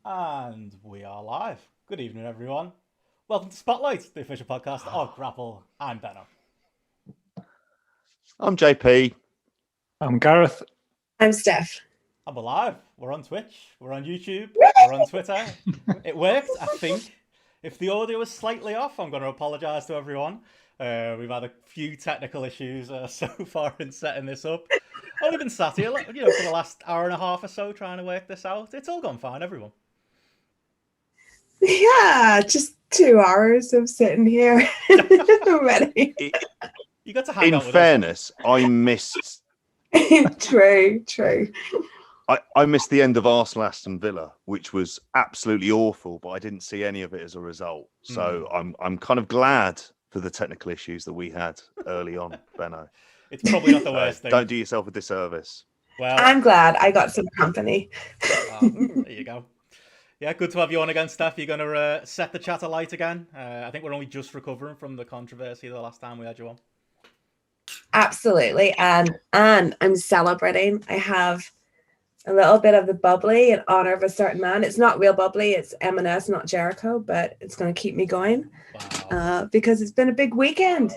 And we are live. Good evening, everyone. Welcome to Spotlight, the official podcast of GRAPPL. I'm Benno. I'm JP. I'm Gareth. I'm Steph. And we're live. We're on Twitch. We're on YouTube. We're on Twitter. It worked, I think. If the audio was slightly off, I'm going to apologise to everyone. We've had a few technical issues so far in setting this up. Only been sat here, for the last hour and a half or so trying to work this out. It's all gone fine, everyone. Yeah, just 2 hours of sitting here ready. You got to hang out with fairness, I missed. True. I missed the end of Arsenal Aston Villa, which was absolutely awful, but I didn't see any of it as a result. So I'm kind of glad for the technical issues that we had early on, Benno. It's probably not the worst thing. Don't do yourself a disservice. Well, I'm glad I got some company. There you go. Yeah, good to have you on again, Steph. You're going to set the chat alight again. I think we're only just recovering from the controversy the last time we had you on. Absolutely. And I'm celebrating. I have a little bit of the bubbly in honor of a certain man. It's not real bubbly. It's M&S, not Jericho, but it's going to keep me going. Wow. Because it's been a big weekend.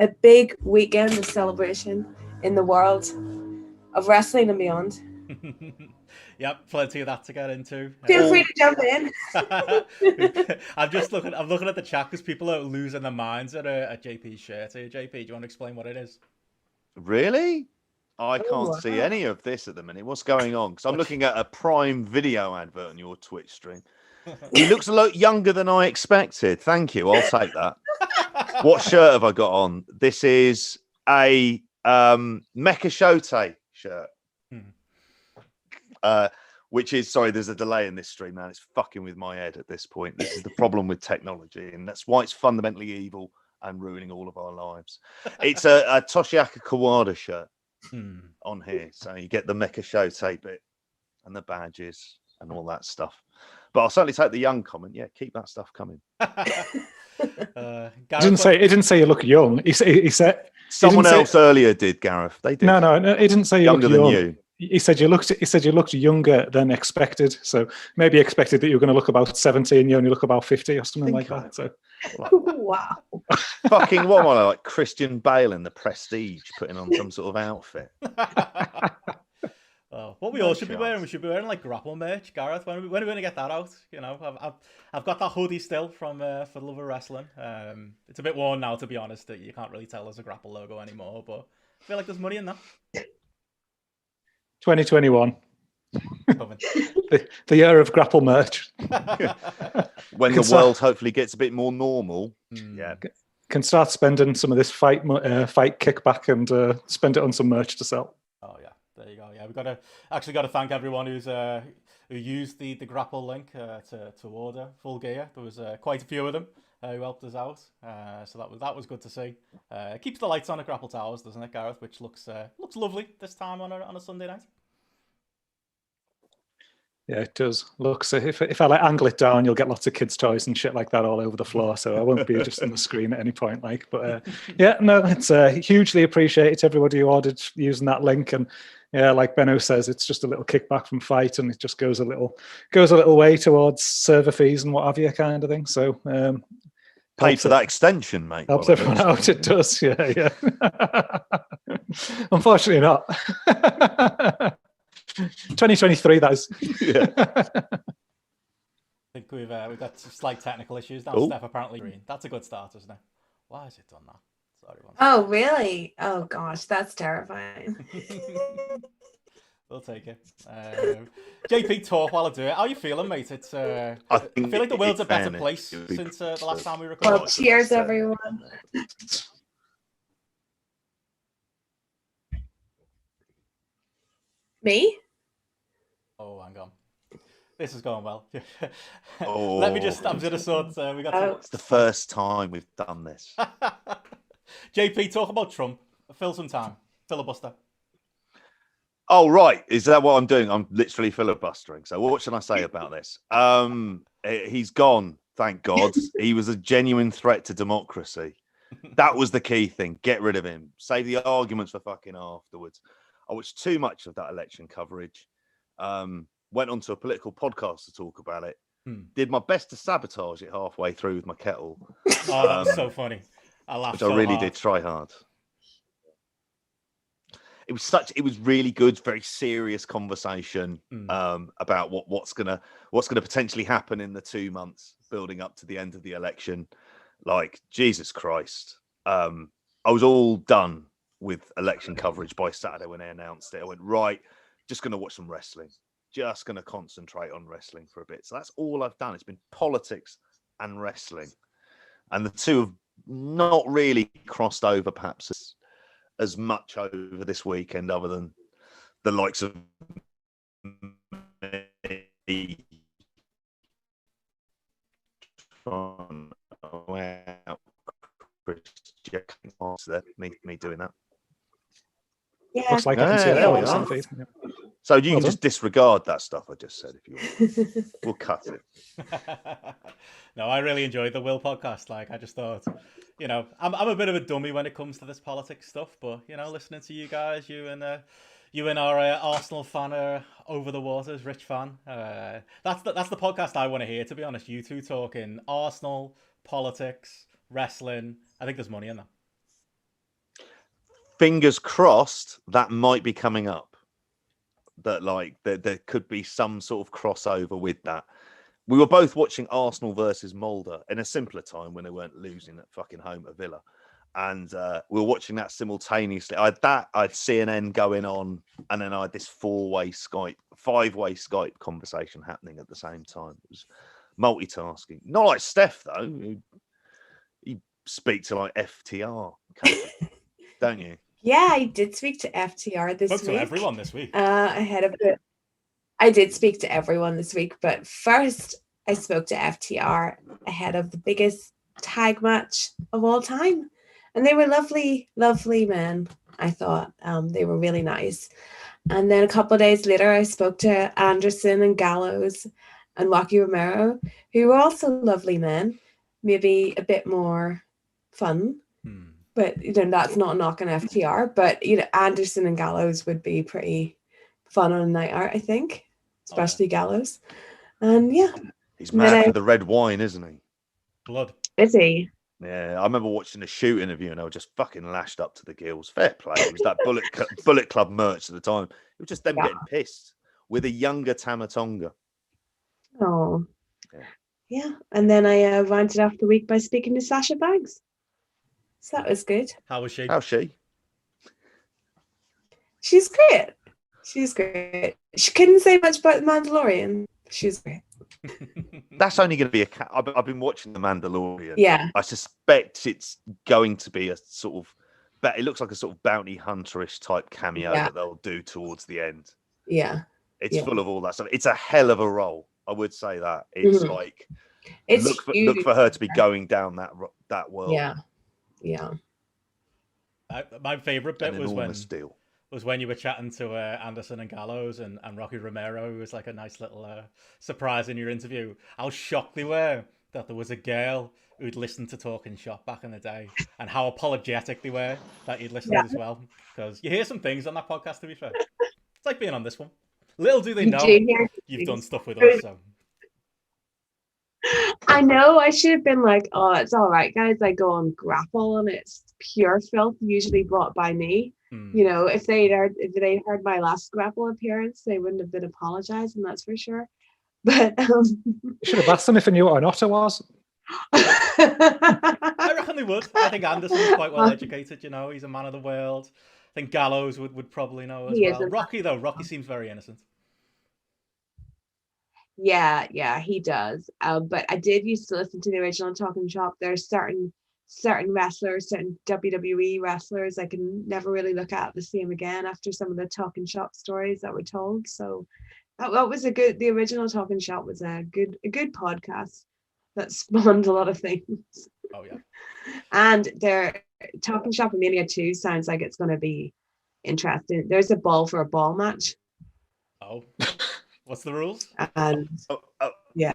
A big weekend of celebration in the world of wrestling and beyond. Yep, plenty of that to get into. Feel free to jump in. I'm looking at the chat because people are losing their minds at JP's shirt here. JP, do you want to explain what it is? Really? I can't see any of this at the minute. What's going on? Because I'm looking at a Prime Video advert on your Twitch stream. He looks a lot younger than I expected. Thank you. I'll take that. What shirt have I got on? This is a Mecha Shote shirt. Which is, sorry, there's a delay in this stream, man. It's fucking with my head at this point. This is the problem with technology, and that's why it's fundamentally evil and ruining all of our lives. It's a Toshiaka Kawada shirt on here. So you get the Mecha Shote bit and the badges and all that stuff. But I'll certainly take the young comment. Yeah, keep that stuff coming. It didn't say you look young. He said someone else earlier did, Gareth. They did. No, he didn't say you younger look young. Than you. He said you looked younger than expected. So maybe expected that you were going to look about 70 and you only look about 50 or something like that. So Wow. Fucking what am I like Christian Bale in The Prestige putting on some sort of outfit? What we all should be wearing, we should be wearing like GRAPPL merch. Gareth, when are we going to get that out? I've got that hoodie still from For the Love of Wrestling. It's a bit worn now, to be honest. That you can't really tell there's a GRAPPL logo anymore, but I feel like there's money in that. 2021. the year of GRAPPL merch. When the world hopefully gets a bit more normal. Yeah. Can start spending some of this fight kickback and spend it on some merch to sell. Oh yeah, there you go. Yeah, we've got to thank everyone who used the GRAPPL link to order Full Gear. There was quite a few of them who helped us out. So that was good to see. It keeps the lights on at GRAPPL Towers, doesn't it, Gareth? Which looks lovely this time on a Sunday night. Yeah, it does. Look, so if I angle it down, you'll get lots of kids' toys and shit like that all over the floor. So I won't be just on the screen at any point. It's hugely appreciated to everybody who ordered using that link. And yeah, like Benno says, it's just a little kickback from Fight, and it just goes a little way towards server fees and what have you, kind of thing. So paid for that extension, mate. Helps everyone out. It does. Yeah. Unfortunately, not. 2023, that is. Yeah. I think we've got some slight technical issues now. Steph apparently green. That's a good start, isn't it? Why has it done that? Sorry. Oh, really? Oh, gosh, that's terrifying. We'll take it. JP, talk while I do it. How are you feeling, mate? I feel like the world's a better place since the last time we recorded. Well, cheers, everyone. Me? Oh, hang on. This is going well. Let me just. I'm just sort. We got. It's the first time we've done this. JP, talk about Trump. Fill some time. Filibuster. Oh, right. Is that what I'm doing? I'm literally filibustering. So what should I say about this? He's gone. Thank God. He was a genuine threat to democracy. That was the key thing. Get rid of him. Save the arguments for fucking afterwards. I watched too much of that election coverage. went onto a political podcast to talk about it. Hmm. Did my best to sabotage it halfway through with my kettle. Oh, that was so funny. I laughed Which so I really hard. did try hard. It was really good, very serious conversation about what's gonna potentially happen in the 2 months building up to the end of the election. Like, Jesus Christ. I was all done with election coverage by Saturday when they announced it. I went, right, just gonna watch some wrestling. Just gonna concentrate on wrestling for a bit. So that's all I've done. It's been politics and wrestling. And the two have not really crossed over perhaps as much over this weekend, other than the likes of me me doing that. Yeah. Looks like I can see there we it. are. Yeah. So you Well can just disregard that stuff I just said if you want. We'll cut it. No, I really enjoyed the Will podcast. Like, I just thought, you know, I'm a bit of a dummy when it comes to this politics stuff, but, you know, listening to you guys, you and our Arsenal fan over the waters, Rich fan, that's the podcast I want to hear, to be honest. You two talking Arsenal, politics, wrestling. I think there's money in that. Fingers crossed that might be coming up. That like there could be some sort of crossover with that. We were both watching Arsenal versus Mulder in a simpler time when they weren't losing at fucking home at Villa, and we were watching that simultaneously. I had CNN going on, and then I had this five-way Skype conversation happening at the same time. It was multitasking. Not like Steph though. You speak to like FTR, don't you? Yeah, I did speak to FTR this week. Spoke to everyone this week. Ahead of it. I did speak to everyone this week, but first I spoke to FTR ahead of the biggest tag match of all time. And they were lovely, lovely men, I thought. They were really nice. And then a couple of days later, I spoke to Anderson and Gallows and Rocky Romero, who were also lovely men, maybe a bit more fun. But, you know, that's not a knock on FTR. But, you know, Anderson and Gallows would be pretty fun on a night out, I think. Especially Gallows. And, yeah. He's mad for the red wine, isn't he? Blood. Is he? Yeah, I remember watching the shoot interview and they were just fucking lashed up to the gills. Fair play. It was that Bullet Club merch at the time. It was just them getting pissed with a younger Tama Tonga. Oh. Yeah. And then I rounded off the week by speaking to Sasha Banks. So that was good. How was she? How's she? She's great. She's great. She couldn't say much about the Mandalorian. She's great. That's only going to be I've been watching The Mandalorian. Yeah. I suspect it's going to be a sort of, it looks like a sort of bounty hunterish type cameo that they'll do towards the end. Yeah. It's full of all that stuff. It's a hell of a role. I would say that. It's like, look for her to be going down that world. Yeah. Yeah. My favorite bit was when you were chatting to Anderson and Gallows and Rocky Romero, who was like a nice little surprise in your interview. How shocked they were that there was a girl who'd listened to Talking Shop back in the day, and how apologetic they were that you'd listened as well. Because you hear some things on that podcast, to be fair. It's like being on this one. Little do they know you've done stuff with us. So. I know. I should have been like, oh, it's all right, guys. I go on GRAPPL and it's pure filth, usually brought by me. You know, if they heard my last GRAPPL appearance, they wouldn't have been apologizing, that's for sure. But you should have asked them if they knew what an otter was. I reckon they would. I think Anderson's quite well educated, you know, he's a man of the world. I think Gallows would probably know as well. Rocky seems very innocent. Yeah, he does. But I did used to listen to the original Talking Shop. There's certain wrestlers, certain WWE wrestlers I can never really look at the same again after some of the Talking Shop stories that were told. So that was the original Talking Shop was a good podcast that spawned a lot of things. Oh yeah. And their Talking Shop Mania 2 sounds like it's going to be interesting. There's a ball for a ball match. Oh. What's the rules? And yeah.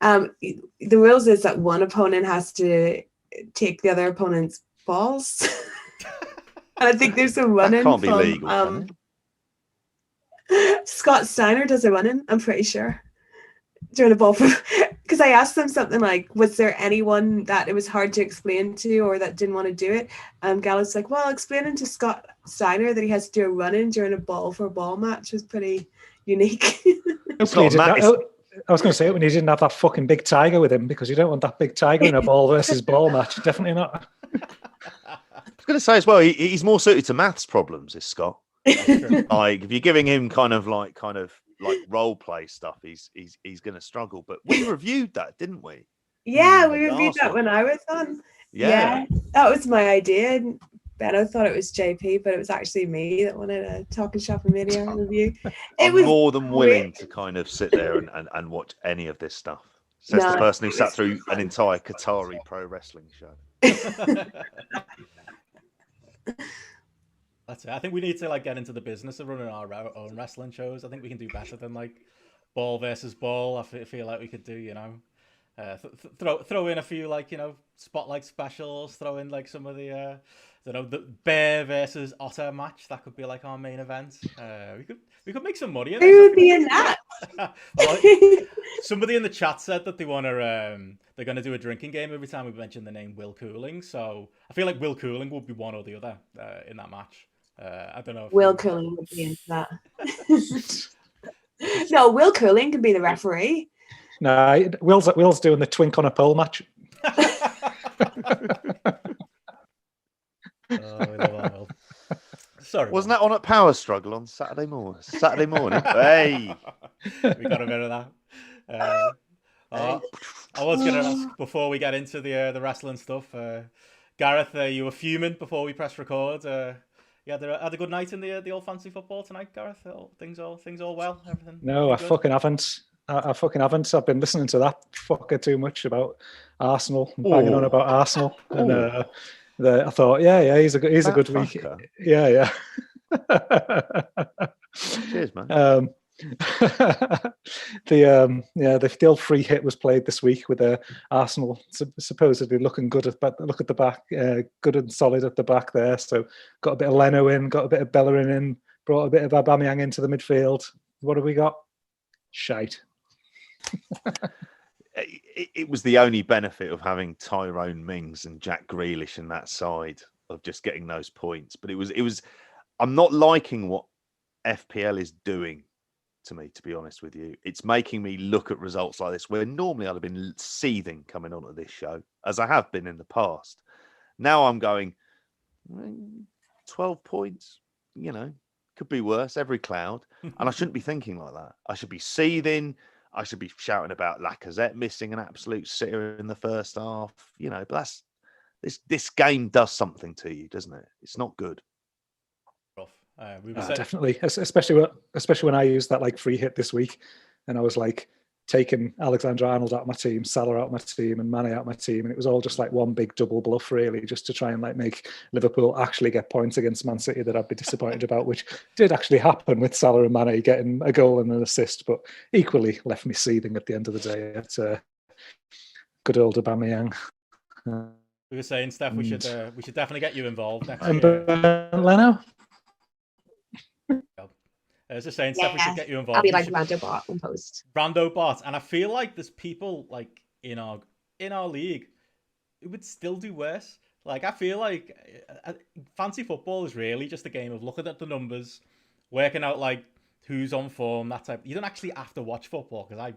The rules is that one opponent has to take the other opponent's balls. And I think there's a run-in. That can't be legal. Scott Steiner does a running, I'm pretty sure, during a ball because I asked them something like, was there anyone that it was hard to explain to or that didn't want to do it? And Gallup's like, well, explaining to Scott Steiner that he has to do a running during a ball for ball match was pretty unique. I was going to say it when he didn't have that fucking big tiger with him, because you don't want that big tiger in a ball versus ball match. Definitely not. I was going to say as well, he's more suited to maths problems, is Scott. Like if you're giving him kind of like role play stuff, he's going to struggle. But we reviewed that, didn't we? Yeah, we reviewed that when I was on. Yeah, that was my idea. Benno thought it was JP, but it was actually me that wanted a Talking Shop and Media review. I'm more than willing to kind of sit there and watch any of this stuff. Says the person who sat through an entire Qatari pro wrestling show. That's it. I think we need to like get into the business of running our own wrestling shows. I think we can do better than like ball versus ball. I feel like we could do, you know, throw in a few like, you know, spotlight specials. Throw in like some of the the bear versus otter match. That could be like our main event. We could make some money. Who would be in that? Well, somebody in the chat said that they want to. They're going to do a drinking game every time we mention the name Will Cooling. So I feel like Will Cooling would be one or the other in that match. I don't know. If Will Cooling would be into that. No, Will Cooling can be the referee. No, Will's doing the twink on a pole match. Sorry, wasn't that on at Power Struggle on Saturday morning? Hey, we got a bit of that. I was going to ask before we get into the wrestling stuff. Gareth, you were fuming before we pressed record. Had a good night in the old fancy football tonight, Gareth. Things all well. Everything. No, I fucking haven't. I fucking haven't. I've been listening to that fucker too much about Arsenal, banging on about Arsenal, and I thought, he's a good week. Yeah. Cheers, man. The old free hit was played this week with Arsenal supposedly looking good look at the back, good and solid at the back there. So got a bit of Leno in, got a bit of Bellerin in, brought a bit of Aubameyang into the midfield. What have we got? Shite. It was the only benefit of having Tyrone Mings and Jack Grealish in that side, of just getting those points. But it was. I'm not liking what FPL is doing to me, to be honest with you. It's making me look at results like this, where normally I'd have been seething coming onto this show, as I have been in the past. Now I'm going 12 points. You know, could be worse. Every cloud, and I shouldn't be thinking like that. I should be seething. I should be shouting about Lacazette missing an absolute sitter in the first half, you know. But this game does something to you, doesn't it? It's not good. Definitely, especially when I used that like free hit this week, and I was like taking Alexander-Arnold out of my team, Salah out of my team, and Mane out of my team, and it was all just like one big double bluff, really, just to try and like make Liverpool actually get points against Man City that I'd be disappointed about, which did actually happen with Salah and Mane getting a goal and an assist, but equally left me seething at the end of the day. It's good old Aubameyang. We were saying, Steph, we should definitely get you involved next and year. Leno. I was just saying, Steph, we should get you involved. I'll be like Rando Bot on post. Rando Bot, and I feel like there's people like in our league who would still do worse. Like I feel like fancy football is really just a game of looking at the numbers, working out like who's on form, that type. You don't actually have to watch football, because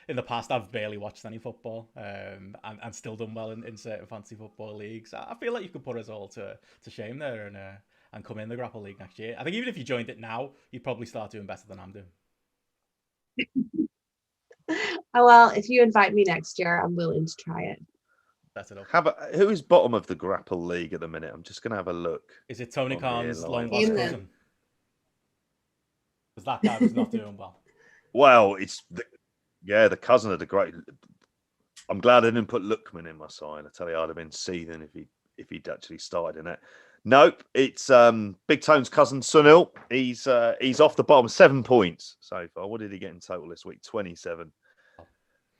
in the past I've barely watched any football, and still done well in certain fancy football leagues. I feel like you could put us all to shame there and come in the GRAPPL League next year. I think even if you joined it now, you'd probably start doing better than I'm doing. Oh, well, if you invite me next year, I'm willing to try it. That's it. Who is bottom of the GRAPPL League at the minute? I'm just going to have a look. Is it Tony Khan's long lost lost cousin? Because that guy was not doing well. Well, it's the cousin of the great. I'm glad I didn't put Lookman in my side. I tell you, I'd have been seething if he'd actually started in it. Nope, it's Big Tone's cousin Sunil. He's off the bottom, 7 points so far. What did he get in total this week? 27.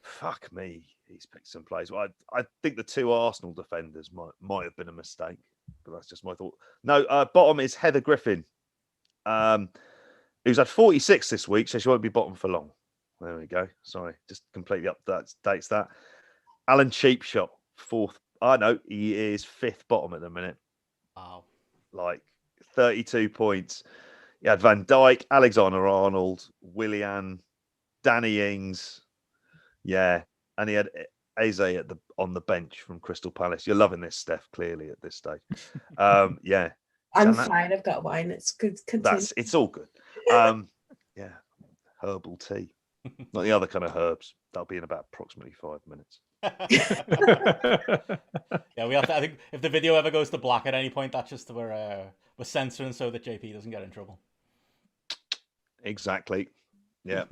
Fuck me, he's picked some plays. Well, I think the 2 Arsenal defenders might have been a mistake, but that's just my thought. No, bottom is Heather Griffin. who's had 46 this week, so she won't be bottom for long. There we go. Sorry, just completely updates that. Allin Cheapshot, 4th. I know he is 5th bottom at the minute. Wow. Like 32 points. He had Van Dyke, Alexander Arnold, Willian, Danny Ings. Yeah. And he had Eze on the bench from Crystal Palace. You're loving this, Steph, clearly at this stage. Yeah. I'm fine. I've got wine. It's good. Continue. It's all good. Yeah. Herbal tea. Not the other kind of herbs. That'll be in about approximately 5 minutes. Yeah, we have to. I think if the video ever goes to black at any point, that's just we're censoring so that JP doesn't get in trouble. Exactly. Yeah.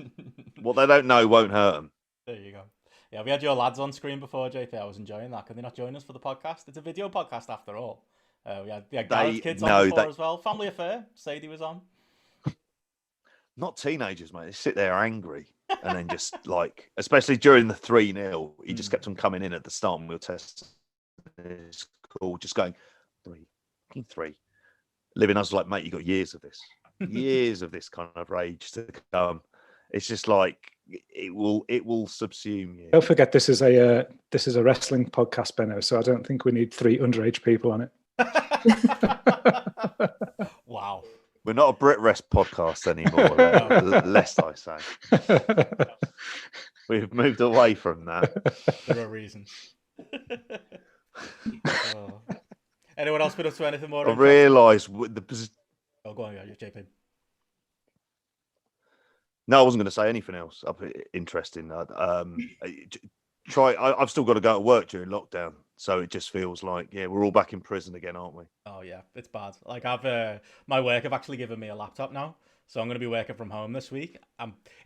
What they don't know won't hurt them. There you go. Yeah, we had your lads on screen before, JP. I was enjoying that. Can they not join us for the podcast? It's a video podcast after all. We had Gareth's kids on before as well. Family affair. Sadie was on. Not teenagers, mate. They sit there angry and then just like, especially during the 3-0, he just kept on coming in at the start and we were testing his call, just going 3. Living us like, mate, you got years of this. Years of this kind of rage to come. It's just like it will subsume you. Don't forget this is a wrestling podcast, Benno, so I don't think we need 3 underage people on it. Wow. We're not a Brit Rest podcast anymore, lest I say. We've moved away from that. For a reason. Oh. Anyone else been up to anything more? I realise the position. Oh, go on, yeah, JP. No, I wasn't going to say anything else interesting. I've still got to go to work during lockdown, so it just feels like, yeah, we're all back in prison again, aren't we? Oh yeah, it's bad. Like my work have actually given me a laptop now, so I'm going to be working from home this week.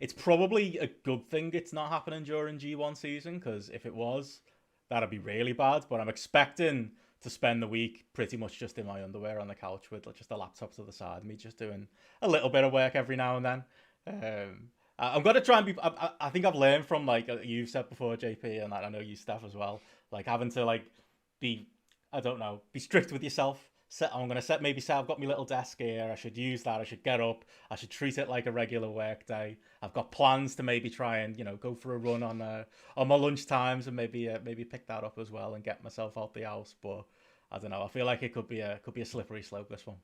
It's probably a good thing it's not happening during G1 season, because if it was, that'd be really bad. But I'm expecting to spend the week pretty much just in my underwear on the couch with just a laptop to the side of me, just doing a little bit of work every now and then. I'm going to try and be, I think I've learned from, like you've said before, JP, and I know you, Steph, as well, like having to like be strict with yourself. I'm going to set I've got my little desk here. I should use that. I should get up. I should treat it like a regular work day. I've got plans to maybe try and, go for a run on my lunch times and maybe pick that up as well and get myself out the house. But I don't know. I feel like it could be a slippery slope, this one.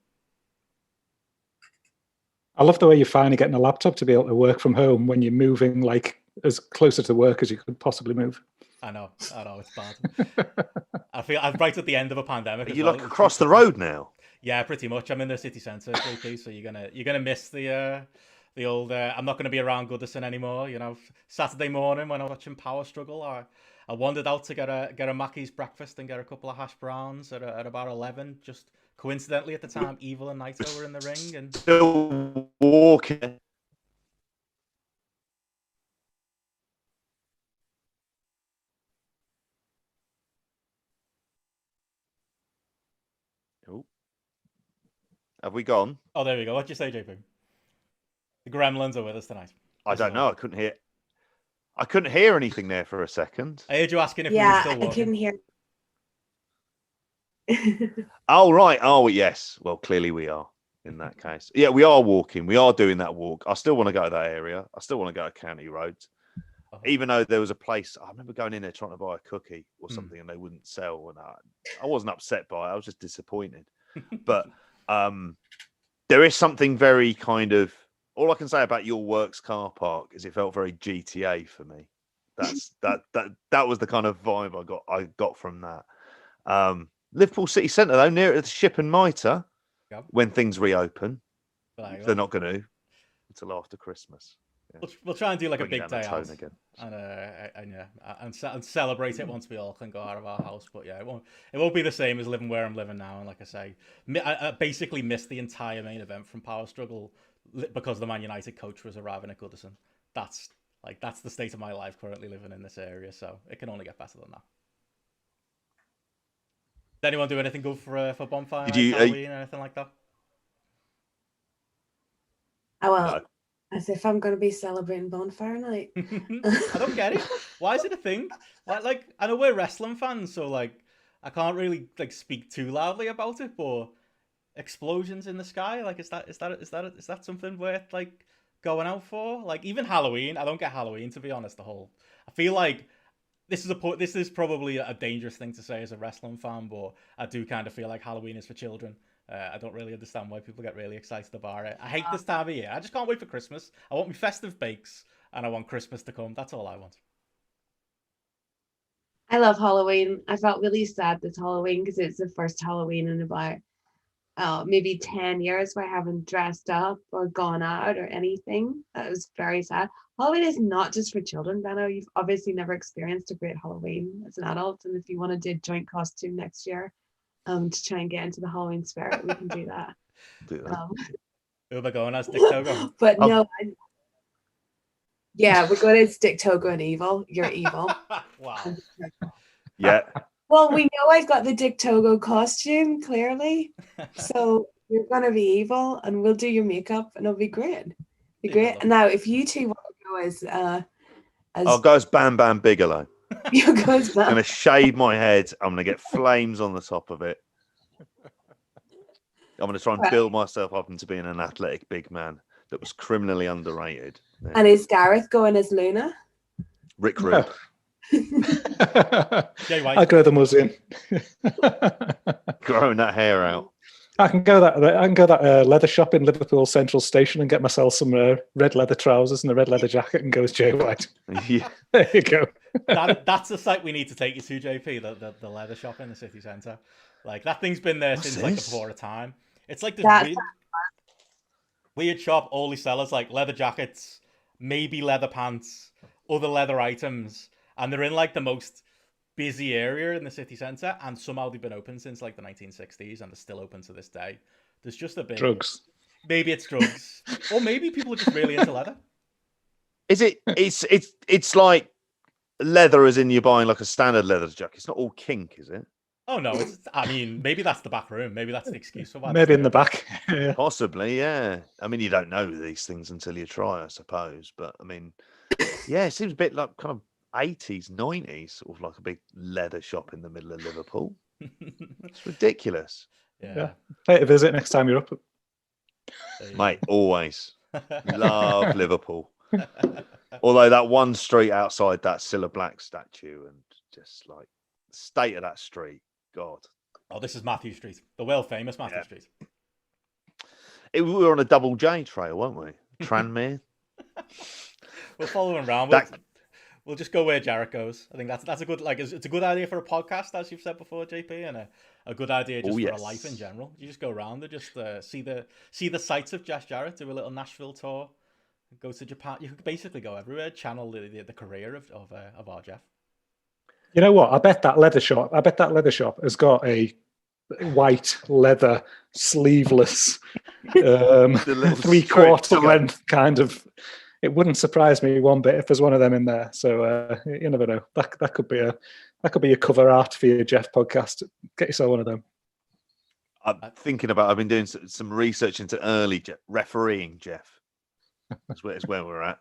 I love the way you're finally getting a laptop to be able to work from home when you're moving like as closer to work as you could possibly move. I know, it's bad. I feel I'm right at the end of a pandemic. Are you like across the road now? Yeah, pretty much. I'm in the city centre, JP, so you're gonna miss the old. I'm not gonna be around Goodison anymore. Saturday morning when I was watching Power Struggle, I wandered out to get a Mackey's breakfast and get a couple of hash browns at about 11. Just coincidentally at the time, Evil and Naito were in the ring, and still walking. Oh, have we gone? Oh, there we go. What'd you say, JP? The Gremlins are with us tonight. I don't know. I couldn't hear anything there for a second. I heard you asking if we were still walking. I couldn't hear. Oh, right. Oh, yes. Well, clearly we are in that case. Yeah, we are walking. We are doing that walk. I still want to go to that area. I still want to go to County Roads. Even though there was a place, I remember going in there trying to buy a cookie or something and they wouldn't sell. And I wasn't upset by it. I was just disappointed. But there is something very kind of, all I can say about your works car park is it felt very GTA for me. That was the kind of vibe I got from that. Liverpool City Centre, though, near the Ship and Mitre, when things reopen. They're not going to until after Christmas. Yeah. We'll try and do like a big day out again. And celebrate it once we all can go out of our house. But yeah, it won't be the same as living where I'm living now. And like I say, I basically missed the entire main event from Power Struggle because the Man United coach was arriving at Goodison. That's the state of my life currently living in this area. So it can only get better than that. Did anyone do anything good for Bonfire? Did you Halloween, anything like that? Oh well. No. As if I'm going to be celebrating Bonfire night. I don't get it. Why is it a thing? Like I know we're wrestling fans, so like I can't really like speak too loudly about it, but explosions in the sky? Like, is that something worth like going out for? Like, even Halloween, I don't get Halloween, to be honest. I feel like this is probably a dangerous thing to say as a wrestling fan, but I do kind of feel like Halloween is for children. I don't really understand why people get really excited about it. I hate this time of year. I just can't wait for Christmas. I want my festive bakes, and I want Christmas to come. That's all I want. I love Halloween. I felt really sad this Halloween because it's the first Halloween in about maybe 10 years where I haven't dressed up or gone out or anything. That was very sad. Halloween is not just for children, Benno. You've obviously never experienced a great Halloween as an adult. And if you want to do a joint costume next year to try and get into the Halloween spirit, we can do that. Who am I going as? Dick Togo? But no, yeah, we're going to Dick Togo and evil. You're evil. Wow. Yeah. Well, we know I've got the Dick Togo costume, clearly. So you're going to be evil and we'll do your makeup and it'll be great. Be great. And now, if you two want to go as I'll go as Bam Bam Bigelow. You go as Bam. I'm going to shave my head. I'm going to get flames on the top of it. I'm going to try and build myself up into being an athletic big man that was criminally underrated. Yeah. And is Gareth going as Luna? Rick Rude. I'll go the muzzin. Growing that hair out. I can go that leather shop in Liverpool Central Station and get myself some red leather trousers and a red leather jacket and go as Jay White. Yeah. There you go. That's the site we need to take you to, JP. The leather shop in the city centre. Like, that thing's been there since like before a time. It's like this weird shop. All they sell is like leather jackets, maybe leather pants, other leather items, and they're in like the most busy area in the city centre, and somehow they've been open since like the 1960s, and they're still open to this day. There's just a bit drugs. Maybe it's drugs, or maybe people are just really into leather. Is it? It's like leather, as in you're buying like a standard leather jacket. It's not all kink, is it? Oh no! I mean, maybe that's the back room. Maybe that's the excuse for why. Maybe in the back. Yeah. Possibly, yeah. I mean, you don't know these things until you try, I suppose. But I mean, yeah, it seems a bit like kind of 80s, 90s, sort of like a big leather shop in the middle of Liverpool. It's ridiculous. Yeah. Pay a visit next time you're up. Mate, always. Love Liverpool. Although that one street outside that Cilla Black statue and just like the state of that street, God. Oh, this is Matthew Street, the world famous Matthew Street. We were on a double J trail, weren't we? Tranmere. We're following around. We'll just go where Jericho's. I think that's a good, like, it's a good idea for a podcast, as you've said before, JP, and a good idea just for a life in general. You just go around and just see the sights of Jeff Jarrett, do a little Nashville tour, go to Japan. You could basically go everywhere, channel the career of our Jeff. You know what? I bet that leather shop has got a white leather sleeveless 3/4 length kind of. It wouldn't surprise me one bit if there's one of them in there. So you never know. That could be a cover art for your Jeff podcast. Get yourself one of them. I've been doing some research into early refereeing Jeff. That's where we're at.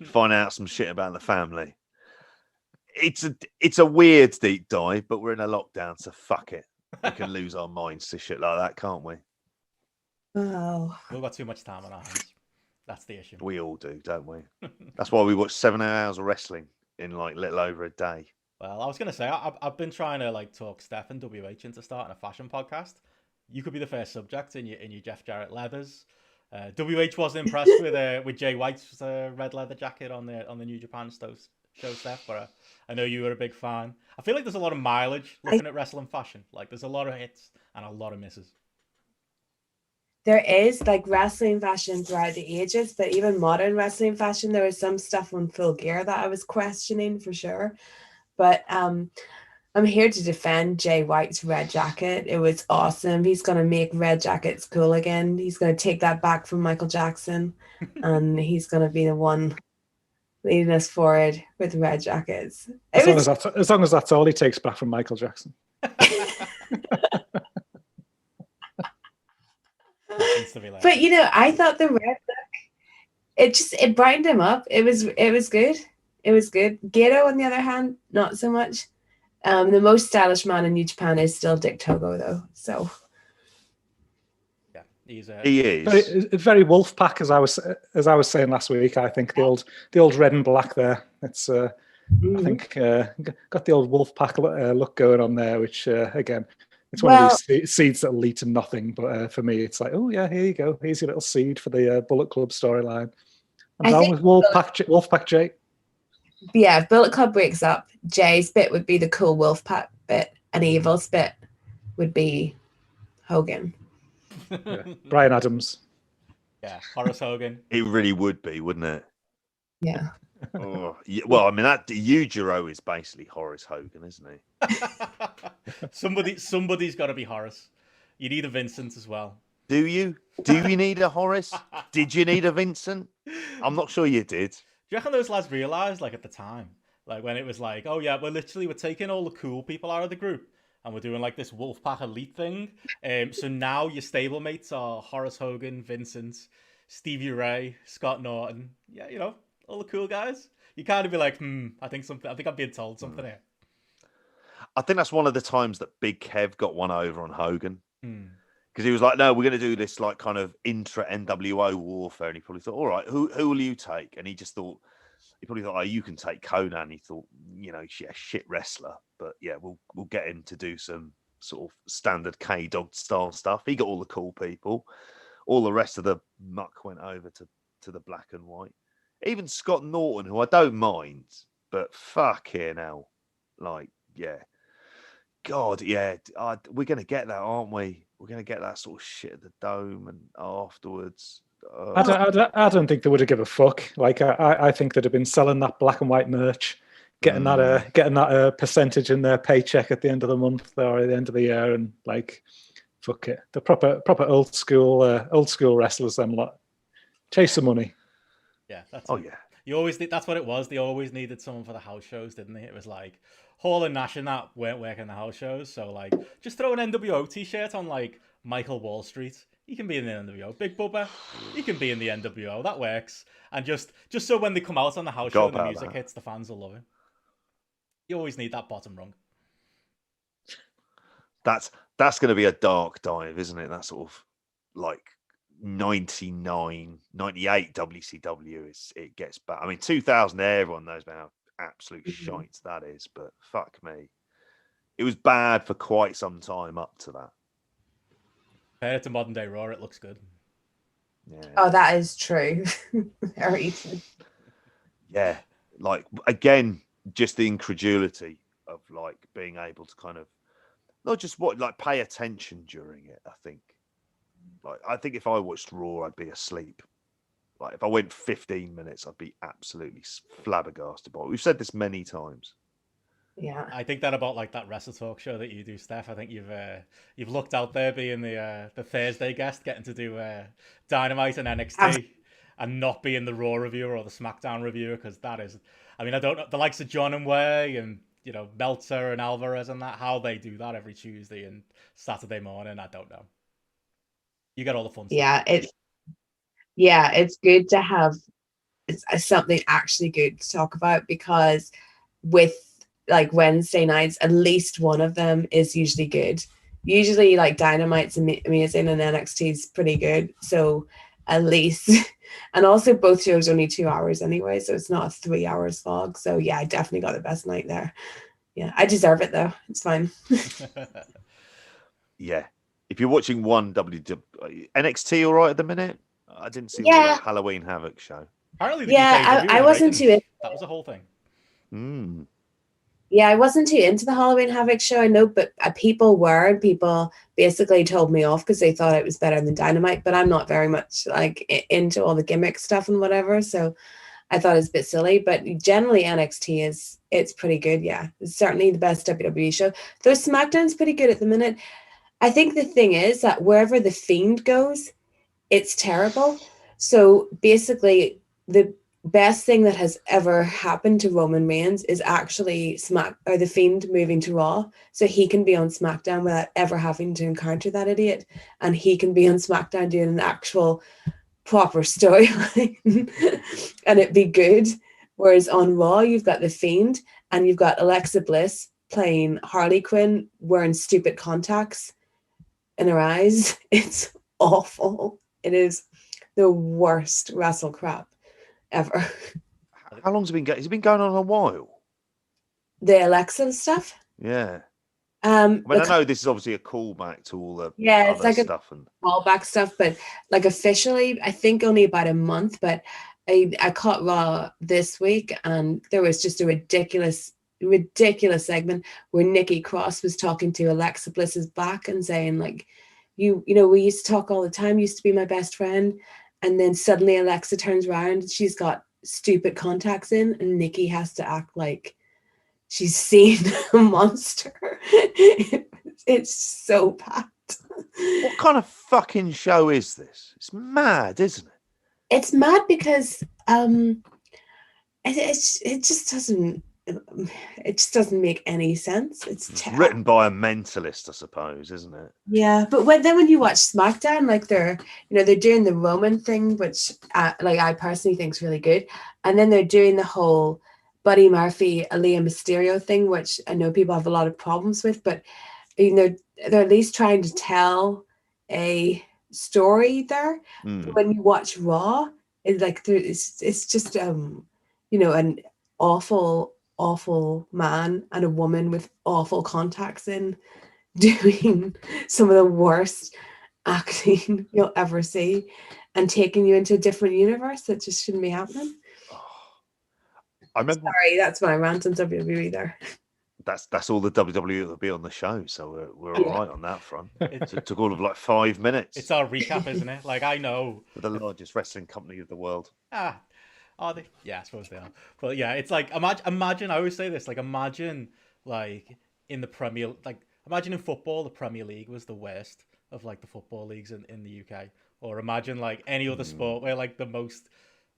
Find out some shit about the family. It's a weird deep dive, but we're in a lockdown, so fuck it. We can lose our minds to shit like that, can't we? Oh, We've got too much time on our hands. That's the issue. We all do, don't we? That's why we watch 7 hours of wrestling in like little over a day. Well, I was going to say, I've been trying to like talk Steph and WH into starting a fashion podcast. You could be the first subject in your Jeff Jarrett leathers. WH wasn't impressed with Jay White's red leather jacket on the New Japan show, Steph, but I know you were a big fan. I feel like there's a lot of mileage looking at wrestling fashion. Like, there's a lot of hits and a lot of misses. there is like wrestling fashion throughout the ages, but even modern wrestling fashion, there was some stuff on Full Gear that I was questioning for sure. But I'm here to defend Jay White's red jacket. It was awesome. He's going to make red jackets cool again. He's going to take that back from Michael Jackson, and he's going to be the one leading us forward with red jackets. As long as that's all he takes back from Michael Jackson. But you know, I thought the red look, it brightened him up. It was good. It was good. Gato, on the other hand, not so much. The most stylish man in New Japan is still Dick Togo, though. So, What about too much time on our hands? That's the issue. but you know, I thought the red look, it brightened him up. It was good. It was good. Gato, on the other hand, not so much. The most stylish man in New Japan is still Dick Togo, though. So He's He is very Wolfpack, as I was saying last week. I think the old red and black there. It's I think got the old Wolfpack look going on there, which again, it's one of these seeds that lead to nothing. But for me, it's like, oh yeah, here you go. Here's your little seed for the Bullet Club storyline. I'm down with Wolfpack Jay. Yeah, if Bullet Club breaks up, Jay's bit would be the cool Wolfpack bit, and Evil's bit would be Hogan. Yeah. Brian Adams. Yeah, Horace Hogan. It really would be, wouldn't it? Yeah. Oh, yeah. Well, I mean, that Yujiro is basically Horace Hogan, isn't he? Somebody's got to be Horace. You need a Vincent as well. Do you? Do you need a Horace? Did you need a Vincent? I'm not sure you did. Do you reckon those lads realised, like, at the time, like, when it was like, oh yeah, we're taking all the cool people out of the group and we're doing, like, this Wolfpack elite thing. So now your stablemates are Horace Hogan, Vincent, Stevie Ray, Scott Norton. Yeah, you know, all the cool guys. You can't be like, I think I'm being told something here. I think that's one of the times that Big Kev got one over on Hogan. Because he was like, no, we're going to do this like kind of intra NWO warfare. And he probably thought, all right, who will you take? And he probably thought, oh, you can take Conan. He thought, you know, yeah, shit wrestler. But yeah, we'll get him to do some sort of standard K-Dog style stuff. He got all the cool people. All the rest of the muck went over to the black and white. Even Scott Norton, who I don't mind, but fucking hell. Like, yeah. God, yeah. We're going to get that, aren't we? We're going to get that sort of shit at the Dome and afterwards. I don't think they would have given a fuck. Like, I think they'd have been selling that black and white merch, getting that percentage in their paycheck at the end of the month or at the end of the year, and like, fuck it. The proper old school wrestlers, them lot. Chase the money. Yeah. Yeah. You always that's what it was. They always needed someone for the house shows, didn't they? It was like Hall and Nash and that weren't working the house shows, so like just throw an NWO t-shirt on like Michael Wall Street. He can be in the NWO. Big Bubba, he can be in the NWO. That works. And just so when they come out on the house show and the music hits, the fans will love it. You always need that bottom rung. That's going to be a dark dive, isn't it? That sort of like 99, 98 WCW it gets bad. I mean, 2000, everyone knows about how absolute shite that is, but fuck me. It was bad for quite some time up to that. Compared to modern day Raw, it looks good. Yeah. Oh, that is true. Very true. Yeah. Like, again, just the incredulity of like being able to kind of not just pay attention during it, I think. Like, I think if I watched Raw, I'd be asleep. Like, if I went 15 minutes, I'd be absolutely flabbergasted by it. We've said this many times. Yeah. I think that about like that Wrestle Talk show that you do, Steph. I think you've looked out there being the Thursday guest, getting to do Dynamite and NXT, and not being the Raw reviewer or the SmackDown reviewer, because that is, I mean, I don't know the likes of John and Way and Meltzer and Alvarez and that, how they do that every Tuesday and Saturday morning. I don't know. You get all the fun stuff. It's good to have something actually good to talk about, because with like Wednesday nights, at least one of them is usually good. Usually like Dynamite's amazing and NXT's pretty good. So at least, and also both shows only 2 hours anyway, so it's not a 3 hour slog. So yeah, I definitely got the best night there. Yeah, I deserve it though. It's fine. Yeah. If you're watching one NXT all right at the minute? I didn't see the Halloween Havoc show. Apparently I wasn't too into that was a whole thing. Yeah, I wasn't too into the Halloween Havoc show, I know, but people were, and people basically told me off because they thought it was better than Dynamite, but I'm not very much like into all the gimmick stuff and whatever, so I thought it was a bit silly, but generally NXT it's pretty good, yeah. It's certainly the best WWE show. Though SmackDown's pretty good at the minute. I think the thing is that wherever The Fiend goes, it's terrible. So basically, the best thing that has ever happened to Roman Reigns is actually The Fiend moving to Raw, so he can be on SmackDown without ever having to encounter that idiot, and he can be on SmackDown doing an actual proper storyline, and it'd be good. Whereas on Raw, you've got The Fiend, and you've got Alexa Bliss playing Harley Quinn wearing stupid contacts in her eyes. It's awful. It is the worst wrestle crap ever. How long's it been going? Has it been going on a while? The Alexa stuff. Yeah. I mean, like, I know this is obviously a callback to all the it's other like stuff a and callback stuff, but like officially, I think only about a month. But I caught Raw this week, and there was just a ridiculous segment where Nikki Cross was talking to Alexa Bliss's back and saying like, you know, we used to talk all the time, used to be my best friend, and then suddenly Alexa turns around, she's got stupid contacts in, and Nikki has to act like she's seen a monster. It's so bad. what kind of fucking show is this? It's mad, isn't it? It's mad because it just doesn't make any sense. It's Written by a mentalist, I suppose, isn't it? Yeah, but when you watch SmackDown, like they're doing the Roman thing, which like I personally think is really good, and then they're doing the whole Buddy Murphy, Aaliyah Mysterio thing, which I know people have a lot of problems with, but they're at least trying to tell a story there. But when you watch Raw, it's like it's just an awful man and a woman with awful contacts in doing some of the worst acting you'll ever see and taking you into a different universe that just shouldn't be happening. I remember. Sorry, that's my rant on WWE there. That's all the WWE that will be on the show, so we're all right on that front. It took all of like 5 minutes. It's our recap, isn't it? Like, I know. The largest wrestling company of the world. Are they? Yeah, I suppose they are. But yeah, it's like, imagine, I always say this, like, imagine, like, in the Premier, like, imagine in football, the Premier League was the worst of, like, the football leagues in the UK. Or imagine, like, any other sport where, like, the most,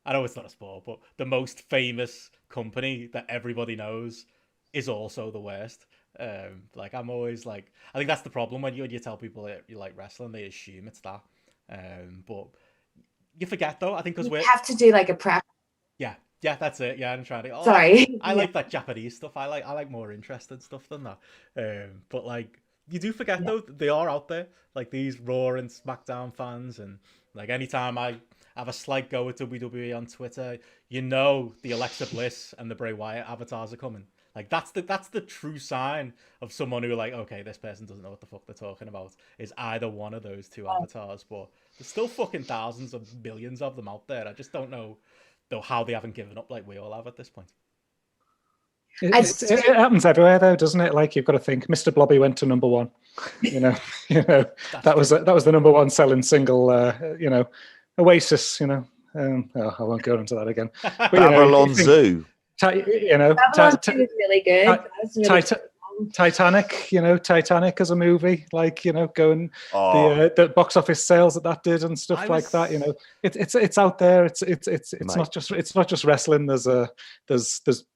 I know it's not a sport, but the most famous company that everybody knows is also the worst. Like, I'm always like, I think that's the problem when you tell people that you like wrestling, they assume it's that. But you forget though, I think because we have to do like a prep. Yeah, that's it. Yeah, I'm trying to. Sorry, I like that Japanese stuff. I like more interesting stuff than that. But like, you do forget though, they are out there. Like these Raw and SmackDown fans, and like anytime I have a slight go at WWE on Twitter, you know the Alexa Bliss and the Bray Wyatt avatars are coming. Like that's the true sign of someone who like, okay, this person doesn't know what the fuck they're talking about. Is either one of those two avatars, but there's still fucking thousands of millions of them out there. I just don't know though how they haven't given up like we all have at this point. It happens everywhere though, doesn't it? Like you've got to think, Mr. Blobby went to number one. That was the number one selling single. Oasis. I won't go into that again. But, Babylon Zoo. Babylon Zoo is really good. Titanic, Titanic as a movie, like going the box office sales that did and stuff like that. It's out there. It's not just wrestling. There's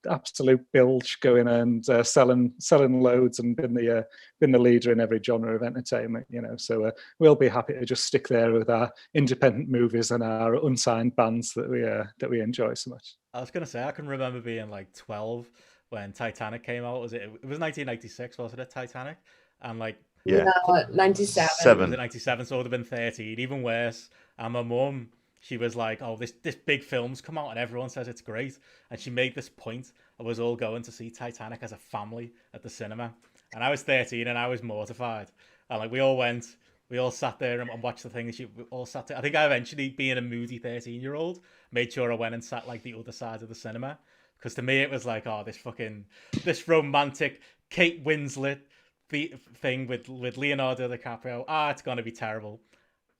absolute bilge going and selling loads and been the leader in every genre of entertainment. So we'll be happy to just stick there with our independent movies and our unsigned bands that we enjoy so much. I was gonna say I can remember being like 12 when Titanic came out. It was 1996, wasn't it? Titanic, and like 97. Was it 97? So it would have been 13, even worse. And my mum, she was like, "Oh, this big film's come out, and everyone says it's great." And she made this point of us all going to see Titanic as a family at the cinema. And I was 13, and I was mortified. And like we all went. We all sat there and watched the thing. And we all sat there. I think I eventually, being a moody 13-year-old, made sure I went and sat like the other side of the cinema. Because to me, it was like, oh, this romantic Kate Winslet thing with Leonardo DiCaprio. It's going to be terrible.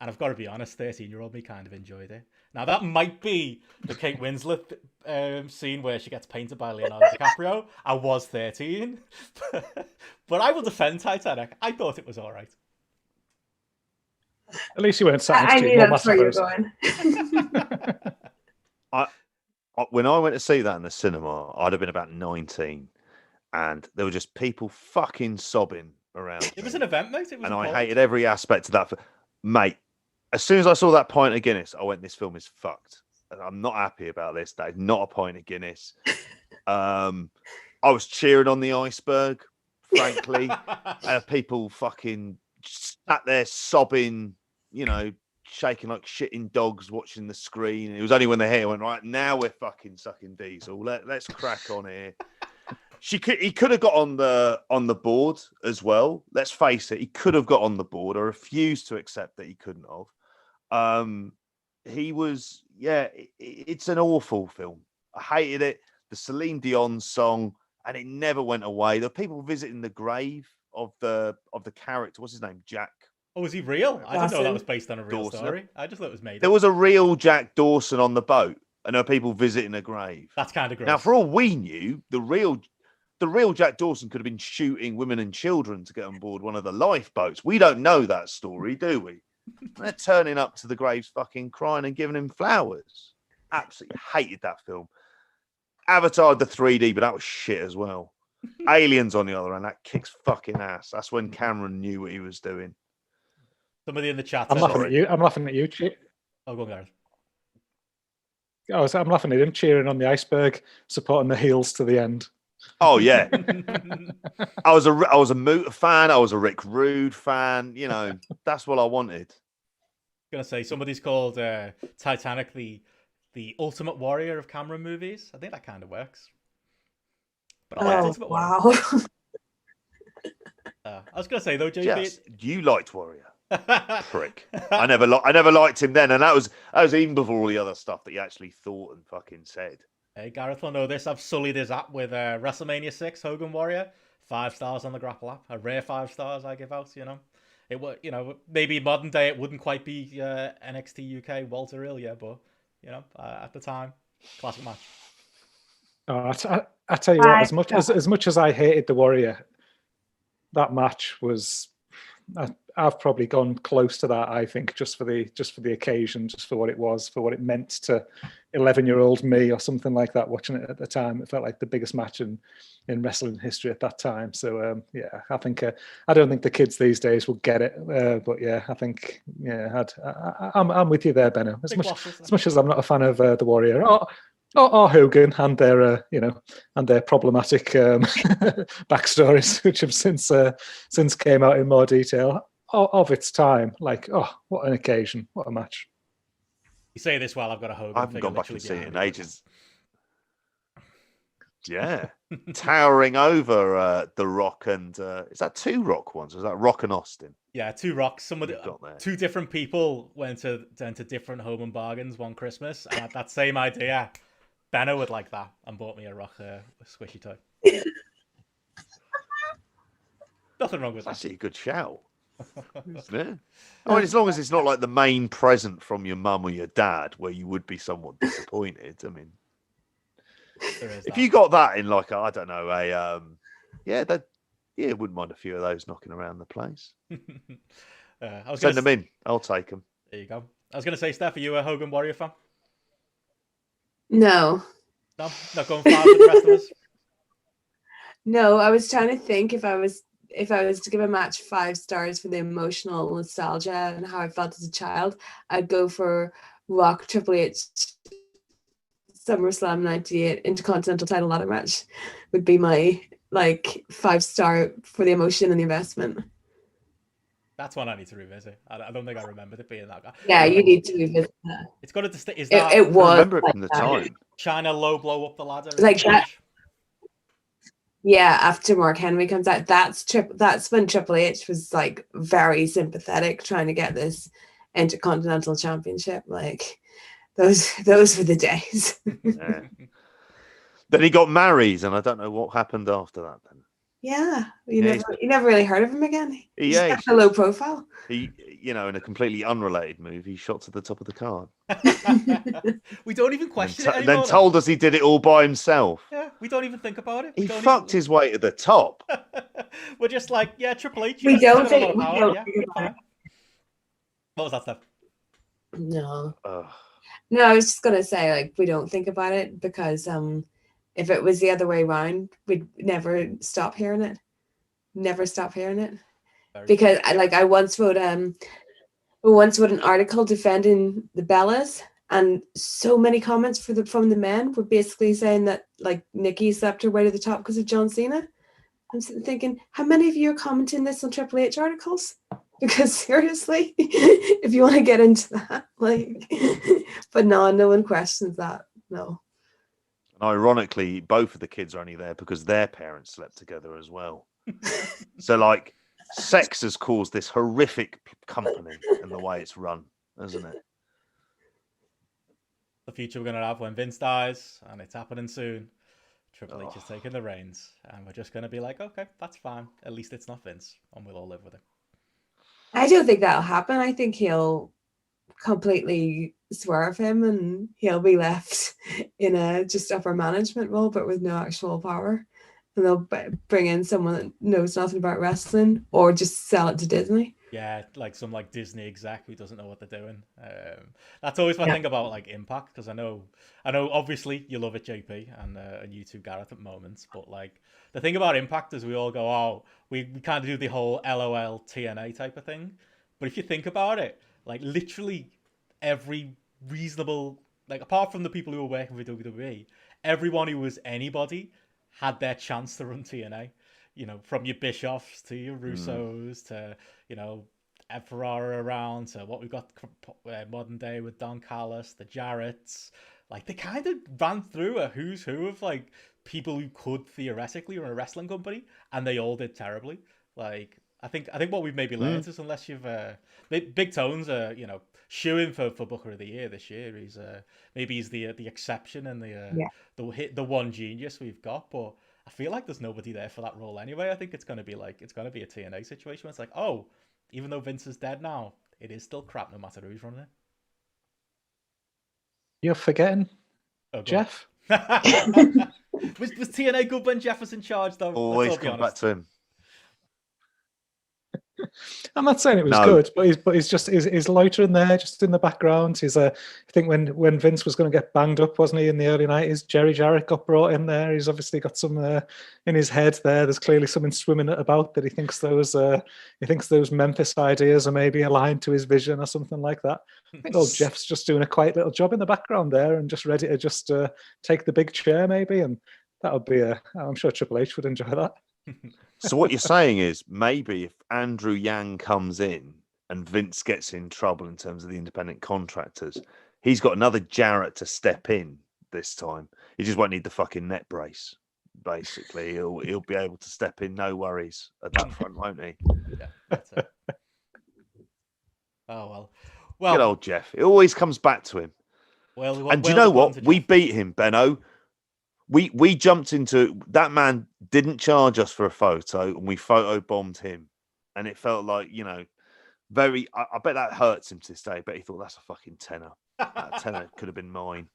And I've got to be honest, 13-year-old me kind of enjoyed it. Now, that might be the Kate Winslet scene where she gets painted by Leonardo DiCaprio. I was 13. But I will defend Titanic. I thought it was all right. At least you weren't sat next I to knew that's where you're going. When I went to see that in the cinema, I'd have been about 19, and there were just people fucking sobbing around. It was an event, mate. It was, and I hated every aspect of that. Mate, as soon as I saw that pint of Guinness, I went, "This film is fucked. I'm not happy about this. That is not a pint of Guinness." I was cheering on the iceberg, frankly, and people fucking sat there sobbing shaking like shitting dogs watching the screen. It was only when the hair went, right, now we're fucking sucking diesel. Let's crack on here. He could have got on the board as well. Let's face it, he could have got on the board. I refuse to accept that he couldn't have. He was, it's an awful film. I hated it. The Celine Dion song, and it never went away. There were people visiting the grave of the character. What's his name? Jack. Oh, was he real? I didn't know that was based on a real Dawson. story. I just thought it was made. There was a real Jack Dawson on the boat, and there were people visiting a grave. That's kind of gross. Now, for all we knew, the real Jack Dawson could have been shooting women and children to get on board one of the lifeboats. We don't know that story, do we? They're turning up to the graves fucking crying and giving him flowers. Absolutely hated that film. Avatar the 3D, but that was shit as well. Aliens, on the other hand, that kicks fucking ass. That's when Cameron knew what he was doing. Somebody in the chat. I'm laughing at you. I'm laughing at you. Oh, go on, Gareth. I'm laughing at him cheering on the iceberg, supporting the heels to the end. Oh yeah, I was a Muta fan. I was a Rick Rude fan. That's what I wanted. I'm gonna say somebody's called Titanic the Ultimate Warrior of Cameron movies. I think that kind of works. But I liked Ultimate Warrior. I was gonna say though, JP, yes, you liked Warrior. Prick. I never liked him then, and that was even before all the other stuff that he actually thought and fucking said. Hey, Gareth will know this. I've sullied his app with WrestleMania 6 Hogan Warrior. 5 stars on the GRAPPL app. A rare 5 stars I give out. It would, maybe modern day it wouldn't quite be NXT UK Walter Ilya, but at the time, classic match. Oh, I tell you what, as much as I hated the Warrior, that match was. I've probably gone close to that. I think just for the occasion, just for what it was, for what it meant to 11-year-old me or something like that. Watching it at the time, it felt like the biggest match in wrestling history at that time. So I think I don't think the kids these days will get it, but I think I'm with you there, Benno. As much as I'm not a fan of the Warrior or Hogan and their problematic backstories, which have since came out in more detail of its time. Like, what an occasion, what a match. You say this while I've got a Hogan. I haven't gone back and seen it in ages. Yeah, towering over The Rock and is that 2 Rock ones? Or is that Rock and Austin? Yeah, 2 Rocks. Two different people went to different home and bargains one Christmas, and had that same idea. Benno would like that and bought me a Rock squishy toy. Nothing wrong with that. That's actually a good shout, isn't it? I mean, as long as it's not like the main present from your mum or your dad, where you would be somewhat disappointed. I mean, if you got that in like I don't know wouldn't mind a few of those knocking around the place. Send them in. I'll take them. There you go. I was going to say, Steph, are you a Hogan Warrior fan? No, not going far with the rest of us. No, I was trying to think if I was to give a match 5 stars for the emotional nostalgia and how I felt as a child, I'd go for Rock Triple H SummerSlam 98 Intercontinental title ladder match. Would be my 5-star for the emotion and the investment. That's one I need to revisit. I don't think I remembered it being that guy. Yeah, you need to revisit that. It's got to is that it was. I remember it from the time. China low blow up the ladder. Like that. Yeah, after Mark Henry comes out, that's when Triple H was very sympathetic, trying to get this Intercontinental Championship. Those were the days. Yeah. Then he got married, and I don't know what happened after that. Then. Yeah, you never really heard of him again. He kept a low profile. He, in a completely unrelated move, he shot to the top of the card. We don't even question it Then anymore. told us he did it all by himself. Yeah, we don't even think about it. He fucked his way to the top. We're just Triple H. We don't think. What was that stuff? No. No, I was just gonna say we don't think about it because if it was the other way around, we'd never stop hearing it. Because I once wrote an article defending the Bellas, and so many comments from the men were basically saying that Nikki slept her way to the top because of John Cena. I'm sitting thinking, how many of you are commenting this on Triple H articles? Because seriously, if you want to get into that, like, but no one questions that. No. And ironically, both of the kids are only there because their parents slept together as well. So, like, sex has caused this horrific company and the way it's run, hasn't it? The future we're going to have when Vince dies, and it's happening soon. Triple H is taking the reins, and we're just going to be like, okay, that's fine. At least it's not Vince, and we'll all live with it. I don't think that'll happen. I think he'll completely swerve him, and he'll be left in a just upper management role, but with no actual power. And they'll bring in someone that knows nothing about wrestling, or just sell it to Disney. Yeah, like some like Disney exec who doesn't know what they're doing. That's always my thing about like Impact, because I know obviously you love it, JP, and you too, Gareth, at moments. But like the thing about Impact is we all go, oh, we kind of do the whole LOL TNA type of thing. But if you think about it, like literally every reasonable, like apart from the people who were working for WWE, everyone who was anybody had their chance to run TNA. You know, from your Bischoffs to your Russos to, you know, Ed Ferrara around to what we've got modern day with Don Callis, the Jarretts. Like, they kind of ran through a who's who of, like, people who could theoretically run a wrestling company, and they all did terribly. Like, I think what we've maybe learned is, unless you've... Big Tone's, you know, shooing for Booker of the Year this year. He's maybe he's the exception and the one genius we've got, but I feel like there's nobody there for that role anyway. I think it's going to be a TNA situation where it's like, oh, even though Vince is dead now, it is still crap no matter who's running it. You're forgetting Jeff. was TNA good when Jeff was in charge, though? Always come back to him. I'm not saying it was good, but he's loitering there, just in the background. He's I think when Vince was going to get banged up, wasn't he, in the early 90s? Jerry Jarrett got brought in there. He's obviously got some in his head there. There's clearly something swimming about that he thinks those Memphis ideas are maybe aligned to his vision or something like that. I think old Jeff's just doing a quiet little job in the background there and just ready to just take the big chair maybe, and that would be I'm sure Triple H would enjoy that. So what you're saying is maybe if Andrew Yang comes in and Vince gets in trouble in terms of the independent contractors, he's got another Jarrett to step in this time. He just won't need the fucking net brace. Basically, he'll be able to step in, no worries at that front, won't he? Yeah, that's it. Oh well. Good old Jeff. It always comes back to him. And do you know what? We beat him, Benno. We jumped into that. Man didn't charge us for a photo, and we photo bombed him, and it felt like, you know, very. I bet that hurts him to this day. But he thought, that's a fucking tenner. That tenner could have been mine.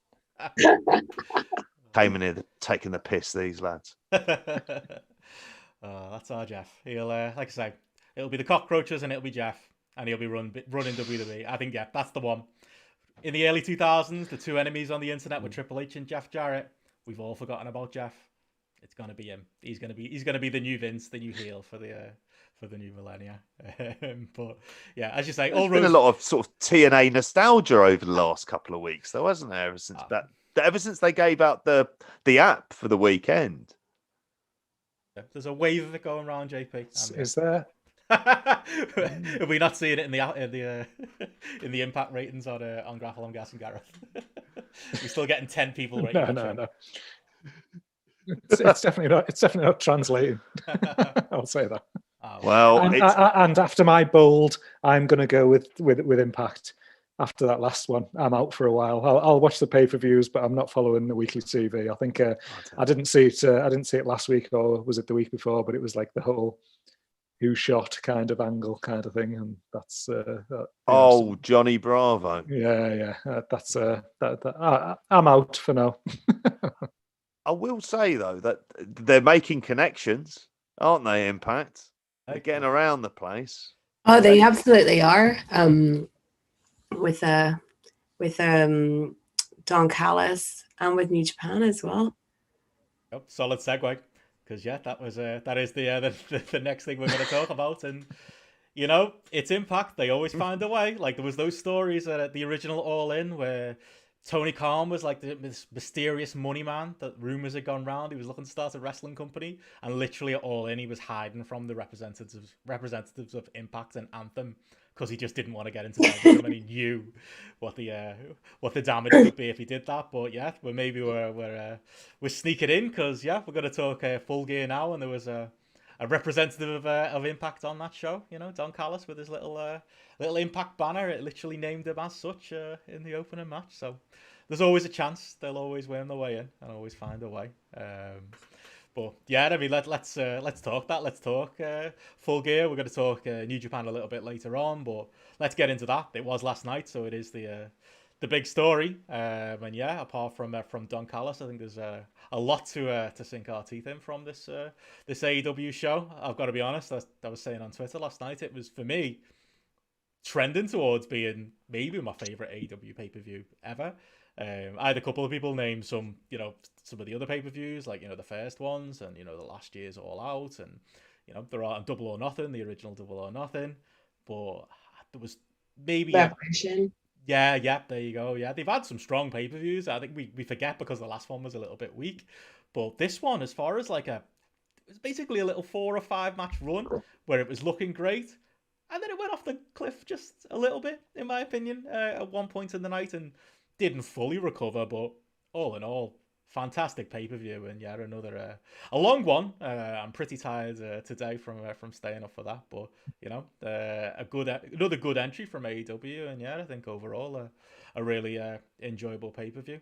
Came in here taking the piss, these lads. That's our Jeff. He'll like I say, it'll be the cockroaches and it'll be Jeff, and he'll be running WWE. I think that's the one. In the early 2000s, the two enemies on the internet were Triple H and Jeff Jarrett. We've all forgotten about Jeff. It's gonna be him. He's gonna be the new Vince, the new heel for the new millennia. But yeah, as you say, there's been a lot of sort of TNA nostalgia over the last couple of weeks, though, hasn't there? Ever since they gave out the app for the weekend. There's a wave of it going around, JP. Is there? Are we not seeing it in the impact ratings on GRAPPL? I'm guessing, Gareth. We're still getting 10 people rating. No. It's definitely not translating. I'll say that. Well, and after my bold, I'm going to go with Impact. After that last one, I'm out for a while. I'll watch the pay-per-views, but I'm not following the weekly TV. I think I didn't see it. I didn't see it last week, or was it the week before? But it was like the whole who shot kind of angle kind of thing, and that's Johnny Bravo. Yeah. That's I'm out for now. I will say though that they're making connections, aren't they? Impact. They're getting around the place. Oh, they absolutely are. With Don Callis and with New Japan as well. Yep, solid segue. Because that is the next thing we're going to talk about, and you know, it's Impact. They always find a way. Like there was those stories at the original All In where Tony Khan was like this mysterious money man that rumors had gone round. He was looking to start a wrestling company, and literally at All In, he was hiding from the representatives of Impact and Anthem because he just didn't want to get into bed with them, and he knew what the damage could be if he did that. But yeah, we're sneaking in because we're going to talk Full Gear now, and there was a representative of Impact on that show. You know, Don Callis with his little Impact banner. It literally named him as such in the opening match. So there's always a chance they'll always win their way in and always find a way. But yeah, I mean, let's talk that. Let's talk Full Gear. We're going to talk New Japan a little bit later on, but let's get into that. It was last night, so it is the big story. And yeah, apart from Don Callis, I think there's a lot to sink our teeth in from this AEW show. I've got to be honest. I was saying on Twitter last night, it was for me trending towards being maybe my favorite AEW pay-per-view ever. I had a couple of people name some of the other pay-per-views, like, the first ones, and, the last year's All Out, and, there are Double or Nothing, the original Double or Nothing, but there was maybe... Yeah, there you go. Yeah, they've had some strong pay-per-views. I think we forget because the last one was a little bit weak, but this one, as far as it was basically a little 4 or 5 match run where it was looking great, and then it went off the cliff just a little bit, in my opinion, at one point in the night, and didn't fully recover, but all in all, fantastic pay-per-view, and yeah, another a long one. I'm pretty tired today from staying up for that, but another good entry from AEW, and yeah, I think overall a really enjoyable pay-per-view.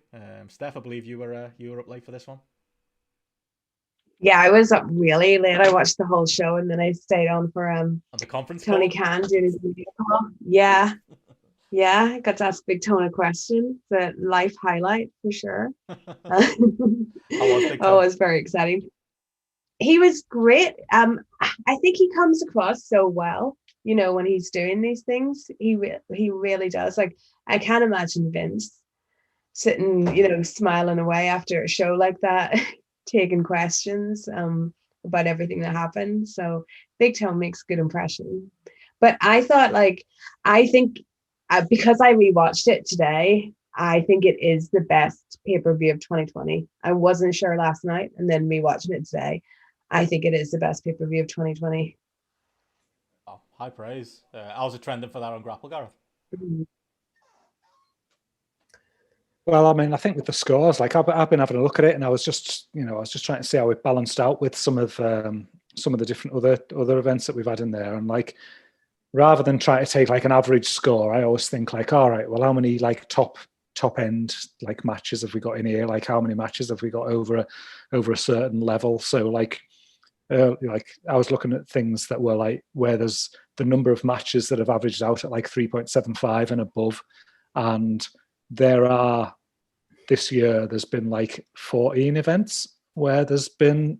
Steph, I believe you were up late for this one. Yeah, I was up really late. I watched the whole show, and then I stayed on for on the conference Tony call? Khan doing his media call. Yeah. Yeah, I got to ask Big Tone a question. The life highlight for sure. It was very exciting. He was great. I think he comes across so well, when he's doing these things. He really does. Like, I can't imagine Vince sitting, smiling away after a show like that, taking questions about everything that happened. So Big Tone makes a good impression. But I thought, because I rewatched it today, I think it is the best pay-per-view of 2020. I wasn't sure last night, and then rewatching it today, I think it is the best pay-per-view of 2020. Oh, high praise. How's it trending for that on GRAPPL, Gareth? Mm-hmm. Well, I mean, I think with the scores, I've been having a look at it, and I was just trying to see how it balanced out with some of the different other events that we've had in there, and rather than try to take an average score, I always think all right, well, how many top end matches have we got in here? How many matches have we got over a certain level? So I was looking at things that were where there's the number of matches that have averaged out at 3.75 and above, and this year there's been 14 events where there's been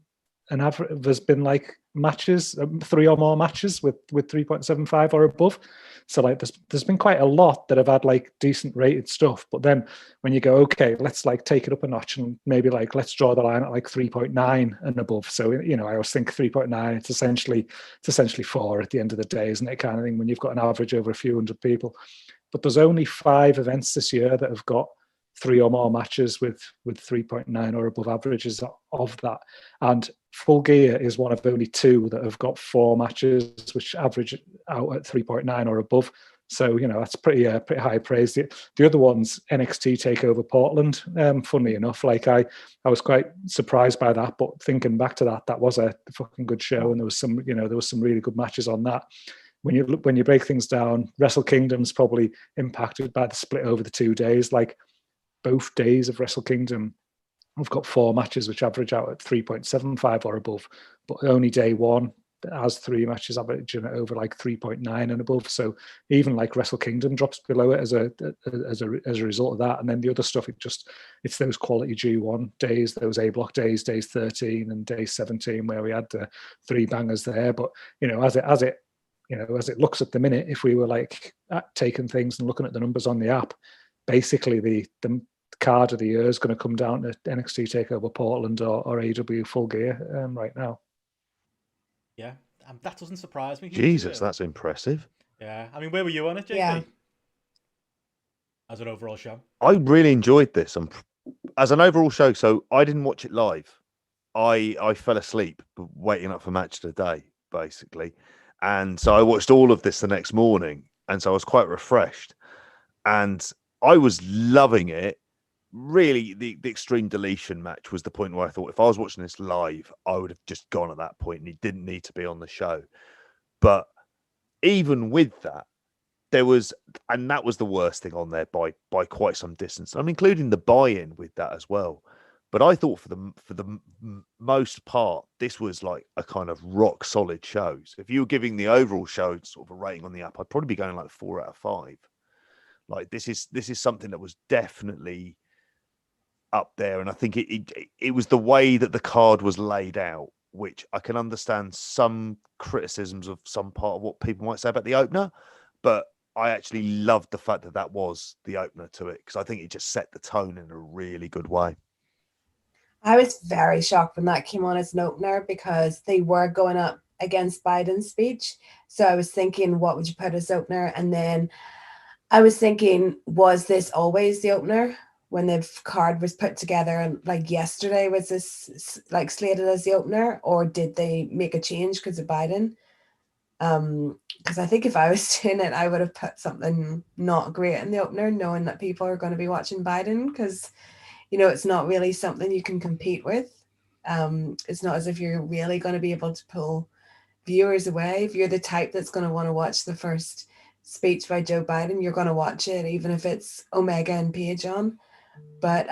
matches, 3 or more matches with 3.75 or above. So there's been quite a lot that have had decent rated stuff. But then when you go, okay, let's take it up a notch and maybe let's draw the line at 3.9 and above. So I always think 3.9, it's essentially 4 at the end of the day, isn't it, kind of thing, when you've got an average over a few hundred people. But there's only 5 events this year that have got 3 or more matches with 3.9 or above averages of that. And Full Gear is one of only 2 that have got 4 matches which average out at 3.9 or above. So, that's pretty high praise. The other one's NXT TakeOver Portland. Funnily enough, I was quite surprised by that, but thinking back to that was a fucking good show, and there was some really good matches on that. When you break things down, Wrestle Kingdom's probably impacted by the split over the 2 days. Both days of Wrestle Kingdom, we've got 4 matches which average out at 3.75 or above, but only day 1 has 3 matches averaging at over 3.9 and above. So even Wrestle Kingdom drops below it as a result of that. And then the other stuff, it's those quality G1 days, those A block days, days 13 and day 17, where we had the 3 bangers there. But as it looks at the minute, if we were taking things and looking at the numbers on the app, basically the card of the year is going to come down to NXT TakeOver Portland or AEW Full Gear right now. Yeah, that doesn't surprise me. Jesus, that's impressive. Yeah, I mean, where were you on it, JP? Yeah. as an overall show? I really enjoyed this. As an overall show, so I didn't watch it live. I fell asleep waiting up for match of the day, basically. And so I watched all of this the next morning. And so I was quite refreshed. And I was loving it. Really, the Extreme Deletion match was the point where I thought if I was watching this live, I would have just gone at that point and he didn't need to be on the show. But even with that, there was, and that was the worst thing on there by quite some distance. I'm including the buy-in with that as well. But I thought for the most part, this was like a kind of rock solid show. So if you were giving the overall show sort of a rating on the app, I'd probably be going like 4 out of 5. Like this is something that was definitely up there, and I think it was the way that the card was laid out, which I can understand some criticisms of some part of what people might say about the opener, but I actually loved the fact that that was the opener to it because I think it just set the tone in a really good way. I was very shocked when that came on as an opener because they were going up against Biden's speech. So I was thinking, what would you put as opener? And then I was thinking, was this always the opener when the card was put together? And like yesterday, was this like slated as the opener, or did they make a change because of Biden? Because I think if I was doing it, I would have put something not great in the opener, knowing that people are going to be watching Biden because, you know, it's not really something you can compete with. It's not as if you're really going to be able to pull viewers away. If you're the type that's going to want to watch the first speech by Joe Biden, you're going to watch it, even if it's Omega and Paige on. But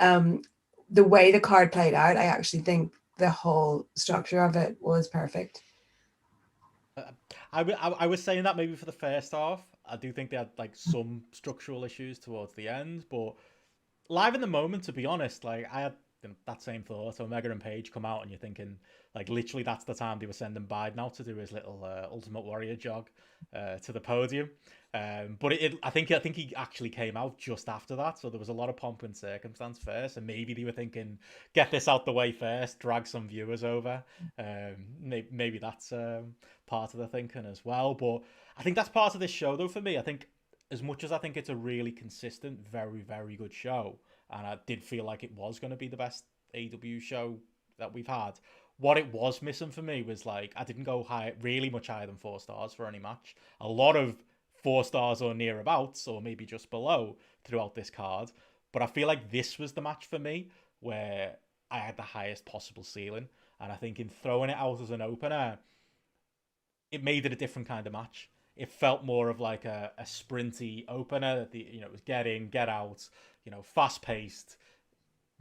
the way the card played out, I actually think the whole structure of it was perfect. I was saying that maybe for the first half. I do think they had like some structural issues towards the end, but live in the moment, to be honest, like I had that same thought. Omega and Paige come out and you're thinking like literally that's the time they were sending Biden out to do his little Ultimate Warrior jog to the podium. But I think he actually came out just after that, so there was a lot of pomp and circumstance first, and maybe they were thinking, get this out the way first, drag some viewers over. Maybe that's part of the thinking as well. But I think that's part of this show, though. For me, I think as much as I think it's a really consistent, very, very good show, and I did feel like it was going to be the best AEW show that we've had, what it was missing for me was like I didn't go really much higher than 4 stars for any match. A lot of 4 stars or nearabouts, or maybe just below throughout this card. But I feel like this was the match for me where I had the highest possible ceiling. And I think in throwing it out as an opener, it made it a different kind of match. It felt more of like a sprinty opener that it was get in, get out, fast paced.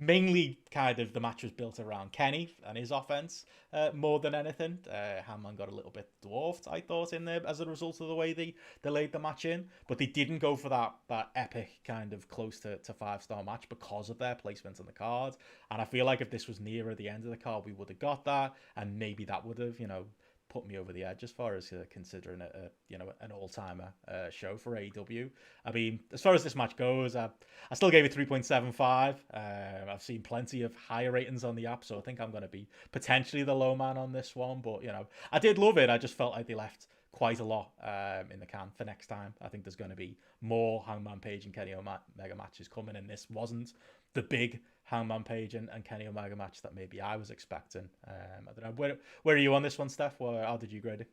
Mainly kind of the match was built around Kenny and his offense more than anything. Hangman got a little bit dwarfed, I thought, in there as a result of the way they laid the match in. But they didn't go for that epic kind of close to 5-star match because of their placement on the card. And I feel like if this was nearer the end of the card, we would have got that. And maybe that would have, put me over the edge as far as considering an all-timer show for AEW. I mean, as far as this match goes, I still gave it 3.75. I've seen plenty of higher ratings on the app, so I think I'm going to be potentially the low man on this one. But I did love it. I just felt like they left quite a lot in the can for next time. I think there's going to be more Hangman Page and Kenny Omega matches coming, and this wasn't the big Hangman Page and Kenny Omega match that maybe I was expecting. I don't know. Where are you on this one, Steph? How did you grade it?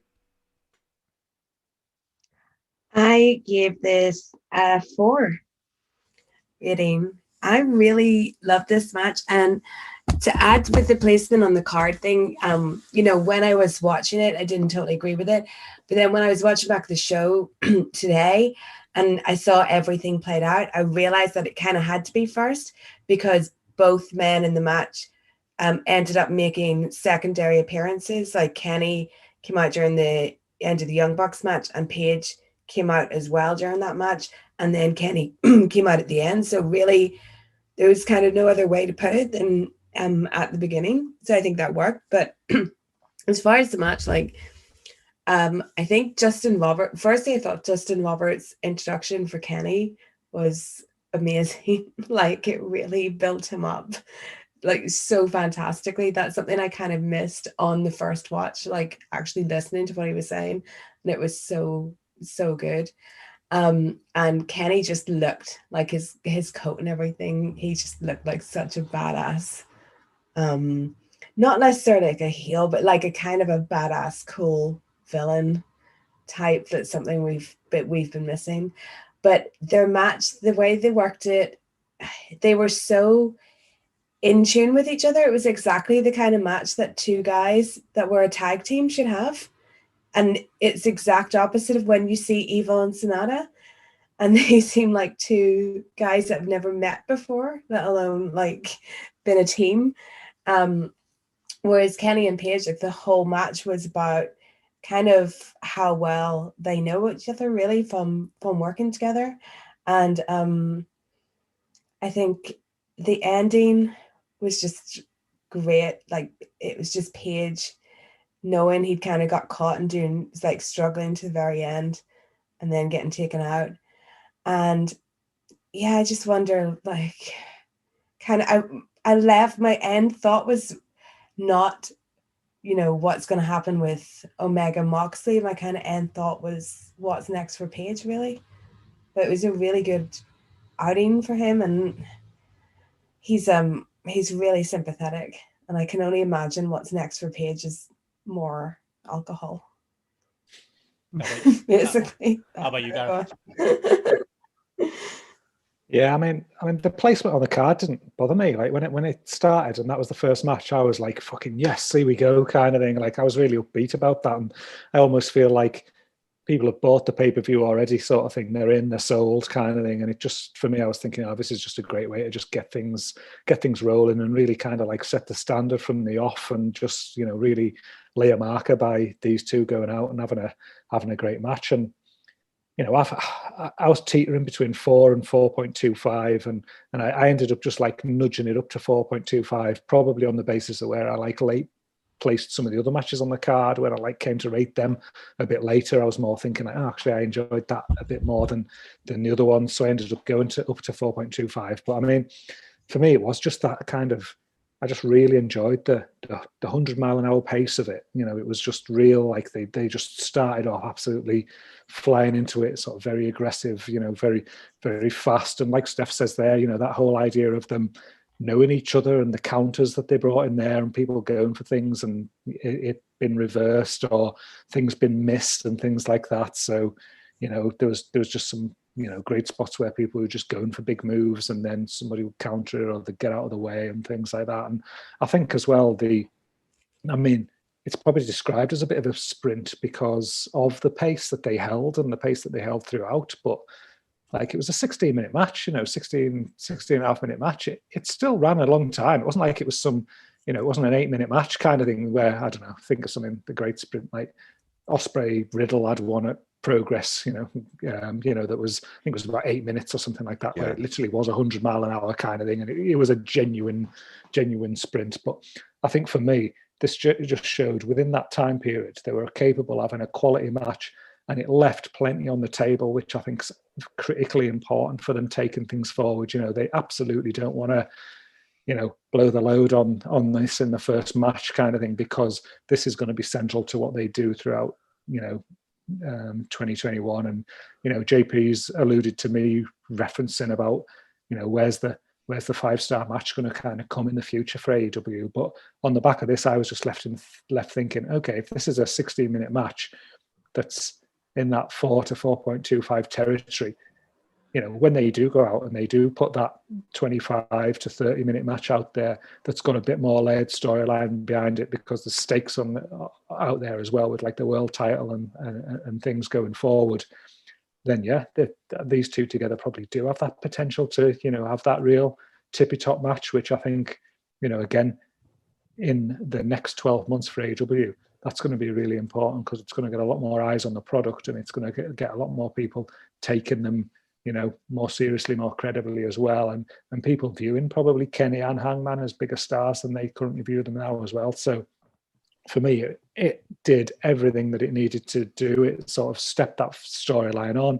I gave this a 4 rating. I really love this match. And to add with the placement on the card thing, when I was watching it, I didn't totally agree with it. But then when I was watching back the show today and I saw everything played out, I realized that it kind of had to be first because both men in the match ended up making secondary appearances. Like Kenny came out during the end of the Young Bucks match and Paige came out as well during that match. And then Kenny came out at the end. So really, there was kind of no other way to put it than at the beginning. So I think that worked. But as far as the match, I think firstly, I thought Justin Roberts' introduction for Kenny was amazing. Like it really built him up like so fantastically. That's something I kind of missed on the first watch, like actually listening to what he was saying. And it was so good. And Kenny just looked like his coat and everything. He just looked like such a badass. Not necessarily like a heel, but like a kind of a badass, cool villain type. That's something we've been missing. But their match, the way they worked it, they were so in tune with each other. It was exactly the kind of match that two guys that were a tag team should have. And it's exact opposite of when you see Evil and Sonata. And they seem like two guys that have never met before, let alone like been a team. Whereas Kenny and Paige, like the whole match was about kind of how well they know each other really from working together. And I think the ending was just great. Like it was just Paige knowing he'd kind of got caught and doing like struggling to the very end and then getting taken out. And yeah, I just wonder, like, kind of, I left, my end thought was not, you know, what's going to happen with Omega Moxley. My kind of end thought was what's next for Paige, really. But it was a really good outing for him, and he's really sympathetic, and I can only imagine what's next for Paige is more alcohol. Basically. How about you, Gareth? Yeah, I mean, the placement on the card didn't bother me. Like when it started and that was the first match, I was like, "Fucking yes, here we go," kind of thing. Like I was really upbeat about that, and I almost feel like people have bought the pay-per-view already, sort of thing. They're sold, kind of thing. And it just, for me, I was thinking, oh, this is just a great way to just get things rolling and really kind of like set the standard from the off, and just, you know, really lay a marker by these two going out and having a great match. And you know, I was teetering between 4 and 4.25, and I ended up just like nudging it up to 4.25, probably on the basis of where I like placed some of the other matches on the card. When I like came to rate them a bit later, I was more thinking like, oh, actually I enjoyed that a bit more than the other ones, so I ended up going up to 4.25. But I mean, for me, it was just that kind of, I just really enjoyed the 100-mile-an-hour pace of it. You know, it was just real. Like they just started off absolutely flying into it, sort of very aggressive. You know, very very fast. And like Steph says there, you know, that whole idea of them knowing each other and the counters that they brought in there, and people going for things and it been reversed or things been missed and things like that. So, you know, there was just some, you know, great spots where people were just going for big moves and then somebody would counter it or they get out of the way and things like that. And I think as well, I mean, it's probably described as a bit of a sprint because of the pace that they held and the pace that they held throughout. But like, it was a 16-minute match, you know, 16 and a half minute match. It still ran a long time. It wasn't like it was some, you know, it wasn't an 8-minute match kind of thing where, I don't know, think of something, the great sprint, like Ospreay Riddle had one at Progress, you know, that was, I think it was about 8 minutes or something like that, where it literally was 100-mile-an-hour kind of thing, and it was a genuine sprint. But I think for me, this just showed within that time period they were capable of having a quality match, and it left plenty on the table, which I think is critically important for them taking things forward. You know, they absolutely don't want to, you know, blow the load on this in the first match kind of thing, because this is going to be central to what they do throughout, you know, 2021. And, you know, JP's alluded to me referencing about, you know, where's the 5-star match going to kind of come in the future for AEW. But on the back of this, I was just left thinking, okay, if this is a 16-minute match that's in that 4 to 4.25 territory, you know, when they do go out and they do put that 25 to 30-minute match out there that's got a bit more layered storyline behind it, because the stakes out there as well with like the world title and things going forward, then yeah, these two together probably do have that potential to, you know, have that real tippy top match, which I think, you know, again, in the next 12 months for AEW, that's going to be really important, because it's going to get a lot more eyes on the product, and it's going to get a lot more people taking them, you know, more seriously, more credibly as well, and people viewing probably Kenny and Hangman as bigger stars than they currently view them now as well. So for me, it did everything that it needed to do. It sort of stepped that storyline on.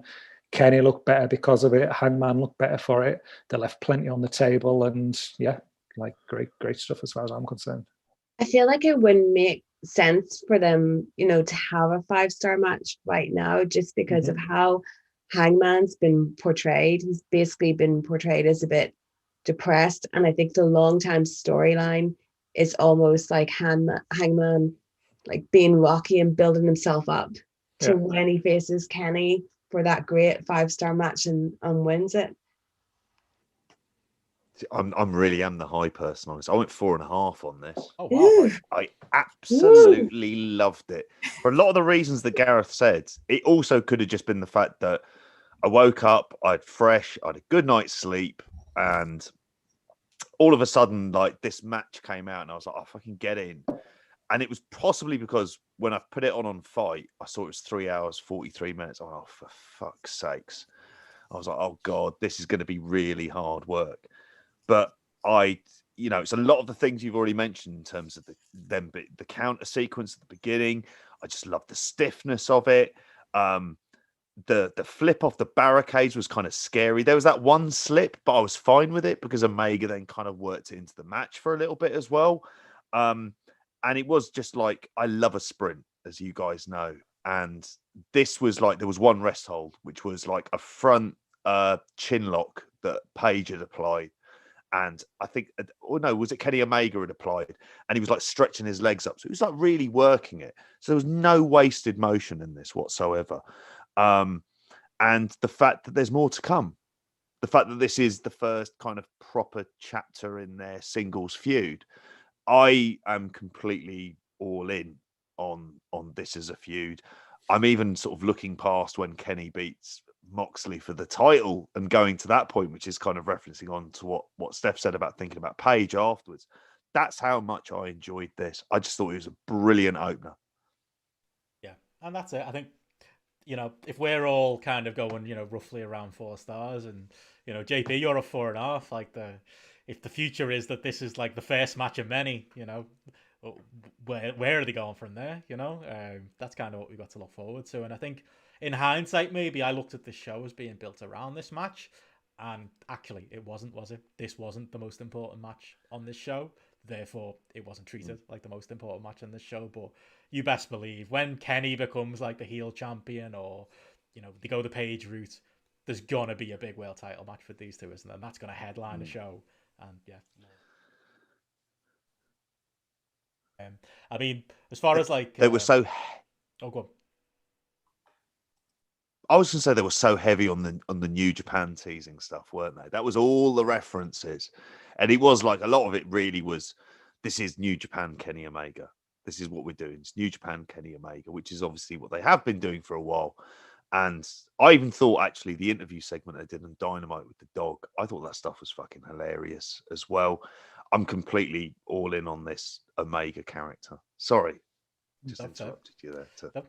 Kenny looked better because of it. Hangman looked better for it. They left plenty on the table, and yeah, like great stuff as far as I'm concerned. I feel like it wouldn't make sense for them, you know, to have a 5-star match right now, just because of how Hangman's been portrayed. He's basically been portrayed as a bit depressed, and I think the long time storyline is almost like Hangman like being Rocky and building himself up to when he faces Kenny for that great 5-star match and wins it. I'm really am the high person on this. I went 4.5 on this. Oh wow! I absolutely loved it. For a lot of the reasons that Gareth said, it also could have just been the fact that I woke up, I had a good night's sleep, and all of a sudden, like, this match came out, and I was like, "Oh, fucking get in!" And it was possibly because when I put it on Fight, I saw it was 3 hours 43 minutes. I went, "Oh, for fuck's sakes!" I was like, "Oh god, this is going to be really hard work." But it's a lot of the things you've already mentioned in terms of the counter sequence at the beginning. I just love the stiffness of it. The flip off the barricades was kind of scary. There was that one slip, but I was fine with it because Omega then kind of worked it into the match for a little bit as well. And it was just like, I love a sprint, as you guys know. And this was like, there was one rest hold, which was like a front chin lock that Paige had applied. And I think, was it Kenny Omega had applied? And he was like stretching his legs up. So he was like really working it. So there was no wasted motion in this whatsoever. And the fact that there's more to come, the fact that this is the first kind of proper chapter in their singles feud, I am completely all in on this as a feud. I'm even sort of looking past when Kenny beats Moxley for the title and going to that point, which is kind of referencing on to what Steph said about thinking about Paige afterwards. That's how much I enjoyed this. I just thought it was a brilliant opener. Yeah, and that's it. I think, if we're all kind of going, roughly around 4 stars, and JP, you're a 4.5. Like, if the future is that this is like the first match of many, where are they going from there? That's kind of what we got to look forward to. And I think, in hindsight, maybe I looked at this show as being built around this match, and actually it wasn't, was it? This wasn't the most important match on this show, therefore it wasn't treated like the most important match on this show. But you best believe when Kenny becomes like the heel champion, or they go the Page route, there's gonna be a big world title match with these two, isn't there? And that's gonna headline the show. And yeah, I mean, as far as like they were so. Oh, go on. I was going to say they were so heavy on the New Japan teasing stuff, weren't they? That was all the references, and it was like a lot of it really was. This is New Japan Kenny Omega. This is what we're doing. It's New Japan Kenny Omega, which is obviously what they have been doing for a while. And I even thought actually the interview segment they did on Dynamite with the dog, I thought that stuff was fucking hilarious as well. I'm completely all in on this Omega character. Sorry, just interrupted you there to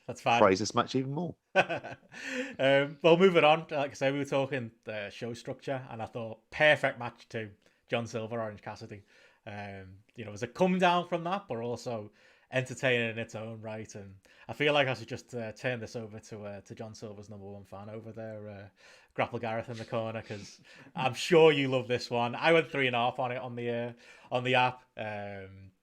that's fine. Praise this match even more. Well, moving on, like I say, we were talking the show structure, and I thought perfect match to John Silver, Orange Cassidy. It was a come down from that, but also entertaining in its own right. And I feel like I should just turn this over to John Silver's #1 fan over there, GRAPPL Gareth in the corner, because I'm sure you love this one. I went 3.5 on it on the app.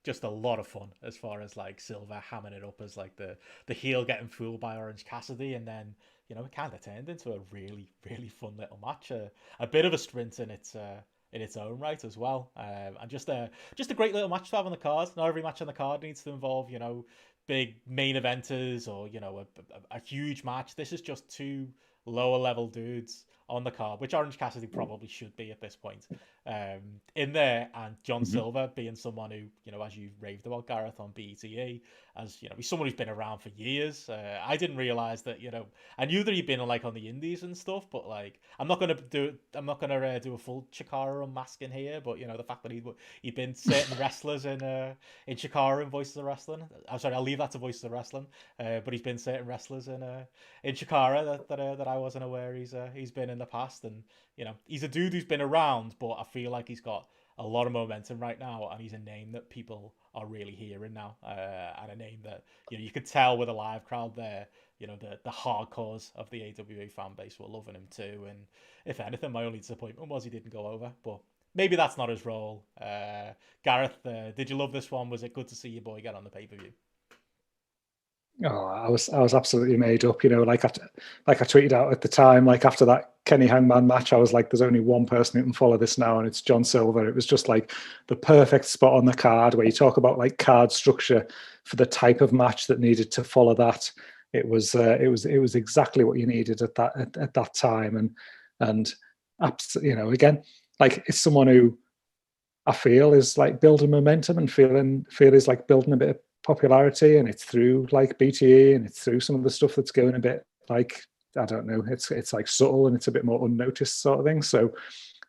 Just a lot of fun as far as like Silver hamming it up as like the heel getting fooled by Orange Cassidy, and then it kind of turned into a really, really fun little match, a bit of a sprint in its own right as well, and just a great little match to have on the card. Not every match on the card needs to involve big main eventers or a huge match. This is just 2 lower level dudes on the card, which Orange Cassidy probably should be at this point, in there, and John Silver being someone who, as you raved about Gareth on BTE, as he's someone who's been around for years. I didn't realize that, I knew that he'd been like on the indies and stuff, but like I'm not gonna do a full Chikara unmasking here, but the fact that he'd been certain wrestlers in Chikara and Voices of Wrestling. I'm sorry, I'll leave that to Voices of Wrestling, but he's been certain wrestlers in Chikara that I wasn't aware he's been in the past. And he's a dude who's been around, but I feel like he's got a lot of momentum right now, and he's a name that people are really hearing now, and a name that you could tell with a live crowd there, the hardcores of the AWA fan base were loving him too. And if anything, my only disappointment was he didn't go over, but maybe that's not his role. Gareth, did you love this one? Was it good to see your boy get on the pay-per-view? Oh, I was absolutely made up, like I tweeted out at the time, like after that Kenny Hangman match, I was like, there's only one person who can follow this now, and it's John Silver. It was just like the perfect spot on the card where you talk about like card structure for the type of match that needed to follow that. It was exactly what you needed at that time, and again, like it's someone who I feel is like building momentum and feel is like building a bit of popularity, and it's through like BTE and it's through some of the stuff that's going a bit like, I don't know, it's like subtle and it's a bit more unnoticed sort of thing. So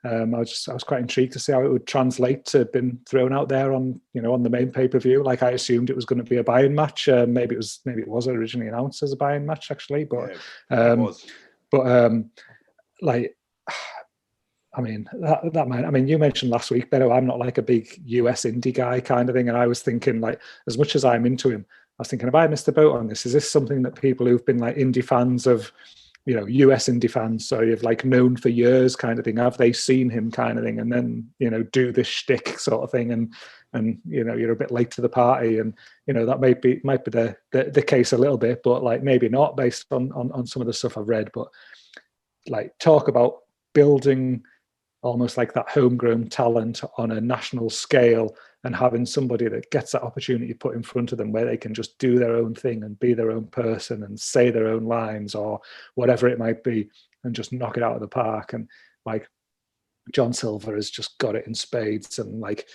I was quite intrigued to see how it would translate to been thrown out there on the main pay-per-view. Like I assumed it was going to be a buy-in match. Maybe it was originally announced as a buy-in match actually, but it was. Like, I mean, that might, I mean, you mentioned last week, Benno, I'm not like a big US indie guy kind of thing. And I was thinking, like, as much as I'm into him, I was thinking, have I missed the boat on this? Is this something that people who've been like indie fans of, US indie fans, so you've like known for years kind of thing, have they seen him kind of thing? And then, do this shtick sort of thing. And you're a bit late to the party. And, that might be the case a little bit, but like maybe not based on some of the stuff I've read. But like, talk about building almost like that homegrown talent on a national scale, and having somebody that gets that opportunity put in front of them where they can just do their own thing and be their own person and say their own lines or whatever it might be and just knock it out of the park. And like John Silver has just got it in spades. And like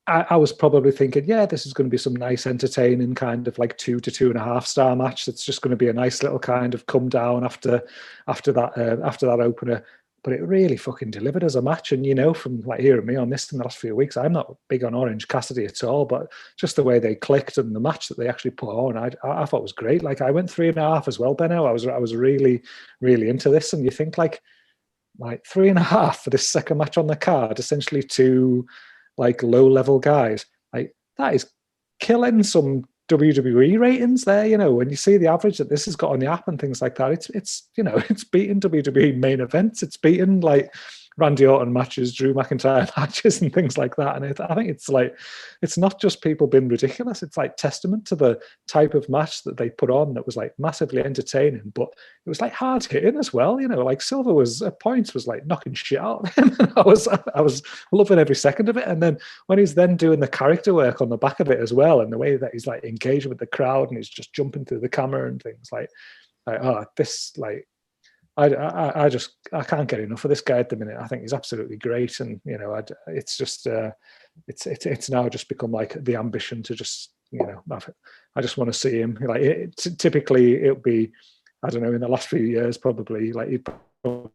I was probably thinking, yeah, this is going to be some nice entertaining kind of like 2 to 2.5 star match. That's just going to be a nice little kind of come down after that opener. But it really fucking delivered as a match. And, from like hearing me on this in the last few weeks, I'm not big on Orange Cassidy at all, but just the way they clicked and the match that they actually put on, I thought was great. Like I went 3.5 as well, Benno. I was really, really into this. And you think like 3.5 for this second match on the card, essentially 2 like low level guys, like that is killing some WWE ratings there. When you see the average that this has got on the app and things like that, it's beating WWE main events. It's beating like Randy Orton matches, Drew McIntyre matches, and things like that. And I think it's like, it's not just people being ridiculous. It's like testament to the type of match that they put on that was like massively entertaining, but it was like hard hitting as well. Like Silver was at points was like knocking shit out of him. And I was loving every second of it. And then when he's then doing the character work on the back of it as well, and the way that he's like engaging with the crowd and he's just jumping through the camera and things like this, like, I can't get enough of this guy at the minute. I think he's absolutely great, and it's just it's now just become like the ambition to just I just want to see him. Like typically it'll be, I don't know, in the last few years probably like he'd probably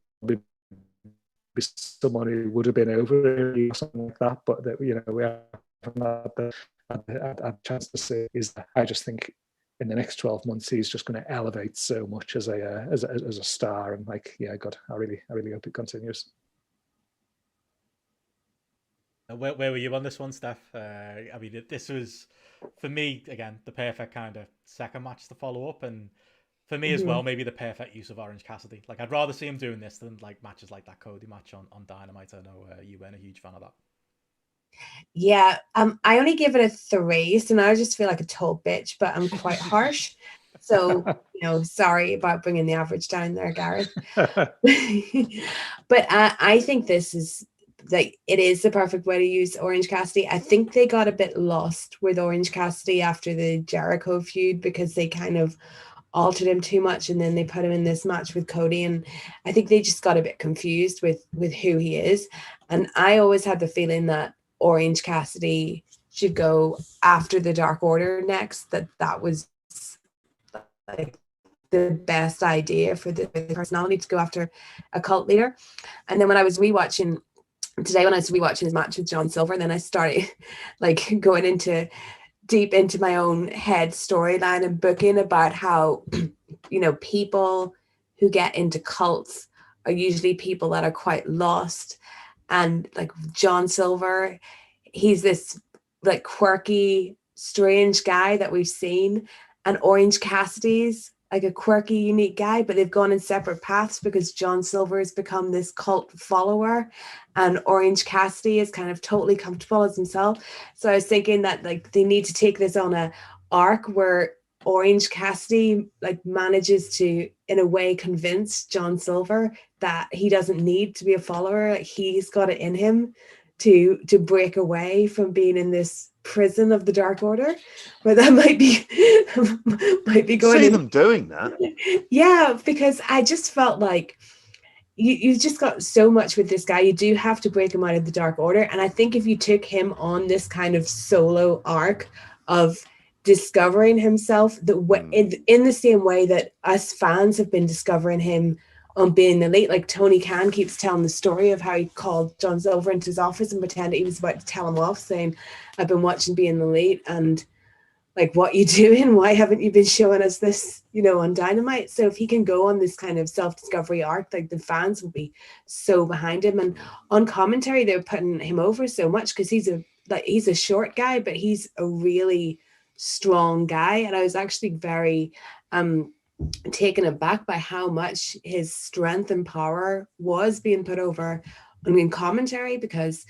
be someone who would have been over or something like that, but that we haven't had the chance to see. I just think in the next 12 months, he's just going to elevate so much as a star. And like, yeah, God, I really hope it continues. Where were you on this one, Steph? I mean, this was, for me, again, the perfect kind of second match to follow up. And for me as well, maybe the perfect use of Orange Cassidy. Like, I'd rather see him doing this than like matches like that Cody match on Dynamite. I know you weren't a huge fan of that. Yeah, I only give it a 3, so now I just feel like a total bitch, but I'm quite harsh. So, sorry about bringing the average down there, Gareth. But I think this is like, it is the perfect way to use Orange Cassidy. I think they got a bit lost with Orange Cassidy after the Jericho feud because they kind of altered him too much, and then they put him in this match with Cody, and I think they just got a bit confused with who he is. And I always had the feeling that Orange Cassidy should go after the Dark Order next, that was like the best idea for the personality, to go after a cult leader. And then when I was rewatching his match with John Silver, and then I started like going deep into my own head storyline and booking about how people who get into cults are usually people that are quite lost. And like John Silver, he's this like quirky, strange guy that we've seen. And Orange Cassidy's like a quirky, unique guy, but they've gone in separate paths because John Silver has become this cult follower and Orange Cassidy is kind of totally comfortable as himself. So I was thinking that like they need to take this on a arc where Orange Cassidy like manages to, in a way, convince John Silver that he doesn't need to be a follower. Like, he's got it in him to break away from being in this prison of the Dark Order, where that might be going. See them doing that. Yeah, because I just felt like you just got so much with this guy. You do have to break him out of the Dark Order, and I think if you took him on this kind of solo arc of discovering himself, in the same way that us fans have been discovering him on Being the Elite, like Tony Khan keeps telling the story of how he called John Silver into his office and pretended he was about to tell him off, saying, "I've been watching Being the Elite, and like, what you doing? Why haven't you been showing us this, on Dynamite?" So if he can go on this kind of self-discovery arc, like, the fans will be so behind him. And on commentary, they're putting him over so much because he's a short guy, but he's a really strong guy. And I was actually very taken aback by how much his strength and power was being put over in commentary, because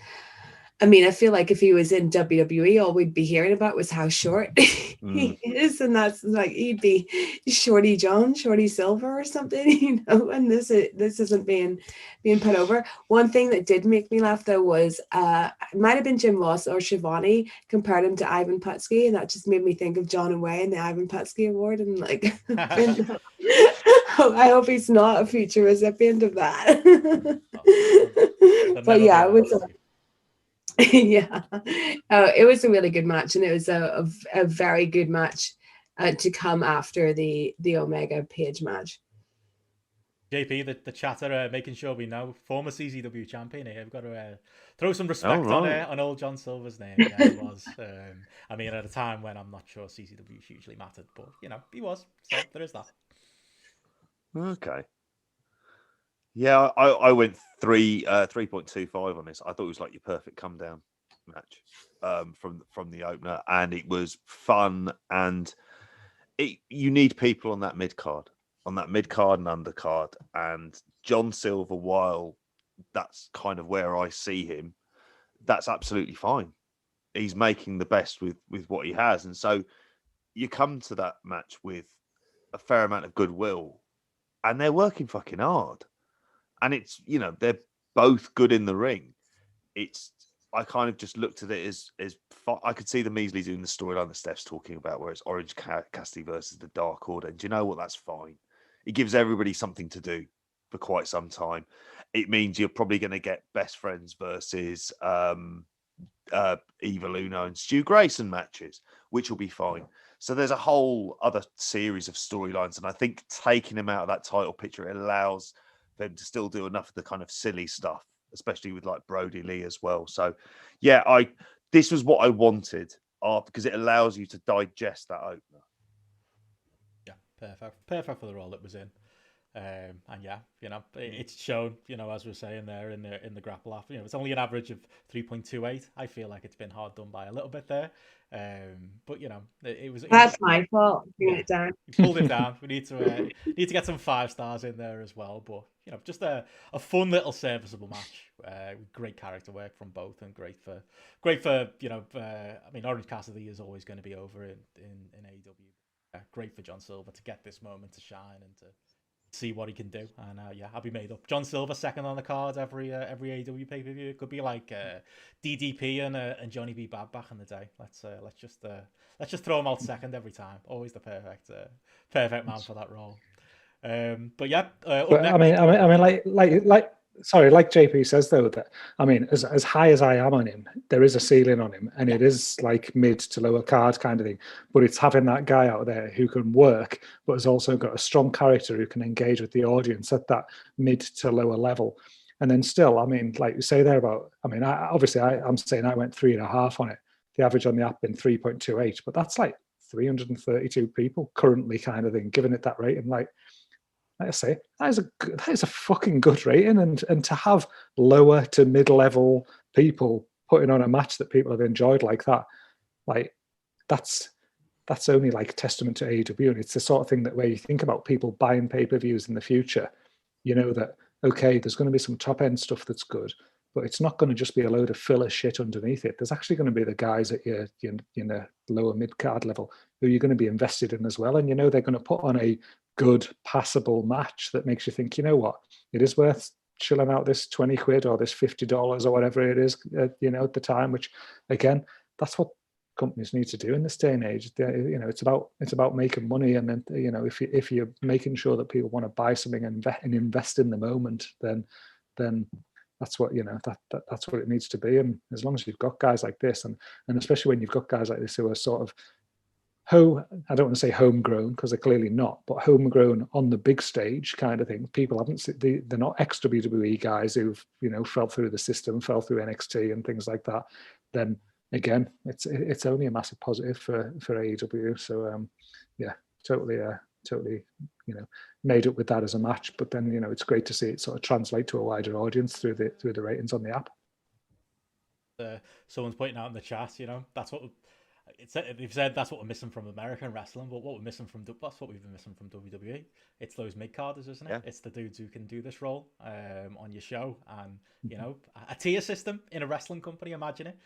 I feel like if he was in WWE, all we'd be hearing about was how short he is, and that's like, he'd be Shorty John, Shorty Silver or something, and this isn't being put over. One thing that did make me laugh, though, was it might have been Jim Ross or Shivani compared him to Ivan Putski, and that just made me think of John and Way and the Ivan Putski Award, and like, I hope he's not a future recipient of that. But yeah, it was. Yeah, it was a really good match, and it was a very good match to come after the Omega Page match. JP, the chatter, making sure we know, former CZW champion here. We've got to throw some respect on old John Silver's name. Yeah, he was. At a time when I'm not sure CZW hugely mattered, but he was. So there is that. Okay. Yeah, I went 3.25 on this. I thought it was like your perfect come down match from the opener, and it was fun. And you need people on that mid card and undercard. And John Silver, while that's kind of where I see him, that's absolutely fine. He's making the best with what he has, and so you come to that match with a fair amount of goodwill, and they're working fucking hard. And it's, they're both good in the ring. I kind of just looked at it as I could see them easily doing the storyline that Steph's talking about, where it's Orange Cassidy versus the Dark Order. And do you know what? That's fine. It gives everybody something to do for quite some time. It means you're probably going to get Best Friends versus Eva Luna and Stu Grayson matches, which will be fine. So there's a whole other series of storylines. And I think taking him out of that title picture, it allows them to still do enough of the kind of silly stuff, especially with like Brody Lee as well. So yeah, this was what I wanted because it allows you to digest that opener. Yeah, perfect for the role it was in. And yeah, it's shown, as we were saying there in the grapple app, it's only an average of 3.28. I feel like it's been hard done by a little bit there. But it was my fault. It down. Pulled it down. We need to get some 5 stars in there as well. But just a fun little serviceable match. Great character work from both, and great for Orange Cassidy is always going to be over in AEW. Great for John Silver to get this moment to shine and to see what he can do. And I'll be made up. John Silver second on the card every AEW pay-per-view. It could be like DDP and Johnny B. Bad back in the day. Let's just throw him out second every time. Always the perfect man for that role. But yeah, like JP says though, that as high as I am on him, there is a ceiling on him, and it is like mid to lower card kind of thing. But it's having that guy out there who can work, but has also got a strong character who can engage with the audience at that mid to lower level. And then still, like you say there about, I'm saying I went 3.5 on it. The average on the app been 3.28, but that's like 332 people currently kind of thing, giving it that rating. Like I say, that is a fucking good rating, and to have lower to mid-level people putting on a match that people have enjoyed like that, like that's only like testament to AEW. And it's the sort of thing that where you think about people buying pay-per-views in the future, that okay, there's going to be some top end stuff that's good, but it's not going to just be a load of filler shit underneath it. There's actually going to be the guys at your lower mid-card level who you're going to be invested in as well. And, they're going to put on a good, passable match that makes you think, you know what, it is worth chilling out this 20 quid or this $50 or whatever it is, at the time, which, again, that's what companies need to do in this day and age. It's about making money, and then if you're making sure that people want to buy something and invest in the moment, then that's what that's what it needs to be. And as long as you've got guys like this, and especially when you've got guys like this who are sort of I don't want to say homegrown, because they're clearly not, but homegrown on the big stage kind of thing. People haven't they're not ex-WWE guys who've fell through the system, fell through NXT and things like that. Then again, it's only a massive positive for AEW. So totally made up with that as a match. But then it's great to see it sort of translate to a wider audience through the ratings on the app. Someone's pointing out in the chat, that's what they've said, that's what we're missing from American wrestling. But what we're missing that's what we've been missing from WWE. It's those mid-carders, isn't it? Yeah. It's the dudes who can do this role on your show, and a tier system in a wrestling company. Imagine it.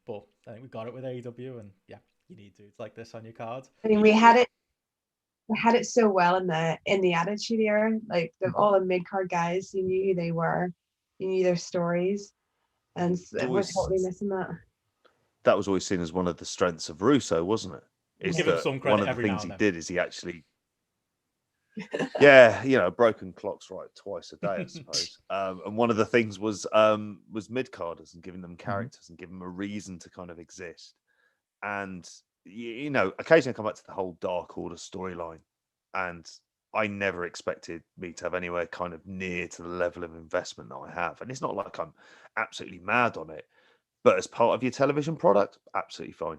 But I think we got it with AEW, and you need dudes like this on your card. I mean, we had it so well in the Attitude Era. Like all the mid-card guys, you knew who they were, you knew their stories, and we're totally missing that. That was always seen as one of the strengths of Russo, wasn't it? Give him some credit. One of the things he did is he actually, broken clocks right twice a day, I suppose. And one of the things was mid-carders and giving them characters and giving them a reason to kind of exist. And occasionally I come back to the whole Dark Order storyline, and I never expected me to have anywhere kind of near to the level of investment that I have. And it's not like I'm absolutely mad on it. But as part of your television product, absolutely fine.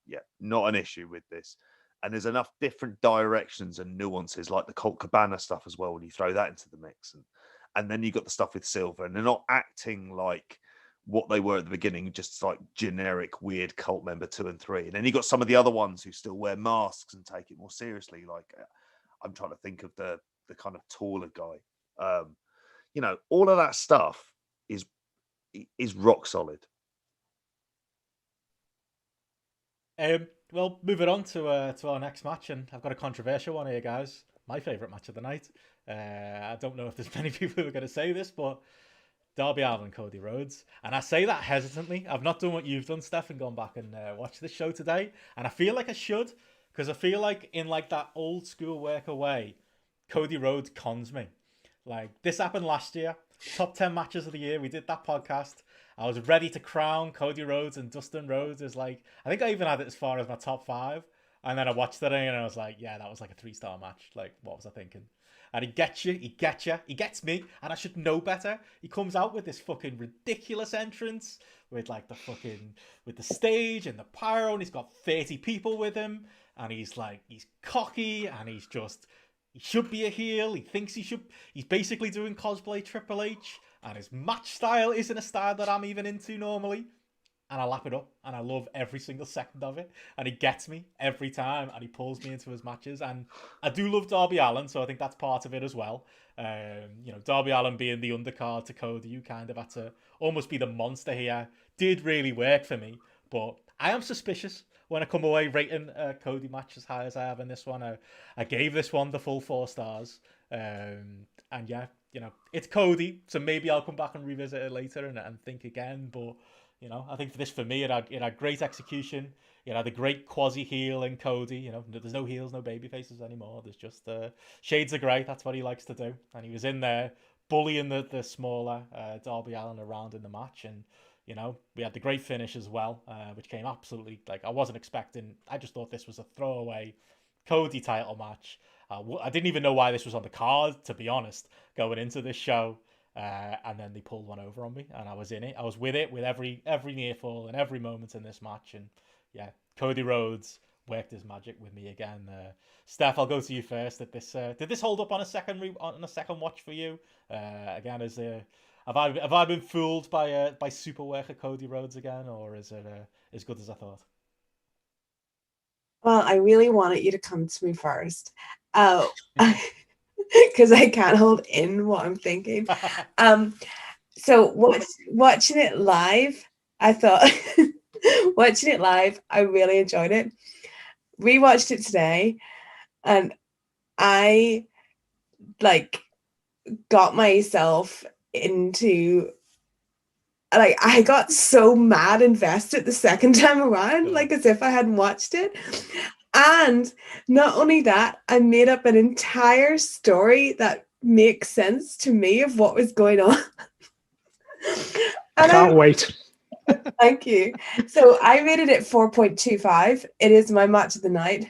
Yeah, not an issue with this. And there's enough different directions and nuances, like the Colt Cabana stuff as well, when you throw that into the mix. And then you got the stuff with Silver, and they're not acting like what they were at the beginning, just like generic, weird cult member 2 and 3. And then you got some of the other ones who still wear masks and take it more seriously. Like, I'm trying to think of the kind of taller guy. All of that stuff is rock solid. Well, moving on to our next match, and I've got a controversial one here, guys. My favourite match of the night. I don't know if there's many people who are going to say this, but Darby Allin, Cody Rhodes. And I say that hesitantly. I've not done what you've done, Steph, and gone back and watched this show today. And I feel like I should, because I feel like in like that old school worker way, Cody Rhodes cons me. Like, this happened last year. Top 10 matches of the year. We did that podcast. I was ready to crown Cody Rhodes and Dustin Rhodes as I think I even had it as far as my top 5. And then I watched it and I was like, yeah, that was like a 3-star match. Like, what was I thinking? And he gets you, he gets me, and I should know better. He comes out with this fucking ridiculous entrance with like with the stage and the pyro, and he's got 30 people with him, and he's cocky, and he should be a heel. He thinks he's basically doing cosplay Triple H. And his match style isn't a style that I'm even into normally. And I lap it up. And I love every single second of it. And he gets me every time. And he pulls me into his matches. And I do love Darby Allin. So I think that's part of it as well. Darby Allin being the undercard to Cody. You kind of had to almost be the monster here. Did really work for me. But I am suspicious when I come away rating a Cody match as high as I have in this one. I gave this one the full 4 stars. And yeah. It's Cody, so maybe I'll come back and revisit it later and think again. But, I think for me, it had great execution. It had a great quasi-heel in Cody. There's no heels, no baby faces anymore. There's just shades of grey. That's what he likes to do. And he was in there bullying the smaller Darby Allin around in the match. And, we had the great finish as well, which came absolutely, I wasn't expecting. I just thought this was a throwaway Cody title match. I didn't even know why this was on the card, to be honest, going into this show. And then they pulled one over on me, and I was in it. I was with it, with every near fall and every moment in this match. And yeah, Cody Rhodes worked his magic with me again. Steph, I'll go to you first. Did this hold up on a second watch for you? Again, have I been fooled by super worker Cody Rhodes again, or is it as good as I thought? Well, I really wanted you to come to me first, because I can't hold in what I'm thinking. So watching it live, I thought watching it live, I really enjoyed it. Rewatched it today, and I like got myself into like I got so mad invested the second time around, like as if I hadn't watched it. And not only that, I made up an entire story that makes sense to me of what was going on. I can't wait. Thank you. So I rated it 4.25. It is my match of the night.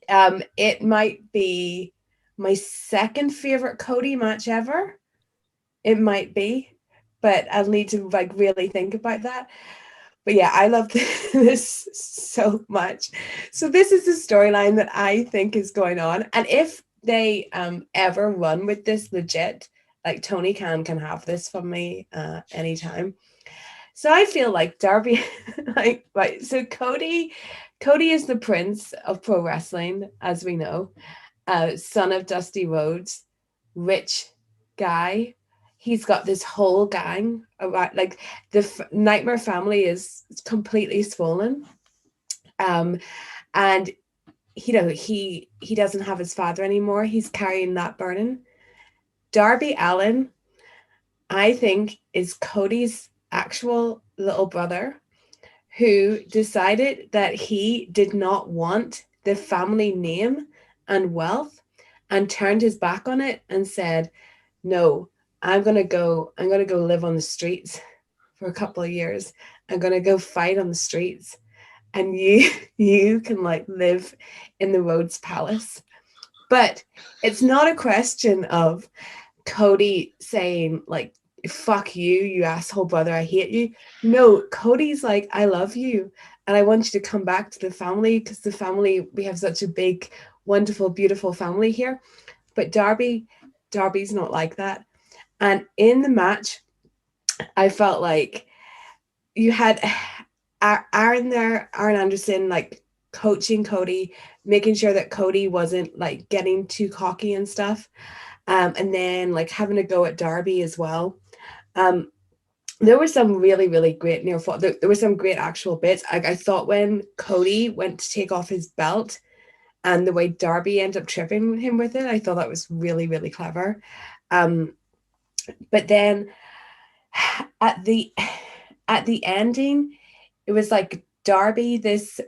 It might be my second favorite Cody match ever. It might be, but I'll need to like really think about that. But yeah, I love this so much. So this is the storyline that I think is going on. And if they ever run with this legit, like Tony Khan can have this from me anytime. So I feel like Darby, like, right. So Cody is the prince of pro wrestling, as we know, son of Dusty Rhodes, rich guy. He's got this whole gang around, like the Nightmare family is completely swollen. And he doesn't have his father anymore. He's carrying that burden. Darby Allin, I think, is Cody's actual little brother who decided that he did not want the family name and wealth and turned his back on it and said, no, I'm gonna go live on the streets for a couple of years. I'm gonna go fight on the streets, and you can like live in the Rhodes Palace. But it's not a question of Cody saying like, fuck you, you asshole brother, I hate you. No, Cody's like, I love you and I want you to come back to the family because the family, we have such a big, wonderful, beautiful family here. But Darby's not like that. And in the match, I felt like you had Aaron Anderson like coaching Cody, making sure that Cody wasn't like getting too cocky and stuff. And then like having a go at Darby as well. There were some really, really great near fall. There were some great actual bits. I thought when Cody went to take off his belt and the way Darby ended up tripping him with it, I thought that was really, really clever. But then at the ending, it was like Darby, this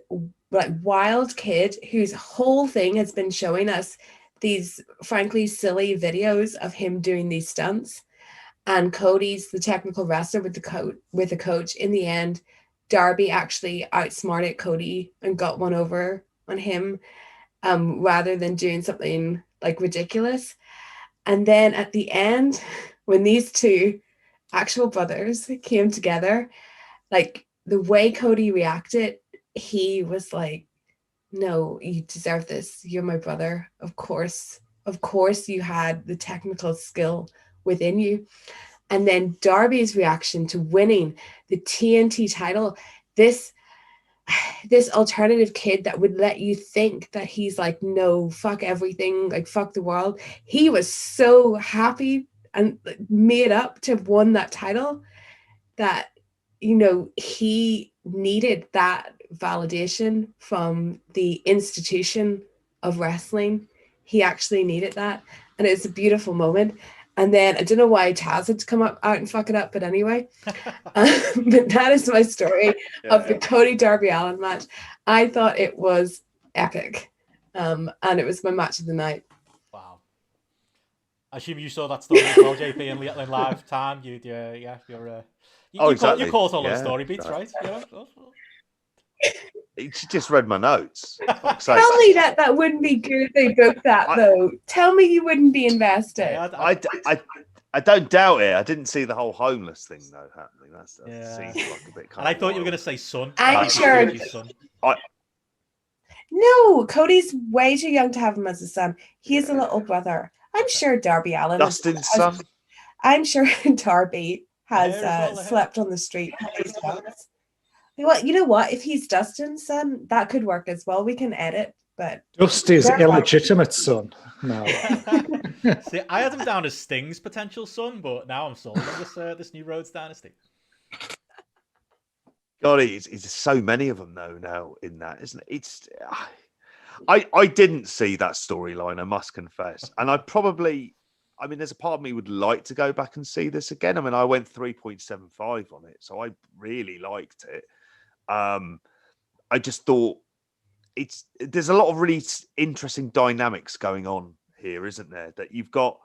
like wild kid whose whole thing has been showing us these frankly silly videos of him doing these stunts, and Cody's the technical wrestler with the coach. In the end, Darby actually outsmarted Cody and got one over on him, rather than doing something like ridiculous. And then at the end, when these two actual brothers came together, like the way Cody reacted, he was like, no, you deserve this. You're my brother. Of course you had the technical skill within you. And then Darby's reaction to winning the TNT title, this alternative kid that would let you think that he's like, no, fuck everything, like fuck the world. He was so happy and made up to have won that title that, you know, he needed that validation from the institution of wrestling. He actually needed that. And it's a beautiful moment. And then I don't know why Taz had to come out and fuck it up, but anyway. But that is my story of the Cody Darby Allin match. I thought it was epic. And it was my match of the night. Wow. I assume you saw that story as well, JP, in live time. You Exactly. You caught all those story beats, right? Yeah. She just read my notes. Tell me that wouldn't be good if they booked that, though. Tell me you wouldn't be invested. I don't doubt it. I didn't see the whole homeless thing, though, happening. That seems like a bit kind and I thought you were going to say son. I'm sure. No, Cody's way too young to have him as a son. He's a little brother. I'm sure Darby Allin. Dustin's son? I'm sure Darby has slept on the street. Well, you know what? If he's Dustin's son, that could work as well. We can edit But Dusty's Yeah. illegitimate son. No. See, I had him down as Sting's potential son, but now I'm sold on this new Rhodes dynasty. God, it's so many of them though now in that, isn't it? It's I didn't see that storyline, I must confess, and I mean, there's a part of me would like to go back and see this again. I mean, I went 3.75 on it, so I really liked it. I just thought there's a lot of really interesting dynamics going on here, isn't there? That you've got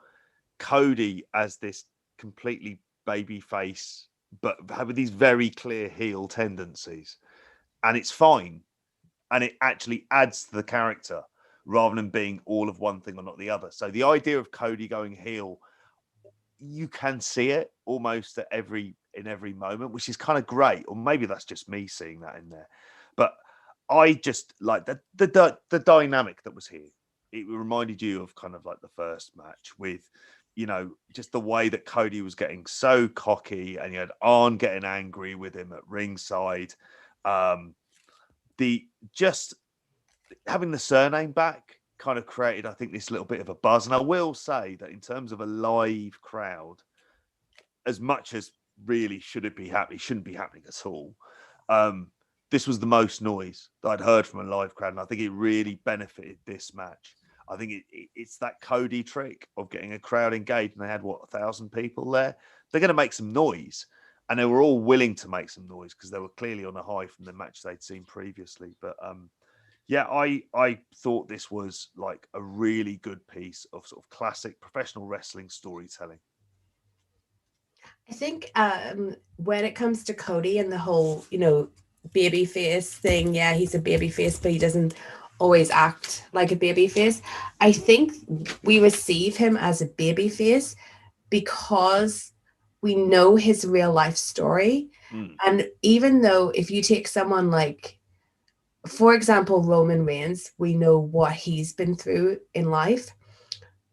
Cody as this completely baby face, but with these very clear heel tendencies, and it's fine, and it actually adds to the character rather than being all of one thing or not the other. So the idea of Cody going heel, you can see it almost in every moment, which is kind of great. Or maybe that's just me seeing that in there, but I just like the dynamic that was here. It reminded you of kind of like the first match with, just the way that Cody was getting so cocky, and you had Arn getting angry with him at ringside. Just having the surname back kind of created, I think, this little bit of a buzz. And I will say that in terms of a live crowd, as much as really shouldn't be happening at all. This was the most noise that I'd heard from a live crowd, and I think it really benefited this match. I think it's that Cody trick of getting a crowd engaged, and they had 1,000 people there. They're going to make some noise, and they were all willing to make some noise because they were clearly on a high from the match they'd seen previously. But yeah, I thought this was like a really good piece of sort of classic professional wrestling storytelling. I think when it comes to Cody and the whole, baby face thing, yeah, he's a baby face, but he doesn't always act like a baby face. I think we receive him as a baby face because we know his real life story. And even though if you take someone like, for example, Roman Reigns, we know what he's been through in life,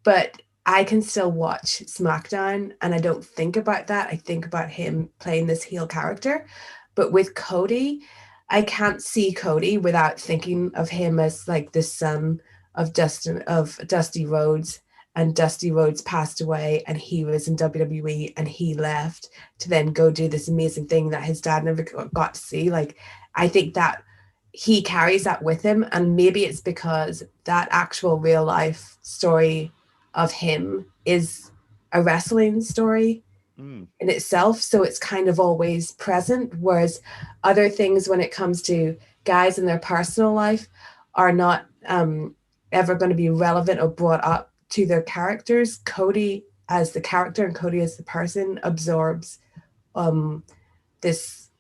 but I can still watch SmackDown and I don't think about that. I think about him playing this heel character. But with Cody, I can't see Cody without thinking of him as like the son of Dusty Rhodes, and Dusty Rhodes passed away and he was in WWE and he left to then go do this amazing thing that his dad never got to see. Like, I think that he carries that with him, and maybe it's because that actual real life story of him is a wrestling story in itself, so it's kind of always present, whereas other things when it comes to guys in their personal life are not ever going to be relevant or brought up to their characters. Cody as the character and Cody as the person absorbs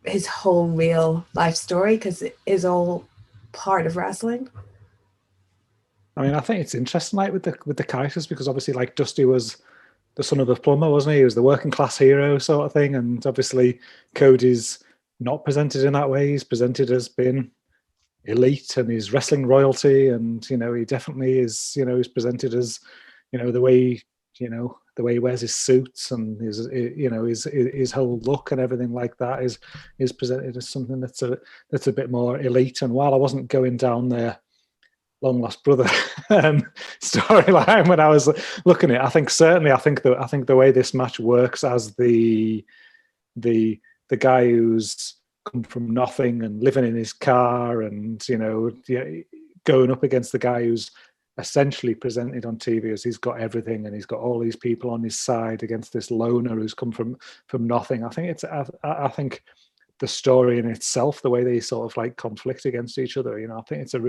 his whole real life story because it is all part of wrestling. I mean, I think it's interesting, like with the characters, because obviously, like, Dusty was the son of a plumber, wasn't he? He was the working class hero sort of thing, and obviously Cody's not presented in that way. He's presented as being elite and he's wrestling royalty, and he definitely is. He's presented as the way the way he wears his suits and his whole look and everything like that is presented as something that's a bit more elite. And while I wasn't going down there long lost brother storyline when I was looking at it, I think the way this match works as the guy who's come from nothing and living in his car and going up against the guy who's essentially presented on TV as he's got everything and he's got all these people on his side against this loner who's come from nothing. I think the story in itself, the way they sort of like conflict against each other, I think it's a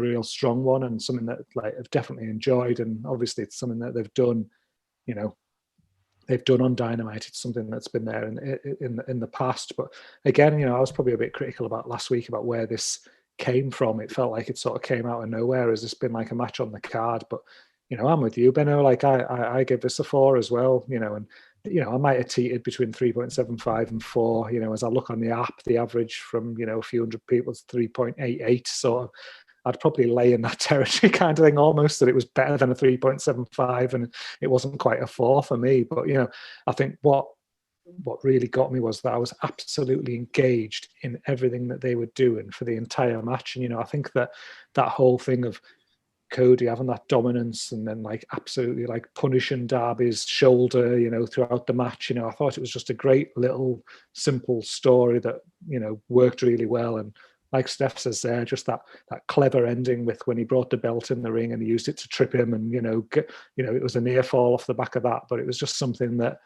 real strong one and something that like I've definitely enjoyed. And obviously it's something that they've done on Dynamite. It's something that's been there in the past. But again, I was probably a bit critical about last week about where this came from. It felt like it sort of came out of nowhere. Has this been like a match on the card? But I'm with you, Benno. Like I give this a 4 as well. And I might have teetered between 3.75 and 4. As I look on the app, the average from a few hundred people is 3.88. So I'd probably lay in that territory kind of thing almost, that it was better than a 3.75 and it wasn't quite a 4 for me. But I think what what really got me was that I was absolutely engaged in everything that they were doing for the entire match. And, I think that whole thing of Cody having that dominance and then like absolutely like punishing Darby's shoulder, throughout the match, I thought it was just a great little simple story that, worked really well. And like Steph says there, just that clever ending with when he brought the belt in the ring and he used it to trip him, and it was a near fall off the back of that, but it was just something that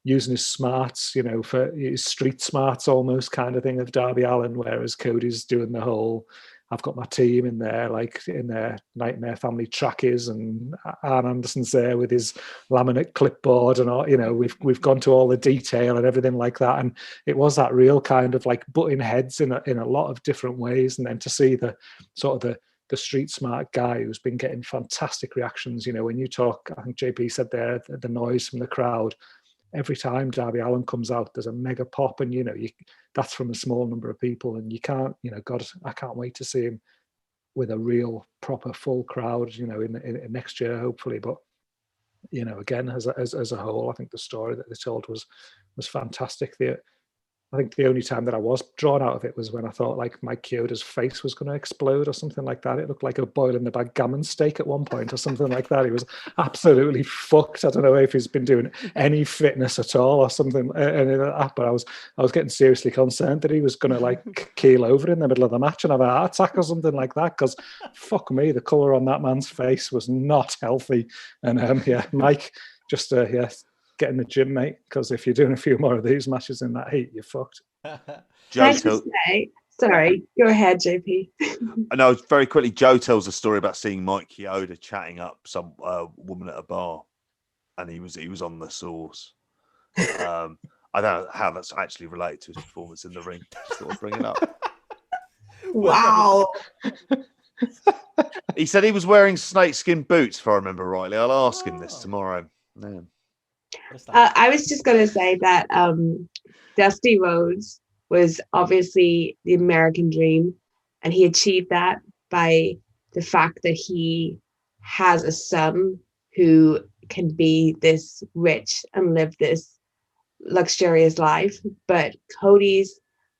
using his smarts, for his street smarts almost kind of thing of Darby Allin, whereas Cody's doing the whole, I've got my team in there, like in their Nightmare Family trackies, and Arn Anderson's there with his laminate clipboard, and all, we've gone to all the detail and everything like that. And it was that real kind of like butting heads in a lot of different ways. And then to see the sort of the street smart guy who's been getting fantastic reactions, when you talk, I think JP said there, the noise from the crowd. Every time Darby Allin comes out, there's a mega pop, and that's from a small number of people, and you can't, God, I can't wait to see him with a real proper full crowd, in next year hopefully. But again, as a whole, I think the story that they told was fantastic. I think the only time that I was drawn out of it was when I thought like Mike Chioda's face was going to explode or something like that. It looked like a boil in the bag gammon steak at one point or something like that. He was absolutely fucked. I don't know if he's been doing any fitness at all or something. But I was getting seriously concerned that he was going to like keel over in the middle of the match and have a heart attack or something like that. Because fuck me, the colour on that man's face was not healthy. And Mike, just get in the gym, mate, because if you're doing a few more of these matches in that heat, you're fucked. Sorry, go ahead, JP. I know, very quickly, Joe tells a story about seeing Mike Chioda chatting up some woman at a bar, and he was on the sauce. I don't know how that's actually related to his performance in the ring. Just thought I'd bring it up. Wow. He said he was wearing snakeskin boots, if I remember rightly. I'll ask him this tomorrow. Yeah. I was just going to say that Dusty Rhodes was obviously the American dream, and he achieved that by the fact that he has a son who can be this rich and live this luxurious life. But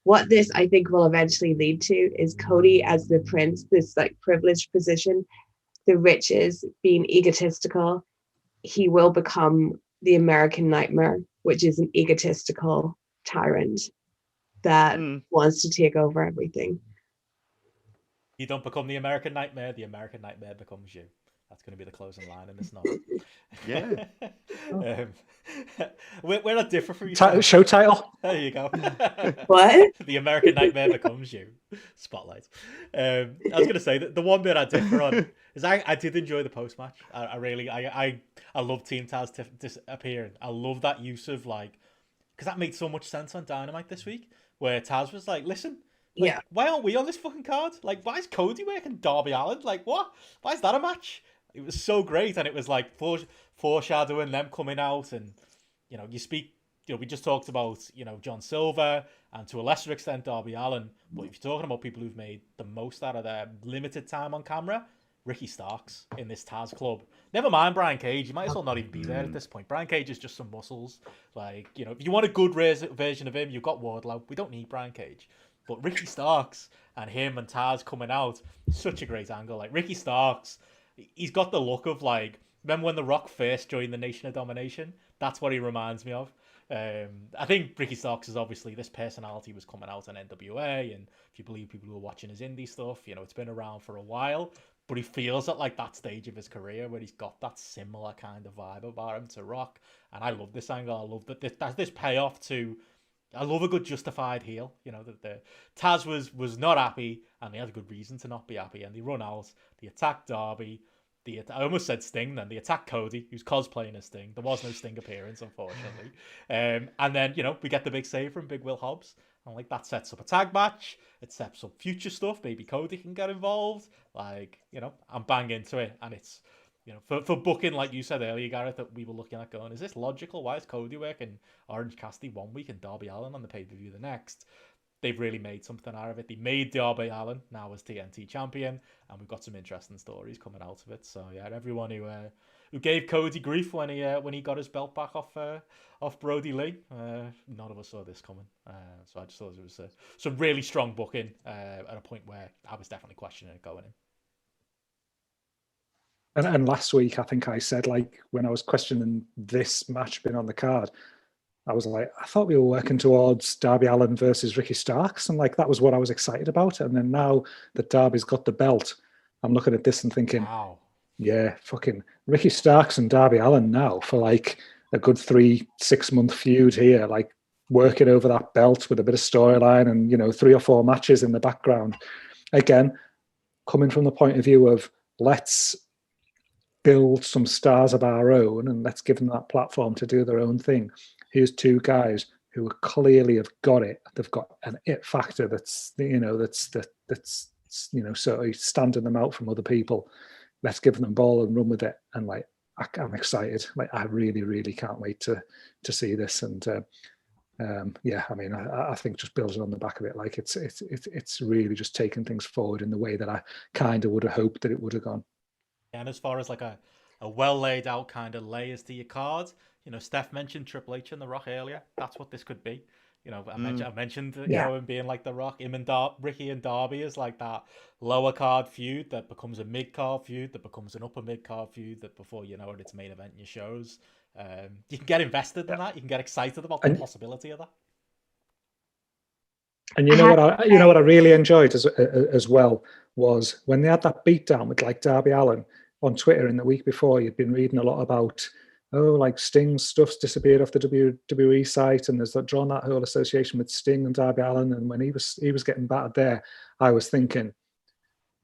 what this I think will eventually lead to is Cody as the prince, this like privileged position, the riches, being egotistical. He will become the American Nightmare, which is an egotistical tyrant that wants to take over everything. You don't become the American Nightmare becomes you. That's going to be the closing line in this novel. Yeah. We're not different from you. Show title. There you go. What? The American Nightmare becomes you. Spotlight. I was going to say that the one bit I differ on is I did enjoy the post match. I love Team Taz disappearing. I love that use of because that made so much sense on Dynamite this week, where Taz was like, "Listen, why aren't we on this fucking card? Like, why is Cody working Darby Allin? Like, what? Why is that a match?" It was so great, and it was like foreshadowing them coming out, and we just talked about John Silver and to a lesser extent Darby Allin, but if you're talking about people who've made the most out of their limited time on camera, Ricky Starks in this Taz club. Never mind Brian Cage, you might as well not even be there at this point. Brian Cage is just some muscles. If you want a good version of him, you've got Wardlow. We don't need Brian Cage. But Ricky Starks and him and Taz coming out, such a great angle. Like Ricky Starks, he's got the look of remember when The Rock first joined the Nation of Domination? That's what he reminds me of. I think Ricky Starks is obviously, this personality was coming out on NWA, and if you believe people who are watching his indie stuff, it's been around for a while, but he feels at that stage of his career where he's got that similar kind of vibe about him to Rock, and I love this angle. I love that this payoff to, I love a good justified heel. That Taz was not happy, and they had a good reason to not be happy, and they run out, they attack Darby, I almost said Sting then. They attack Cody, who's cosplaying as Sting. There was no Sting appearance, unfortunately. And then, we get the big save from Big Will Hobbs. And that sets up a tag match. It sets up future stuff. Maybe Cody can get involved. I'm bang into it. And it's, for booking, like you said earlier, Gareth, that we were looking at going, is this logical? Why is Cody working Orange Cassidy one week and Darby Allin on the pay-per-view the next? they've really made something out of it. They made Darby Allin now as TNT champion, and we've got some interesting stories coming out of it. So yeah, everyone who gave Cody grief when he got his belt back off Brody Lee, none of us saw this coming. So I just thought it was some really strong booking at a point where I was definitely questioning it going in. And last week, I think I said, like, when I was questioning this match being on the card, I was like, I thought we were working towards Darby Allin versus Ricky Starks, and like that was what I was excited about. And then now that Darby's got the belt, I'm looking at this and thinking, wow, yeah, fucking Ricky Starks and Darby Allin now for like a good 3-6 month feud here, like working over that belt with a bit of storyline and, you know, 3 or 4 matches in the background. Again, coming from the point of view of let's build some stars of our own and let's give them that platform to do their own thing. Here's 2 guys who clearly have got it. They've got an it factor that's sort of standing them out from other people. Let's give them the ball and run with it. And like, I'm excited. Like, I really, really can't wait to see this. And yeah, I mean, I think just building on the back of it, like it's really just taking things forward in the way that I kind of would have hoped that it would have gone. And as far as like a well laid out kind of layers to your cards, you know, Steph mentioned Triple H and The Rock earlier. That's what this could be. You know, I mentioned you know, him being like The Rock, him and Ricky and Darby is like that lower card feud that becomes a mid card feud that becomes an upper mid card feud that before you know it, it's main event in your shows. You can get invested in that. You can get excited about the possibility of that. And you know what I really enjoyed as well was when they had that beatdown with like Darby Allin on Twitter in the week before. You'd been reading a lot about, like Sting's stuff's disappeared off the WWE site, and there's drawn that whole association with Sting and Darby Allin. And when he was getting battered there, I was thinking,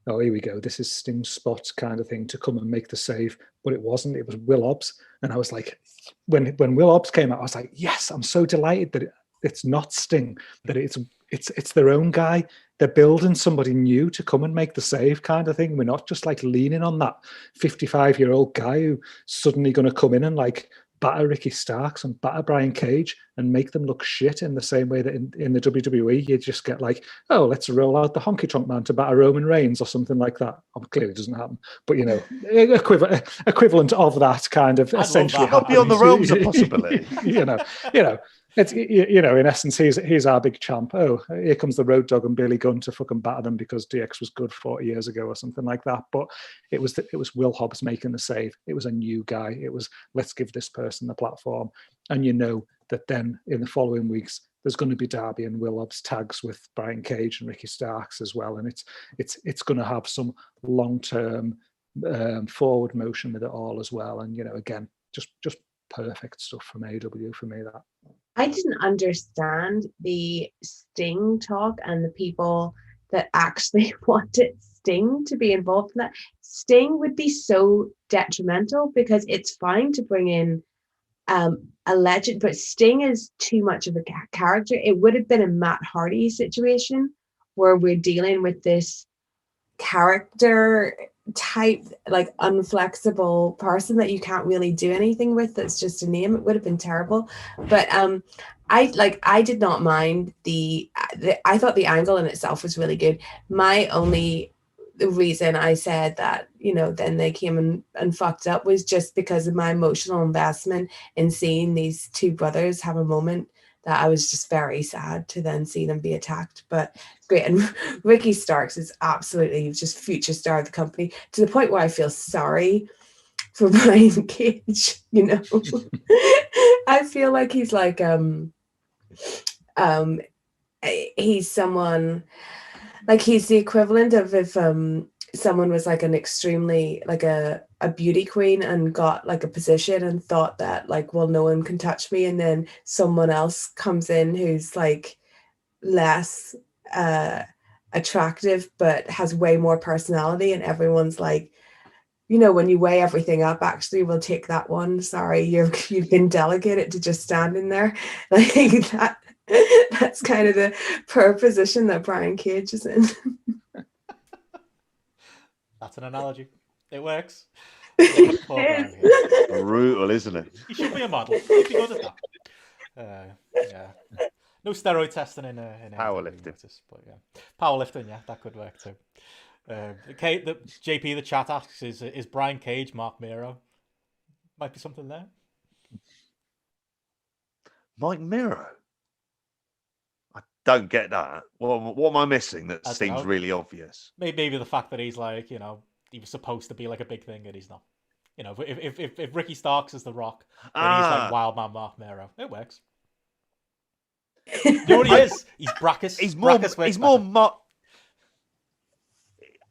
oh, here we go. This is Sting's spot kind of thing to come and make the save. But it wasn't. It was Will Hobbs. And I was like, when Will Hobbs came out, I was like, yes, I'm so delighted that it's not Sting, that it's their own guy. They're building somebody new to come and make the save kind of thing. We're not just like leaning on that 55-year-old guy who's suddenly going to come in and like batter Ricky Starks and batter Brian Cage and make them look shit in the same way that in the WWE, you just get like, oh, let's roll out the honky tonk man to batter Roman Reigns or something like that. Clearly it doesn't happen, but you know, equivalent of that kind of essentially. Not beyond the realms of possibility. you know. It's, you know, in essence, he's our big champ. Oh, here comes the Road Dogg and Billy Gunn to fucking batter them because DX was good 40 years ago or something like that. But it was Will Hobbs making the save. It was a new guy. It was, let's give this person the platform. And you know that then in the following weeks, there's going to be Darby and Will Hobbs tags with Brian Cage and Ricky Starks as well. And it's going to have some long-term forward motion with it all as well. And, you know, again, just perfect stuff from AEW for me, that. I didn't understand the Sting talk and the people that actually wanted Sting to be involved in that. Sting would be so detrimental because it's fine to bring in a legend, but Sting is too much of a character. It would have been a Matt Hardy situation where we're dealing with this character type, like unflexible person that you can't really do anything with. That's just a name. It would have been terrible. But I did not mind the I thought the angle in itself was really good. My only reason I said that, you know, then they came and fucked up was just because of my emotional investment in seeing these 2 brothers have a moment that I was just very sad to then see them be attacked. But great. And Ricky Starks is absolutely just future star of the company, to the point where I feel sorry for Brian Cage, you know. I feel like he's like he's someone, like he's the equivalent of if someone was like an extremely like a beauty queen and got like a position and thought that like, well, no one can touch me, and then someone else comes in who's like less attractive but has way more personality, and everyone's like, you know, when you weigh everything up, actually we'll take that one, sorry, you've been delegated to just standing there, like that. That's kind of the per position that Brian Cage is in. That's an analogy. It works. Brutal, isn't it? He should be a model. He'd be good at that. Yeah. No steroid testing in Powerlifting. but yeah, powerlifting. Yeah, that could work too. Okay, JP the chat asks, is Brian Cage Mark Miro? Might be something there. Mike Miro. I don't get that. What am I missing that seems really obvious? Maybe the fact that he's like, he was supposed to be like a big thing and he's not. If Ricky Starks is The Rock, then he's like Wild Man Mark Miro. It works. You know what he is? He's Brackus. He's more.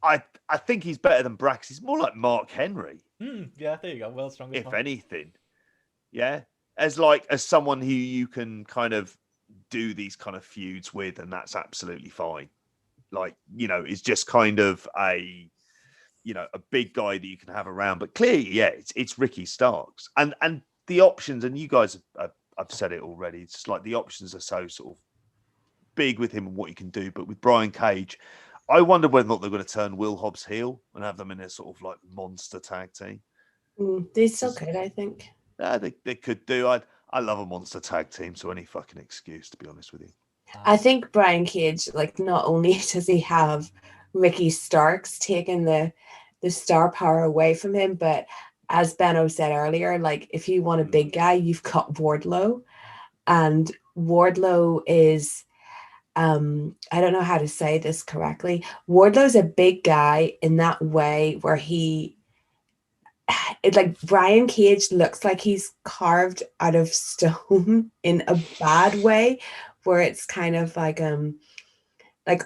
I think he's better than Brackus. He's more like Mark Henry. Yeah, there you go. Well, strong. If anything, yeah, as someone who you can kind of do these kind of feuds with, and that's absolutely fine. It's just kind of a big guy that you can have around. But clearly, yeah, it's Ricky Starks, and the options, and you guys I've said it already. It's just like the options are so sort of big with him and what he can do. But with Brian Cage, I wonder whether or not they're going to turn Will Hobbs heel and have them in a sort of like monster tag team. They still could, I think. Yeah, they could do. I love a monster tag team, so any fucking excuse, to be honest with you. I think Brian Cage, like, not only does he have Ricky Starks taking the star power away from him, but as Benno said earlier, like, if you want a big guy, you've got Wardlow. And Wardlow is, I don't know how to say this correctly. Wardlow's a big guy in that way where like Brian Cage looks like he's carved out of stone in a bad way, where it's kind of like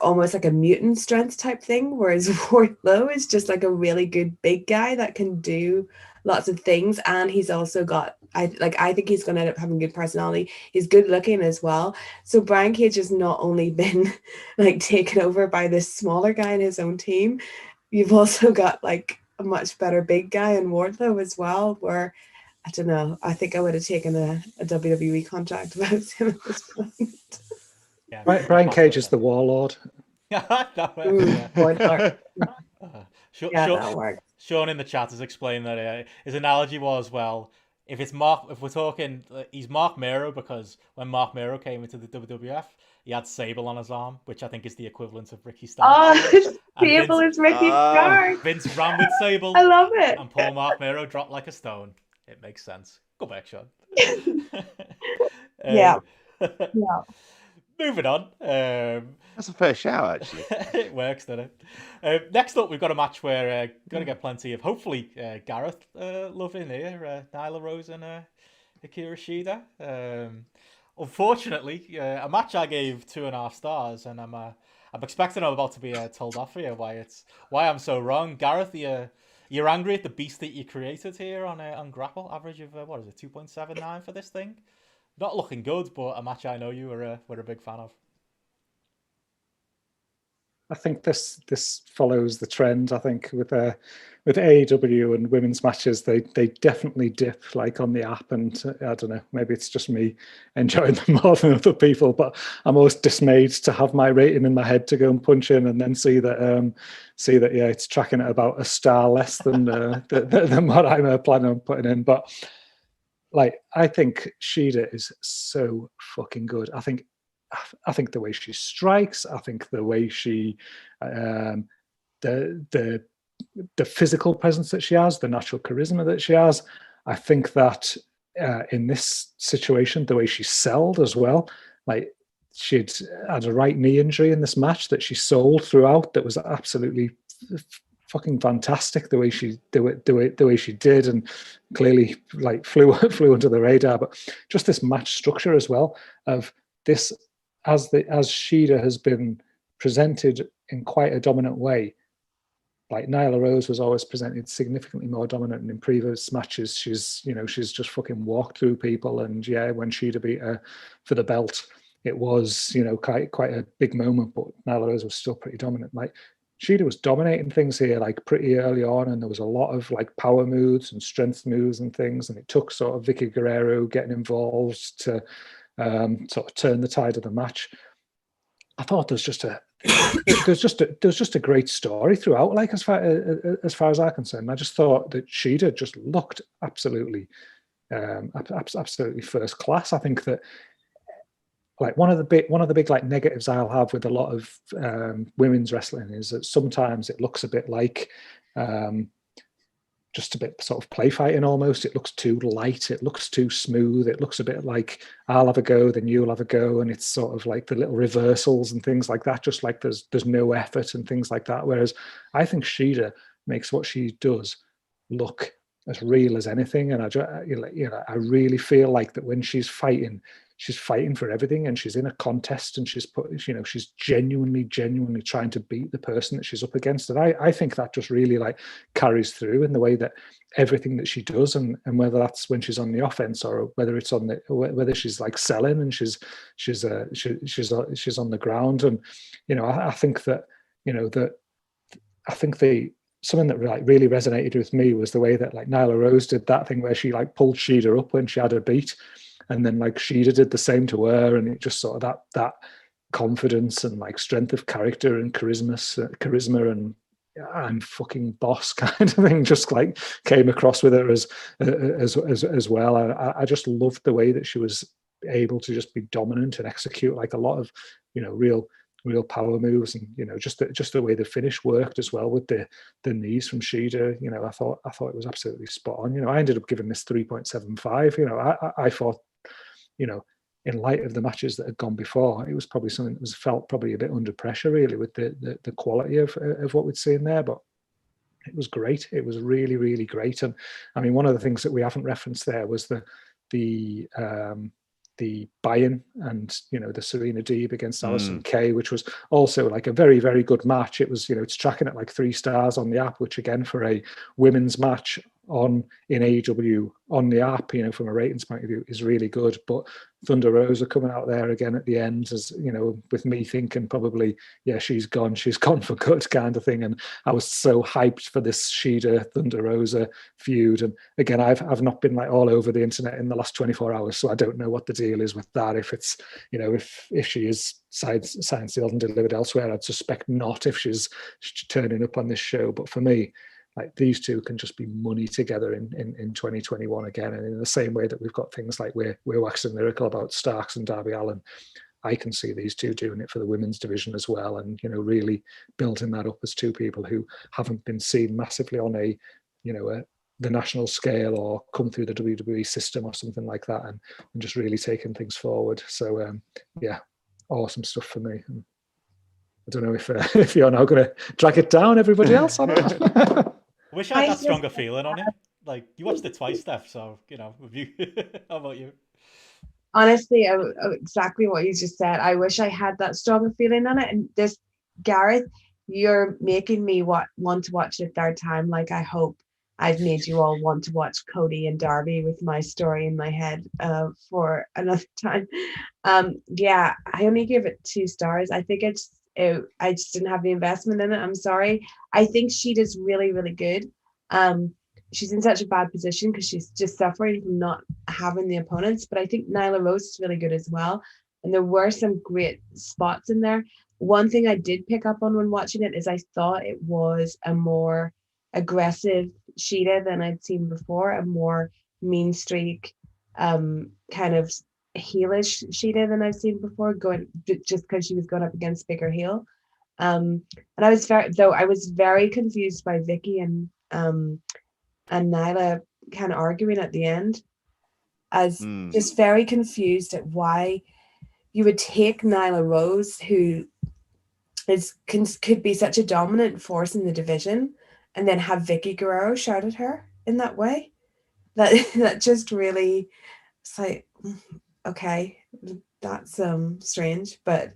almost like a mutant strength type thing, whereas Wardlow is just like a really good big guy that can do lots of things, and he's also got I think he's going to end up having good personality. He's good looking as well. So Brian Cage has not only been like taken over by this smaller guy in his own team, you've also got like a much better big guy in Wardlow as well, where I don't know, I think I would have taken a WWE contract about him at this point. Yeah, Brian Cage is the warlord. That works. That works. Sean in the chat has explained that his analogy was, well, if we're talking, he's Mark Miro because when Mark Miro came into the WWF, he had Sable on his arm, which I think is the equivalent of Ricky Starks. Sable is Ricky Starks. Vince ran with Sable. I love it. And poor Mark Miro dropped like a stone. It makes sense. Go back, Sean. Yeah. Moving on. That's a fair shout, actually. It works, doesn't it? Next up, we've got a match where going to get plenty of, hopefully, Gareth love in here. Nyla Rose and Akira Shida. Unfortunately, a match I gave 2.5 stars, and I'm expecting I'm about to be told off here why I'm so wrong. Gareth, you're angry at the beast that you created here on GRAPPL. Average of 2.79 for this thing. Not looking good, but a match I know you were a big fan of. I think this follows the trend. I think with AEW and women's matches, they definitely dip like on the app, and I don't know, maybe it's just me enjoying them more than other people, but I'm always dismayed to have my rating in my head to go and punch in and then see that it's tracking at about a star less than than what I'm planning on putting in. But like, I think Shida is so fucking good. I think the way she strikes, I think the way she, the physical presence that she has, the natural charisma that she has. I think that in this situation, the way she sold as well, like she'd had a right knee injury in this match that she sold throughout. That was absolutely fucking fantastic. The way she the way she did, and clearly like flew under the radar. But just this match structure as well of this. As Shida has been presented in quite a dominant way, like Nyla Rose was always presented significantly more dominant, and in previous matches she's just fucking walked through people. And yeah, when Shida beat her for the belt, it was quite a big moment, but Nyla Rose was still pretty dominant. Like Shida was dominating things here like pretty early on, and there was a lot of like power moves and strength moves and things, and it took sort of Vicky Guerrero getting involved to sort of turn the tide of the match. I thought there's just a great story throughout. Like as far as I'm concerned, I just thought that Shida just looked absolutely first class. I think that like one of the big like negatives I'll have with a lot of women's wrestling is that sometimes it looks a bit like just a bit sort of play fighting almost. It looks too light, it looks too smooth, it looks a bit like I'll have a go, then you'll have a go, and it's sort of like the little reversals and things like that, just like there's no effort and things like that. Whereas I think Shida makes what she does look as real as anything, and I really feel like that when she's fighting for everything, and she's in a contest, and she's genuinely trying to beat the person that she's up against. And I think that just really like carries through in the way that everything that she does, and whether that's when she's on the offense or whether it's whether she's like selling and she's on the ground. And I think that something that like really resonated with me was the way that like Nyla Rose did that thing where she like pulled Shida up when she had her beat, and then like Shida did the same to her, and it just sort of that confidence and like strength of character and charisma and I'm fucking boss kind of thing just like came across with her as well. I just loved the way that she was able to just be dominant and execute like a lot of real power moves, and just the way the finish worked as well with the knees from Shida. I thought it was absolutely spot on. I ended up giving this 3.75. I thought, in light of the matches that had gone before, it was probably something that was felt probably a bit under pressure really with the quality of what we'd seen there, but it was great. It was really, really great. And I mean, one of the things that we haven't referenced there was the buy-in and the Serena Deeb against Alison Kay, which was also like a very, very good match. It was it's tracking at like 3 stars on the app, which again for a women's match in AEW on the app, from a ratings point of view, is really good. But Thunder Rosa coming out there again at the end, as with me thinking probably, yeah, she's gone for good kind of thing. And I was so hyped for this Shida Thunder Rosa feud. And again, I've not been like all over the internet in the last 24 hours, so I don't know what the deal is with that. If it's if she is signed, sealed, and delivered elsewhere, I'd suspect not if she's turning up on this show. But for me, like these two can just be money together in 2021 again. And in the same way that we've got things like we're waxing lyrical about Starks and Darby Allin, I can see these two doing it for the women's division as well, and really building that up as two people who haven't been seen massively on the national scale or come through the WWE system or something like that, and just really taking things forward. So yeah, awesome stuff for me. I don't know if you're now going to drag it down, everybody else, or not. Wish I had that stronger feeling on it. Like, you watched it twice, Steph, so, have you... How about you? Honestly, exactly what you just said. I wish I had that stronger feeling on it. And this, Gareth, you're making me want to watch it a third time. Like, I hope I've made you all want to watch Cody and Darby with my story in my head for another time. Yeah, I only give it 2 stars. I think I just didn't have the investment in it. I'm sorry. I think Shida's really, really good. She's in such a bad position because she's just suffering from not having the opponents. But I think Nyla Rose is really good as well. And there were some great spots in there. One thing I did pick up on when watching it is I thought it was a more aggressive Shida than I'd seen before, a more mean streak, kind of heelish Shida than I've seen before, going just because she was going up against bigger heel. And I was very confused by Vicky and Nyla kind of arguing at the end, as just very confused at why you would take Nyla Rose, who could be such a dominant force in the division, and then have Vicky Guerrero shout at her in that way. That just really, it's like, okay, that's strange. But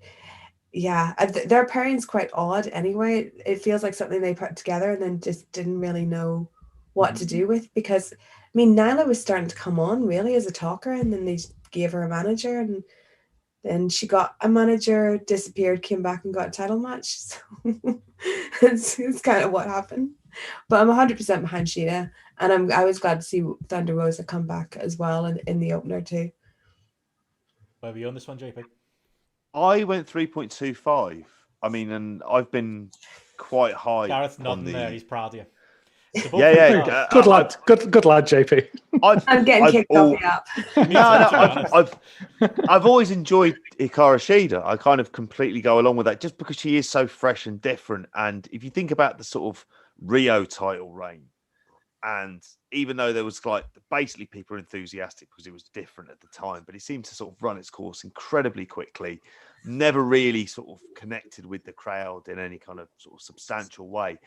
yeah, their pairing's quite odd anyway. It feels like something they put together and then just didn't really know what to do with, because I mean, Nyla was starting to come on really as a talker, and then they gave her a manager, and then she got a manager, disappeared, came back and got a title match. So it's kind of what happened. But I'm 100% behind Shida, and I was glad to see Thunder Rosa come back as well in the opener too. Where were you on this one, JP? I went 3.25. I mean, and I've been quite high. Gareth nodding there. He's proud of you. It's above Yeah, 3 yeah. stars. Good lad, good lad, JP. I'm getting kicked off the app. Me too, to be honest. I've always enjoyed Hikaru Shida. I kind of completely go along with that just because she is so fresh and different. And if you think about the sort of Rio title reign, and even though there was like basically people were enthusiastic because it was different at the time, but it seemed to sort of run its course incredibly quickly, never really sort of connected with the crowd in any kind of sort of substantial way.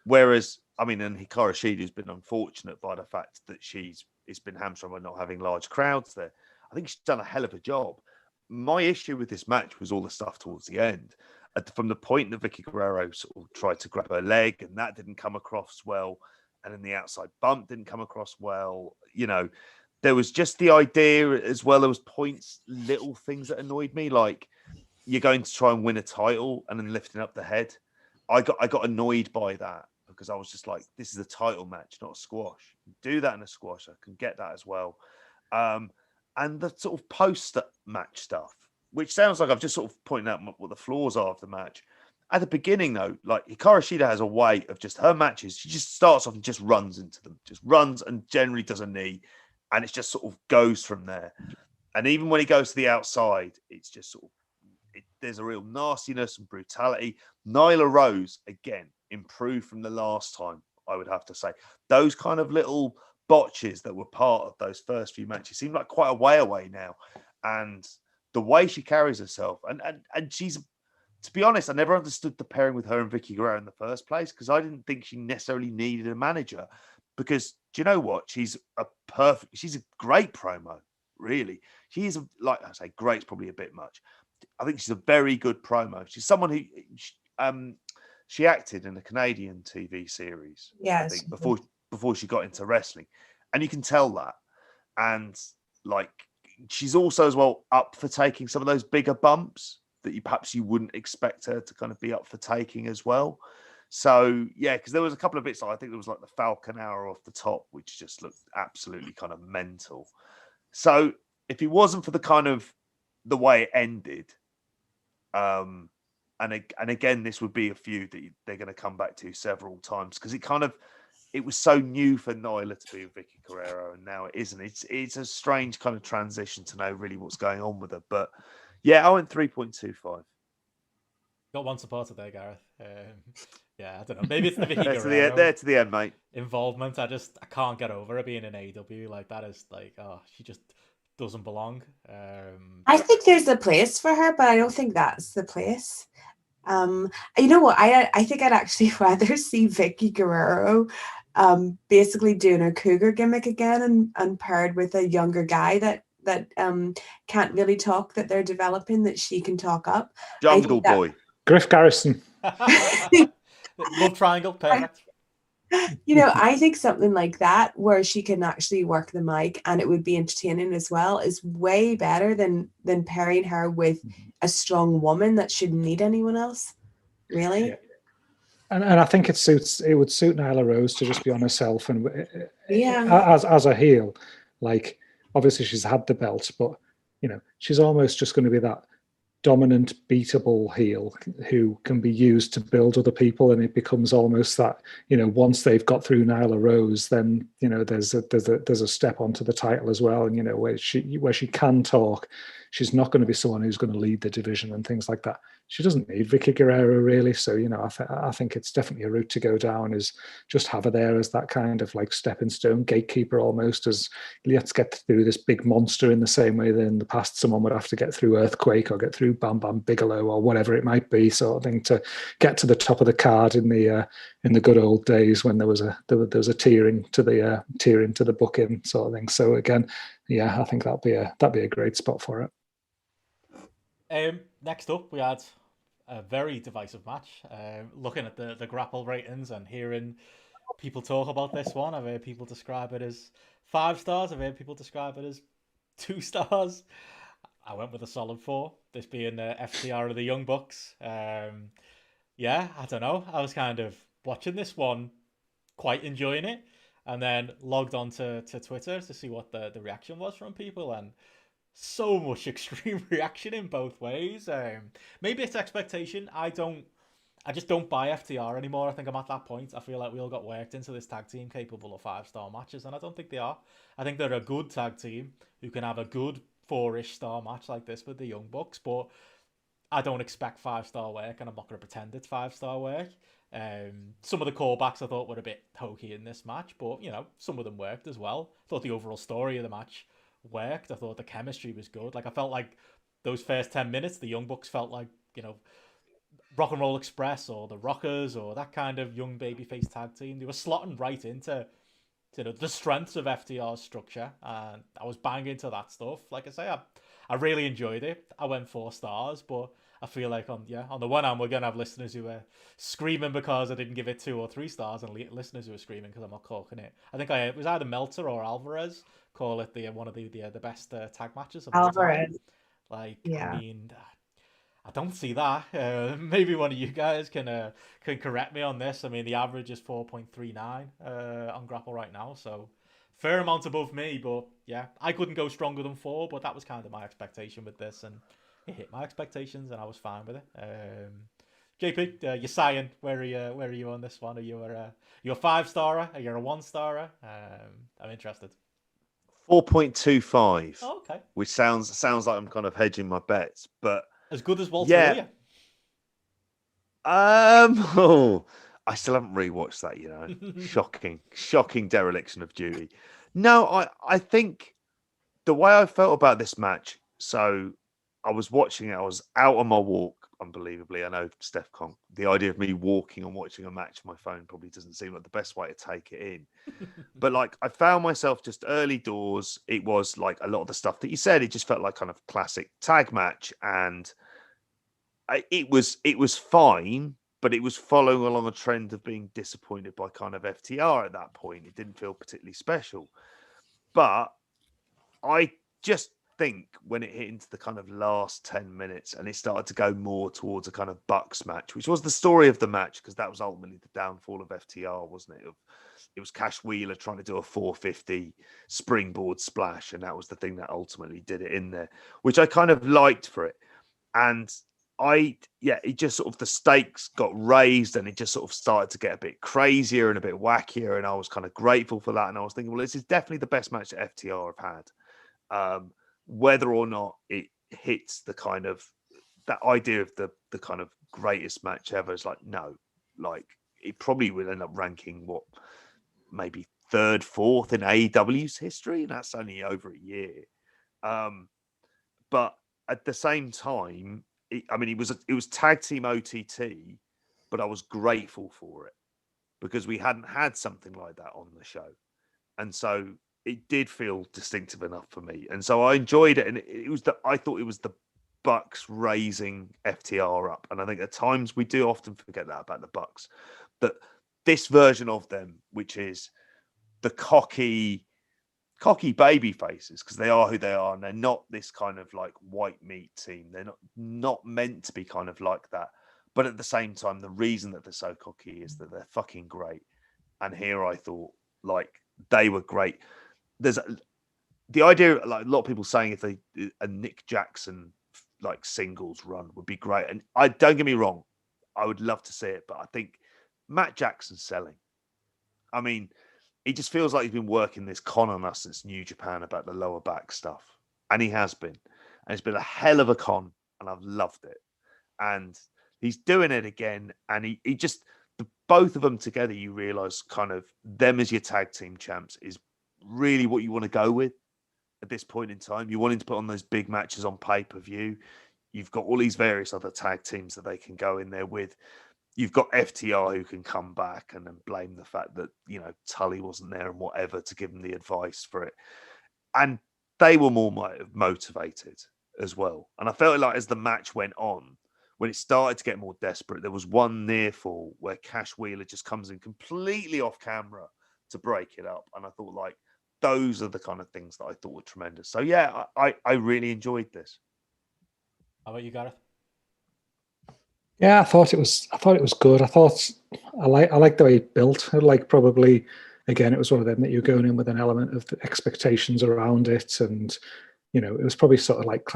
Whereas, I mean, and Hikaru Shida's been unfortunate by the fact that it's been hamstrung by not having large crowds there. I think she's done a hell of a job. My issue with this match was all the stuff towards the end. From the point that Vicky Guerrero sort of tried to grab her leg and that didn't come across well, and then the outside bump didn't come across well, you know, there was just the idea as well. There was points, little things that annoyed me, like you're going to try and win a title and then lifting up the head. I got annoyed by that because I was just like, this is a title match, not a squash. Do that in a squash. I can get that as well. And the sort of post-match stuff, which sounds like I've just sort of pointed out what the flaws are of the match. At the beginning, though, like Hikaru Shida has a way of just her matches. She just starts off and just runs into them, just runs and generally does a knee, and it just sort of goes from there. And even when he goes to the outside, it's just sort of there's a real nastiness and brutality. Nyla Rose again improved from the last time. I would have to say those kind of little botches that were part of those first few matches seem like quite a way away now, and the way she carries herself, and she's. To be honest, I never understood the pairing with her and Vicky Guerrero in the first place because I didn't think she necessarily needed a manager. Because do you know what? She's a great promo, really. She is, like I say, great's probably a bit much. I think she's a very good promo. She's someone who she acted in a Canadian TV series, Yes. I think, before she got into wrestling, and you can tell that. And like, she's also as well up for taking some of those bigger bumps that you wouldn't expect her to kind of be up for taking as well. So yeah, because there was a couple of bits, I think there was like the Falcon Hour off the top, which just looked absolutely kind of mental. So if it wasn't for the kind of the way it ended, and again, this would be a feud that they're going to come back to several times because it was so new for Nyla to be with Vicky Guerrero, and now it isn't. It's a strange kind of transition to know really what's going on with her, but. Yeah, I went 3.25. Got one supporter there, Gareth. Yeah, I don't know. Maybe it's the Vicky Guerrero there to the end, mate. Involvement. I can't get over her being in AEW. Like, that is like, she just doesn't belong. I think there's a place for her, but I don't think that's the place. You know what? I think I'd actually rather see Vicky Guerrero basically doing her cougar gimmick again and paired with a younger guy that can't really talk, that they're developing, that she can talk up. Jungle Boy. Griff Garrison. Love triangle, perfect. You know, I think something like that where she can actually work the mic and it would be entertaining as well is way better than pairing her with a strong woman that shouldn't need anyone else. Really? Yeah. And I think it would suit Nyla Rose to just be on herself and as a heel, like. Obviously, she's had the belt, but, you know, she's almost just going to be that dominant, beatable heel who can be used to build other people. And it becomes almost that, you know, once they've got through Nyla Rose, then, you know, there's a step onto the title as well. And, you know, where she can talk, she's not going to be someone who's going to lead the division and things like that. She doesn't need Vicky Guerrero really. So, you know, I think it's definitely a route to go down is just have her there as that kind of like stepping stone gatekeeper almost, as let's get through this big monster in the same way that in the past someone would have to get through Earthquake or get through Bam Bam Bigelow or whatever it might be, sort of thing, to get to the top of the card in the good old days when there was a tiering to the booking sort of thing. So again, yeah, I think that'd be a great spot for it. Next up, we had a very divisive match. Looking at the GRAPPL ratings and hearing people talk about this one, I've heard people describe it as 5 stars. I've heard people describe it as 2 stars. I went with a solid 4. This being the FTR of the Young Bucks. Yeah, I don't know. I was kind of watching this one, quite enjoying it, and then logged on to Twitter to see what the reaction was from people, and so much extreme reaction in both ways. Maybe it's expectation. I I just don't buy FTR anymore. I think I'm at that point. I feel like we all got worked into this tag team capable of 5-star matches, and I don't think they are. I think they're a good tag team who can have a good 4-ish star match like this with the Young Bucks, but I don't expect 5-star work, and I'm not going to pretend it's 5-star work. Some of the callbacks I thought were a bit hokey in this match, but, you know, some of them worked as well. I thought the overall story of the match worked. I thought the chemistry was good. Like, I felt like those first 10 minutes, the Young Bucks felt like, you know, Rock and Roll Express or the Rockers or that kind of young babyface tag team. They were slotting right into the strengths of FTR's structure, and I was banging to that stuff. Like I say, I really enjoyed it. I went 4 stars, but I feel like on the one hand, we're going to have listeners who are screaming because I didn't give it 2 or 3 stars, and listeners who are screaming because I'm not corking it. I think it was either Meltzer or Alvarez call it one of the best tag matches of all time. Alvarez. Like, Yeah. I mean, I don't see that. Maybe one of you guys can correct me on this. I mean, the average is 4.39 on GRAPPL right now, so fair amount above me. But yeah, I couldn't go stronger than 4, but that was kind of my expectation with this, and it hit my expectations, and I was fine with it. JP, you're sighing. Where are you on this one? Are you a 5-starer? Are you a 1-starer? I'm interested. 4.25. Oh, okay. Which sounds like I'm kind of hedging my bets, but as good as Walter Williams. I still haven't rewatched that, you know. Shocking dereliction of duty. No, I think the way I felt about this match, so I was watching it, I was out on my walk, unbelievably. I know Steph can't. The idea of me walking and watching a match on my phone probably doesn't seem like the best way to take it in. But like, I found myself just early doors. It was like a lot of the stuff that you said. It just felt like kind of classic tag match, and it was fine, but it was following along a trend of being disappointed by kind of FTR at that point. It didn't feel particularly special, but I just think when it hit into the kind of last 10 minutes and it started to go more towards a kind of Bucks match, which was the story of the match, because that was ultimately the downfall of FTR, wasn't it? It was Cash Wheeler trying to do a 450 springboard splash, and that was the thing that ultimately did it in there, which I kind of liked for it. And it just sort of, the stakes got raised and it just sort of started to get a bit crazier and a bit wackier, and I was kind of grateful for that. And I was thinking, well, this is definitely the best match that FTR have had. Whether or not it hits the kind of that idea of the kind of greatest match ever is like, no, like it probably would end up ranking maybe 3rd, 4th in AEW's history, and that's only over a year. But at the same time, it was tag team OTT, but I was grateful for it because we hadn't had something like that on the show, and so it did feel distinctive enough for me, and so I enjoyed it. And I thought it was the Bucks raising FTR up, and I think at times we do often forget that about the Bucks, that this version of them, which is the cocky baby faces, because they are who they are, and they're not this kind of like white meat team. They're not meant to be kind of like that, but at the same time, the reason that they're so cocky is that they're fucking great. And here I thought like they were great. There's the idea, like a lot of people saying if a Nick Jackson like singles run would be great, and I don't get me wrong, I would love to see it, but I think Matt Jackson's selling. I mean, he just feels like he's been working this con on us since New Japan about the lower back stuff, and he has been, and it's been a hell of a con, and I've loved it, and he's doing it again, and he just both of them together, you realize kind of them as your tag team champs is really what you want to go with at this point in time. You're wanting to put on those big matches on pay-per-view. You've got all these various other tag teams that they can go in there with. You've got FTR who can come back and then blame the fact that, you know, Tully wasn't there and whatever to give them the advice for it. And they were more motivated as well. And I felt like as the match went on, when it started to get more desperate, there was one near fall where Cash Wheeler just comes in completely off camera to break it up. And I thought like, those are the kind of things that I thought were tremendous. So yeah, I really enjoyed this. How about you, Gareth? Yeah, I thought it was good. I like the way it built. Like probably again, it was one of them that you're going in with an element of the expectations around it, and you know, it was probably sort of like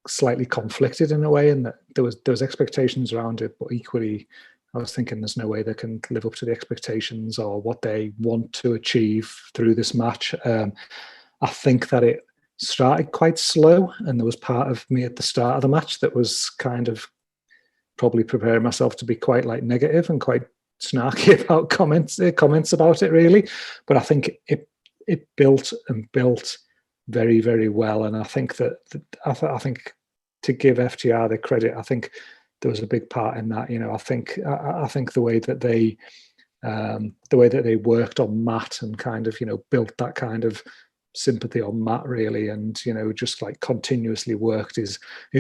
slightly conflicted in a way, in that there was expectations around it, but equally, I was thinking there's no way they can live up to the expectations or what they want to achieve through this match. I think that it started quite slow, and there was part of me at the start of the match that was kind of probably preparing myself to be quite like negative and quite snarky about comments about it, really. But I think it built and built very, very well, and I think that I think to give FTR the credit, I think there was a big part in that. I think the way that they worked on Matt and kind of built that kind of sympathy on Matt, really, and just like continuously worked his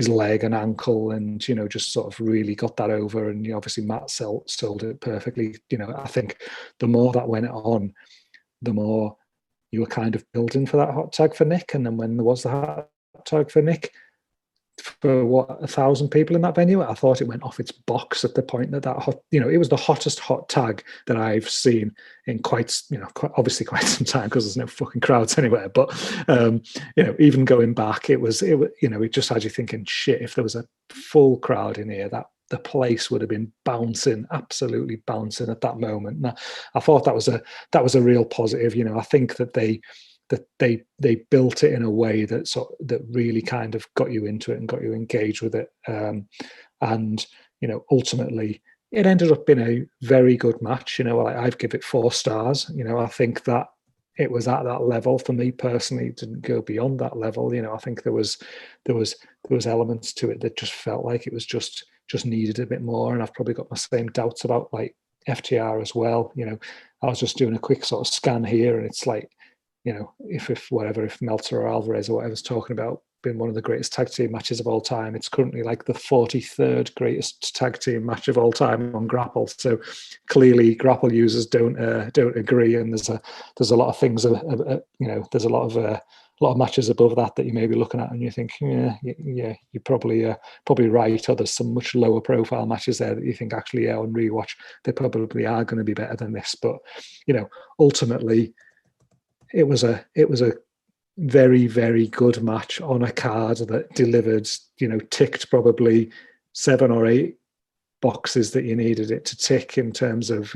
leg and ankle, and just sort of really got that over. And obviously Matt sold it perfectly. I think the more that went on, the more you were kind of building for that hot tag for Nick. And then when there was the hot tag for Nick, for 1,000 people in that venue, I thought it went off its box at the point that hot, it was the hottest hot tag that I've seen in quite obviously quite some time, because there's no fucking crowds anywhere. But even going back, it just had you thinking, shit, if there was a full crowd in here, that the place would have been bouncing, absolutely bouncing at that moment. And I thought that was a real positive. I think that they built it in a way that really kind of got you into it and got you engaged with it. And ultimately it ended up being a very good match. I've give it 4 stars. I think that it was at that level for me personally. It didn't go beyond that level. I think there was elements to it that just felt like it was just needed a bit more. And I've probably got my same doubts about like FTR as well. I was just doing a quick sort of scan here, and it's like, if Meltzer or Alvarez or whatever's talking about being one of the greatest tag team matches of all time, it's currently like the 43rd greatest tag team match of all time on GRAPPL. So clearly GRAPPL users don't agree, and there's a lot of things, there's a lot of matches above that you may be looking at and you think, yeah, you're probably right, or there's some much lower profile matches there that you think actually, on rewatch they probably are going to be better than this. But ultimately it was a very, very good match on a card that delivered, ticked probably 7 or 8 boxes that you needed it to tick in terms of,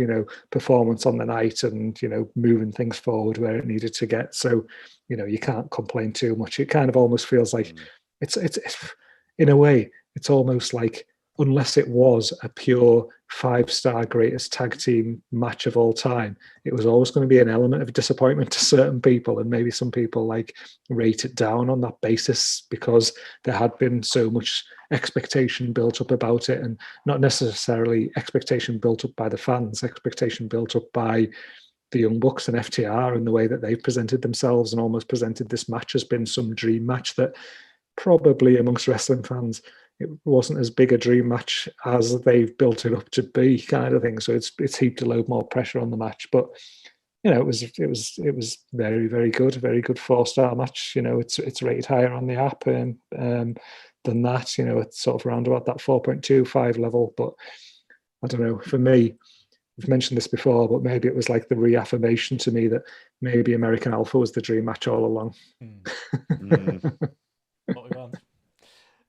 performance on the night and, moving things forward where it needed to get. So, you can't complain too much. It kind of almost feels like it's in a way, it's almost like, unless it was a pure 5-star greatest tag team match of all time, it was always going to be an element of disappointment to certain people, and maybe some people like rate it down on that basis because there had been so much expectation built up about it, and not necessarily expectation built up by the fans, expectation built up by the Young Bucks and FTR and the way that they've presented themselves and almost presented this match as been some dream match that probably amongst wrestling fans it wasn't as big a dream match as they've built it up to be, kind of thing. So it's heaped a load more pressure on the match. But it was very, very good, very good 4-star match. It's rated higher on the app than that. It's sort of around about that 4.25 level. But I don't know. For me, we've mentioned this before, but maybe it was like the reaffirmation to me that maybe American Alpha was the dream match all along. What we want.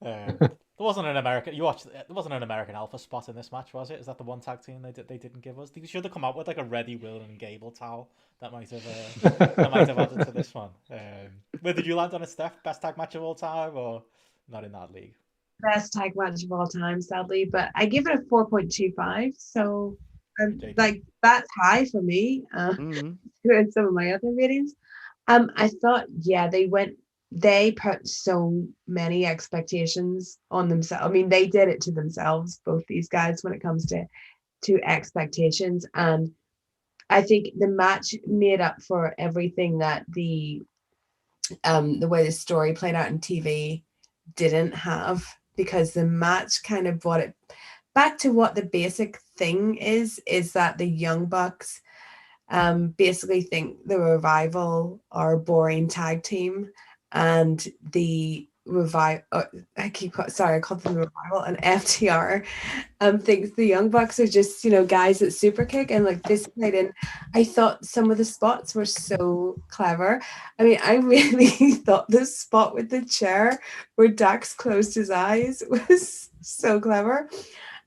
There wasn't an American. There wasn't an American Alpha spot in this match, was it? Is that the one tag team they didn't give us? They should have come out with like a Reddy, Will, and Gable towel. That might have added to this one. Where did you land on it, Steph? Best tag match of all time, or not in that league? Best tag match of all time, sadly, but I give it a 4.25. So, like that's high for me. And some of my other ratings. I thought, they put so many expectations on themselves. I mean, they did it to themselves, both these guys, when it comes to expectations. And I think the match made up for everything that the way the story played out in TV didn't have, because the match kind of brought it back to what the basic thing is that the Young Bucks basically think the Revival are a boring tag team, and the Revival, I called them the Revival, and FTR thinks the Young Bucks are just, guys that super kick. And like this played in, I thought some of the spots were so clever. I mean, I really thought the spot with the chair where Dax closed his eyes was so clever.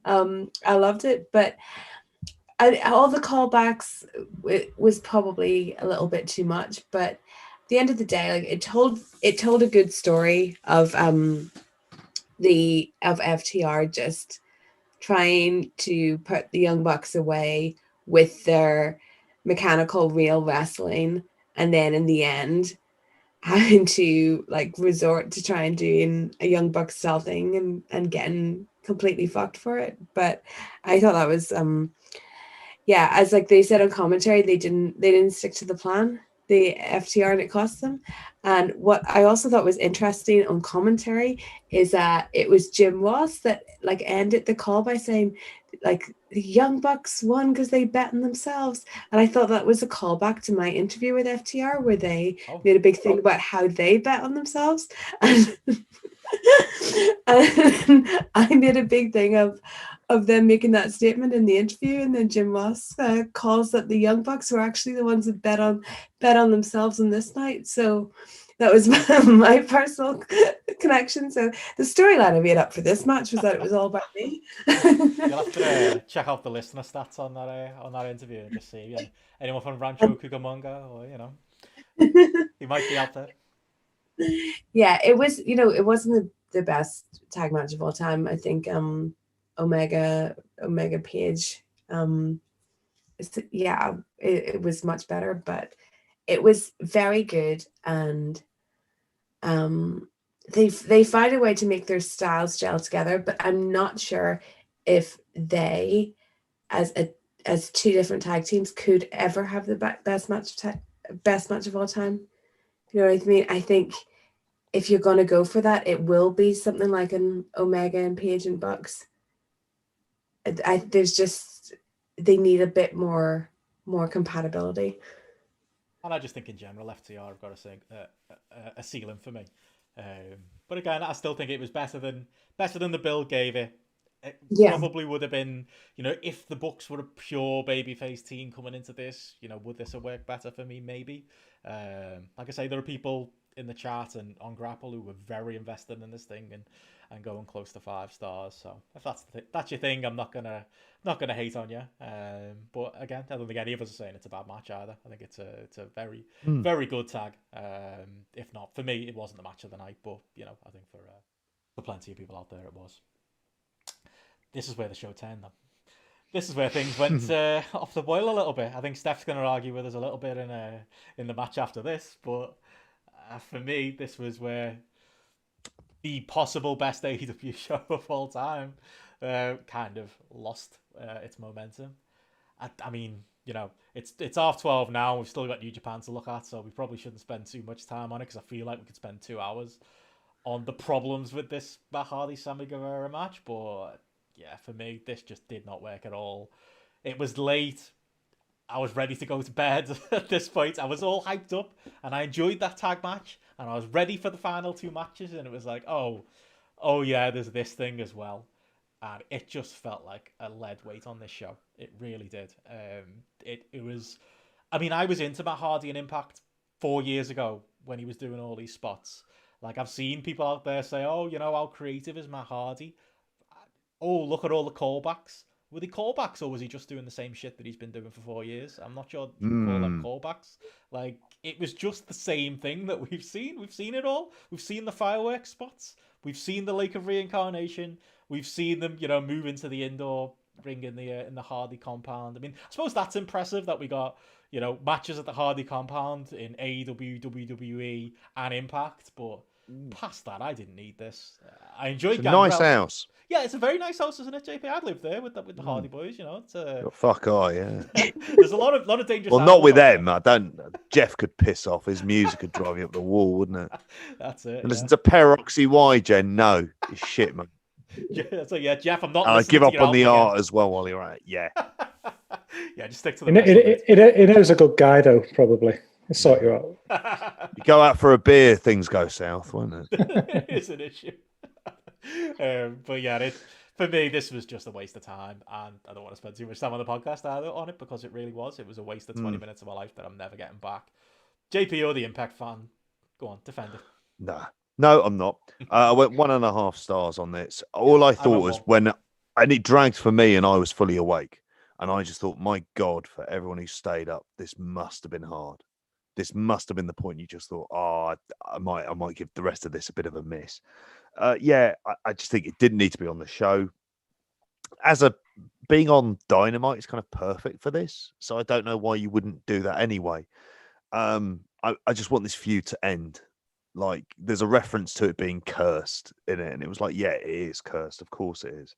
I loved it, but all the callbacks, it was probably a little bit too much. But at the end of the day, like it told a good story of FTR just trying to put the Young Bucks away with their mechanical real wrestling, and then in the end having to like resort to try and doing a Young Bucks style thing and getting completely fucked for it. But I thought that was yeah, as like they said on commentary, they didn't stick to the plan, the FTR, and it cost them. And what I also thought was interesting on commentary is that it was Jim Ross that like ended the call by saying like the Young Bucks won because they bet on themselves. And I thought that was a callback to my interview with FTR where they made a big thing about how they bet on themselves. And, and I made a big thing of them making that statement in the interview, and then Jim Ross calls that the Young Bucks were actually the ones that bet on themselves on this night. So that was my personal connection. So the storyline I made up for this match was that it was all about me. You'll have to check out the listener stats on that interview and just see anyone from Rancho Cucamonga, or he might be out there. Yeah, it was. It wasn't the best tag match of all time. I think Omega Page. It was much better, but it was very good, and they find a way to make their styles gel together. But I'm not sure if they, as two different tag teams, could ever have the best match of all time. You know what I mean? I think if you're going to go for that, it will be something like an Omega and Page and Bucks. They need a bit more compatibility. And I just think in general, FTR have got a ceiling for me. But again, I still think it was better than the Bill gave it. It probably would have been, if the Bucks were a pure babyface team coming into this, would this have worked better for me? Maybe. Like I say, there are people in the chat and on GRAPPL who were very invested in this thing and going close to 5 stars. So if that's your thing, I'm not gonna hate on you. But again, I don't think any of us are saying it's a bad match either. I think it's a very very good tag. If not for me, it wasn't the match of the night, but I think for plenty of people out there, it was. This is where the show turned, though. This is where things went off the boil a little bit. I think Steph's going to argue with us a little bit in the match after this, but for me, this was where the possible best AEW show of all time kind of lost its momentum. I mean, it's 12:30 now. We've still got New Japan to look at, so we probably shouldn't spend too much time on it because I feel like we could spend 2 hours on the problems with this Matt Hardy Sammy Guevara match. But yeah, for me, this just did not work at all. It was late. I was ready to go to bed at this point. I was all hyped up, and I enjoyed that tag match, and I was ready for the final 2 matches, and it was like, oh yeah, there's this thing as well. And it just felt like a lead weight on this show. It really did. It was... I mean, I was into Matt Hardy and Impact 4 years ago when he was doing all these spots. Like, I've seen people out there say, oh, how creative is Matt Hardy? Oh, look at all the callbacks. Were they callbacks, or was he just doing the same shit that he's been doing for 4 years? I'm not sure you can call them callbacks. Like, it was just the same thing that we've seen. We've seen it all. We've seen the fireworks spots. We've seen the Lake of Reincarnation. We've seen them, move into the indoor ring in the Hardy compound. I mean, I suppose that's impressive that we got, matches at the Hardy compound in AEW, WWE, and Impact. But past that, I didn't need this. I enjoyed It's a nice house. Yeah, it's a very nice house, isn't it, JP? I'd live there with the Hardy Boys. It's fuck yeah. There's a lot of dangerous. Well, not with them. I don't. Jeff could piss off. His music could drive you up the wall, wouldn't it? That's it. And listen to Peroxy Y, Jen. No, it's shit, man. So yeah, Jeff, I'm not. And I give up on the art as well while you're at it. Yeah. Yeah, just stick to the. It is a good guy though. Probably he'll sort you out. You go out for a beer, things go south, won't it? It is an issue. But yeah, for me, this was just a waste of time, and I don't want to spend too much time on the podcast either on it because it really was. It was a waste of 20 minutes of my life that I'm never getting back. JP, you're the Impact fan. Go on, defend it. No, I'm not. I went 1.5 stars on this. All I thought was when and it dragged for me, and I was fully awake. And I just thought, my God, for everyone who stayed up, this must have been hard. This must have been the point you just thought, oh, I might give the rest of this a bit of a miss. I just think it didn't need to be on the show. Being on Dynamite is kind of perfect for this, so I don't know why you wouldn't do that anyway. I just want this feud to end. Like, there's a reference to it being cursed in it, and it was like, yeah, it is cursed. Of course it is.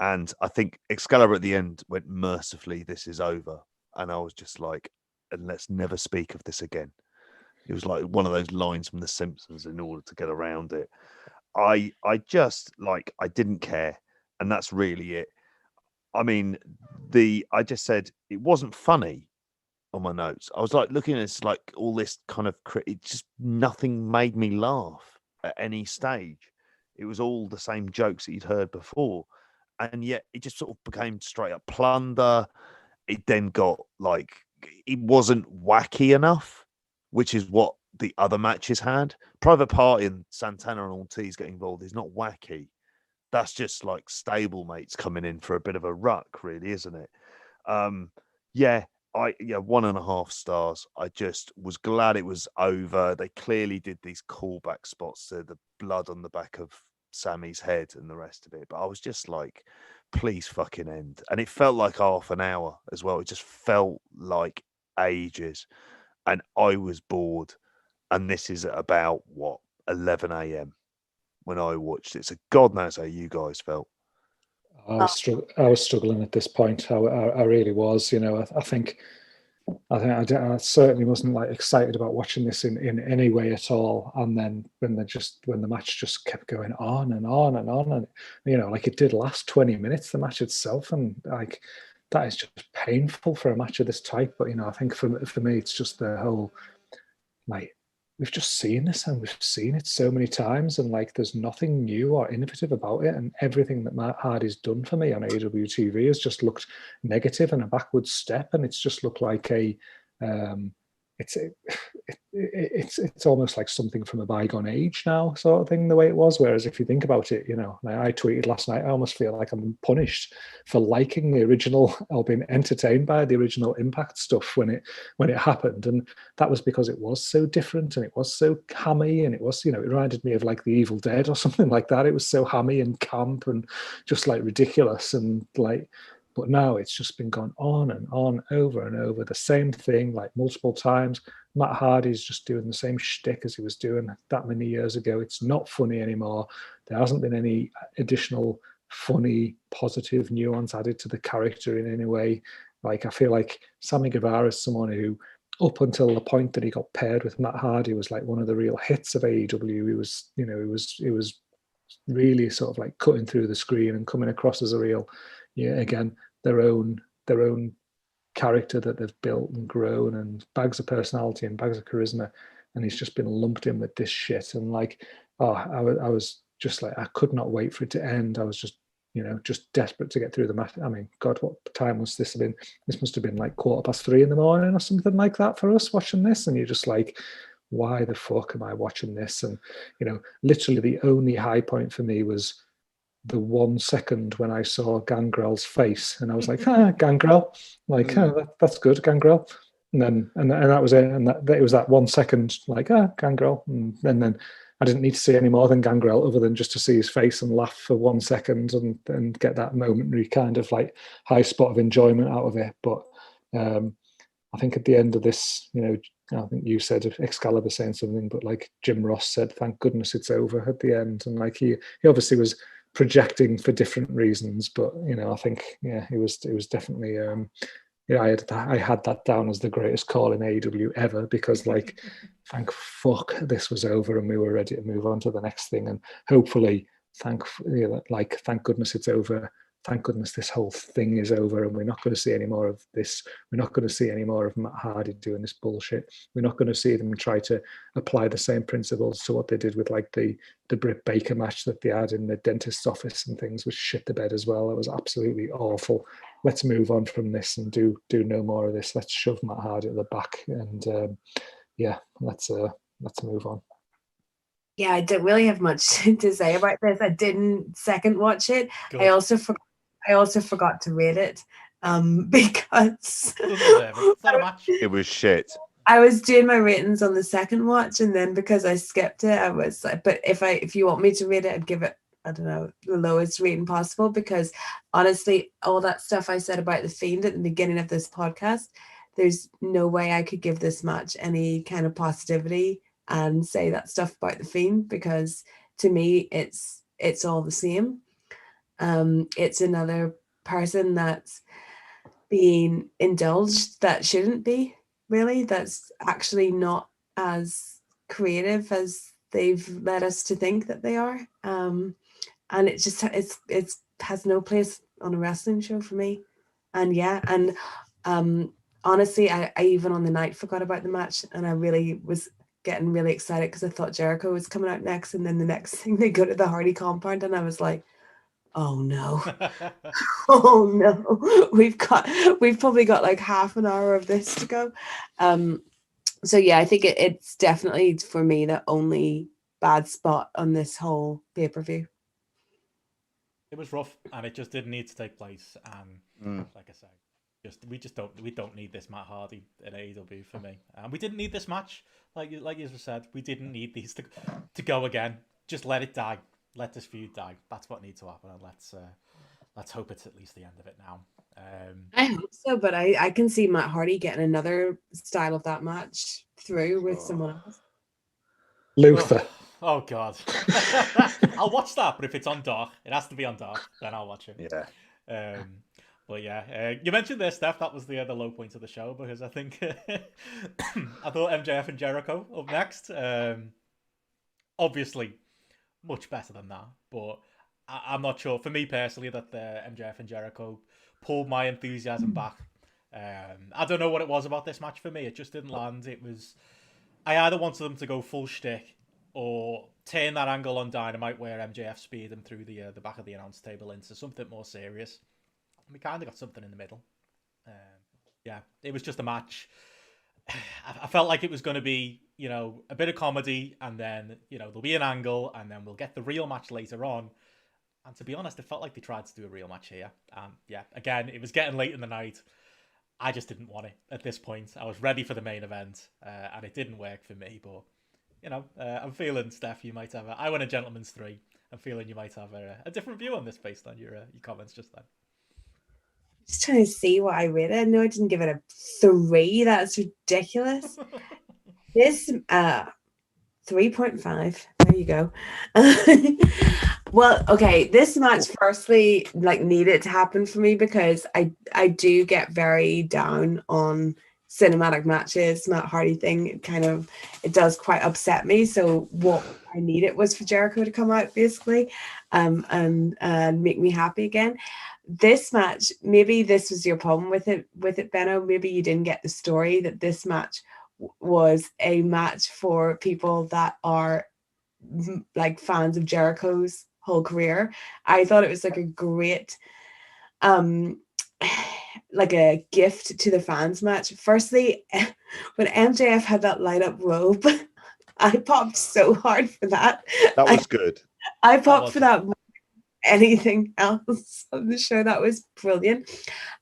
And I think Excalibur at the end went, mercifully, this is over. And I was just like, and let's never speak of this again. It was like one of those lines from The Simpsons in order to get around it. I just, like, I didn't care. And that's really it. I mean, I just said it wasn't funny on my notes. I was like looking at this, like all this kind of, it just, nothing made me laugh at any stage. It was all the same jokes that you'd heard before. And yet it just sort of became straight up plunder. It then got like, it wasn't wacky enough, which is what the other matches had. Private Party and Santana and Ortiz getting involved is not wacky. That's just like stablemates coming in for a bit of a ruck, really, isn't it? 1.5 stars. I just was glad it was over. They clearly did these callback spots to the blood on the back of Sammy's head and the rest of it, but I was just like, please fucking end. And it felt like half an hour as well. It just felt like ages, and I was bored. And this is at about 11 a.m. when I watched it, so God knows how you guys felt. I was struggling at this point. I really was. You know, I think I certainly wasn't like excited about watching this in any way at all. And then when the match just kept going on and on and on, and you know, like it did last 20 minutes, the match itself, and like that is just painful for a match of this type. But you know, I think for me, it's just the whole, like, we've just seen this and we've seen it so many times, and like there's nothing new or innovative about it, and everything that Matt Hardy's done for me on AEW TV has just looked negative and a backward step, and it's just looked like it's almost like something from a bygone age now, sort of thing, the way it was. Whereas if you think about it, you know, like I tweeted last night, I almost feel like I'm punished for liking the original or being entertained by the original Impact stuff when it happened, and that was because it was so different and it was so hammy, and it was, you know, it reminded me of like The Evil Dead or something like that. It was so hammy and camp and just like ridiculous, and like, but now it's just been gone on and on, over and over, the same thing, like multiple times. Matt Hardy's just doing the same shtick as he was doing that many years ago. It's not funny anymore. There hasn't been any additional funny, positive nuance added to the character in any way. Like, I feel like Sammy Guevara is someone who, up until the point that he got paired with Matt Hardy, was like one of the real hits of AEW. He was, you know, it was really sort of like cutting through the screen and coming across as a real, again, their own character that they've built and grown, and bags of personality and bags of charisma, and he's just been lumped in with this shit. And like, I was just like, I could not wait for it to end. I was just, you know, just desperate to get through the match. I mean, God, what time was this been? This must have been like 3:15 in the morning or something like that for us watching this. And you're just like, why the fuck am I watching this? And, you know, literally the only high point for me was the 1 second when I saw Gangrel's face, and I was like, Gangrel, like, that's good, Gangrel. And that was it. And it was that 1 second, like, Gangrel. And then I didn't need to see any more than Gangrel, other than just to see his face and laugh for 1 second and get that momentary kind of like high spot of enjoyment out of it. But I think at the end of this, you know, I think you said Excalibur saying something, but like Jim Ross said, thank goodness it's over at the end. And like he obviously was projecting for different reasons, but you know, I think it was definitely I had that down as the greatest call in AEW ever, because like, thank fuck this was over and we were ready to move on to the next thing, and hopefully thank goodness it's over. Thank goodness this whole thing is over, and we're not going to see any more of this. We're not going to see any more of Matt Hardy doing this bullshit. We're not going to see them try to apply the same principles to what they did with like the Britt Baker match that they had in the dentist's office and things, which shit the bed as well. It was absolutely awful. Let's move on from this and do no more of this. Let's shove Matt Hardy at the back, and let's move on. Yeah, I don't really have much to say about this. I didn't second watch it. Good. I also forgot I also forgot to rate it because Doesn't deserve it. It's not a match. It was shit. I was doing my ratings on the second watch, and then because I skipped it, I was like, but if you want me to rate it, I'd give it, I don't know, the lowest rating possible, because honestly, all that stuff I said about The Fiend at the beginning of this podcast, there's no way I could give this match any kind of positivity and say that stuff about The Fiend, because to me, it's all the same. It's another person that's being indulged that shouldn't be, really, that's actually not as creative as they've led us to think that they are. And it just it's has no place on a wrestling show for me. And yeah, and honestly, I even on the night forgot about the match, and I really was getting really excited because I thought Jericho was coming out next, and then the next thing they go to the Hardy compound, and I was like, oh no. Oh no. We've probably got like half an hour of this to go. So yeah, I think it's definitely for me the only bad spot on this whole pay-per-view. It was rough, and it just didn't need to take place. And like I say, we don't need this Matt Hardy in AEW for me. And we didn't need this match, like you said. We didn't need these to go again. Just let it die. Let this feud die. That's what needs to happen, and let's hope it's at least the end of it now. I hope so, but I can see Matt Hardy getting another style of that match through with someone else. Luther. Oh God. I'll watch that, but if it's on Dark, it has to be on Dark, then I'll watch it. Yeah. But yeah, you mentioned this, Steph. That was the low point of the show, because I think I thought MJF and Jericho up next. Obviously, much better than that, but I'm not sure. For me personally, that the MJF and Jericho pulled my enthusiasm back. I don't know what it was about this match for me. It just didn't land. It was, I either wanted them to go full shtick or turn that angle on Dynamite where MJF speared him through the back of the announce table into something more serious. And we kind of got something in the middle. Yeah, it was just a match. I felt like it was going to be, a bit of comedy, and then, there'll be an angle, and then we'll get the real match later on. And to be honest, it felt like they tried to do a real match here. Yeah, again, it was getting late in the night. I just didn't want it at this point. I was ready for the main event, and it didn't work for me. But, I'm feeling, Steph, you might have I went a gentleman's 3. I'm feeling you might have a different view on this based on your comments just then. Just trying to see what I rated. No, I didn't give it a 3. That's ridiculous. This 3.5. There you go. Well, okay, this match firstly needed to happen for me, because I do get very down on cinematic matches. Matt Hardy thing, it does quite upset me. So what I needed was for Jericho to come out, basically, and make me happy again. This match, maybe this was your problem with it, Benno. Maybe you didn't get the story that this match was a match for people that are fans of Jericho's whole career. I thought it was a great a gift to the fans match. Firstly, when MJF had that light up robe, I popped so hard for that. That was good. I popped for that more than anything else on the show. That was brilliant.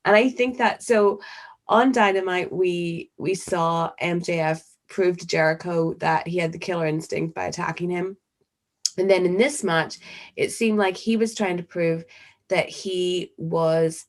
And I think that, so on Dynamite, we saw MJF prove to Jericho that he had the killer instinct by attacking him. And then in this match, it seemed like he was trying to prove that he was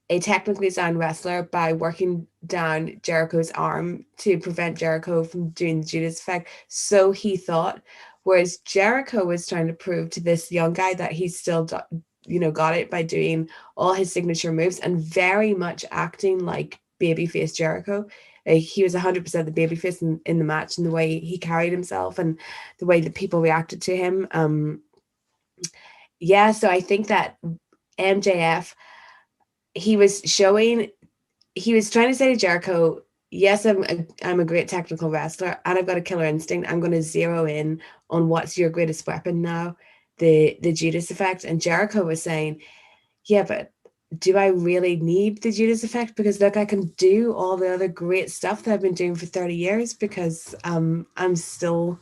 a technically sound wrestler by working down Jericho's arm to prevent Jericho from doing the Judas effect. So he thought, whereas Jericho was trying to prove to this young guy that he still got it by doing all his signature moves and very much acting like babyface Jericho. He was 100% the babyface in the match, and the way he carried himself and the way that people reacted to him. So I think that MJF, he was trying to say to Jericho, yes, I'm a great technical wrestler and I've got a killer instinct. I'm going to zero in on what's your greatest weapon now, the Judas effect. And Jericho was saying, yeah, but do I really need the Judas effect? Because look, I can do all the other great stuff that I've been doing for 30 years because I'm still,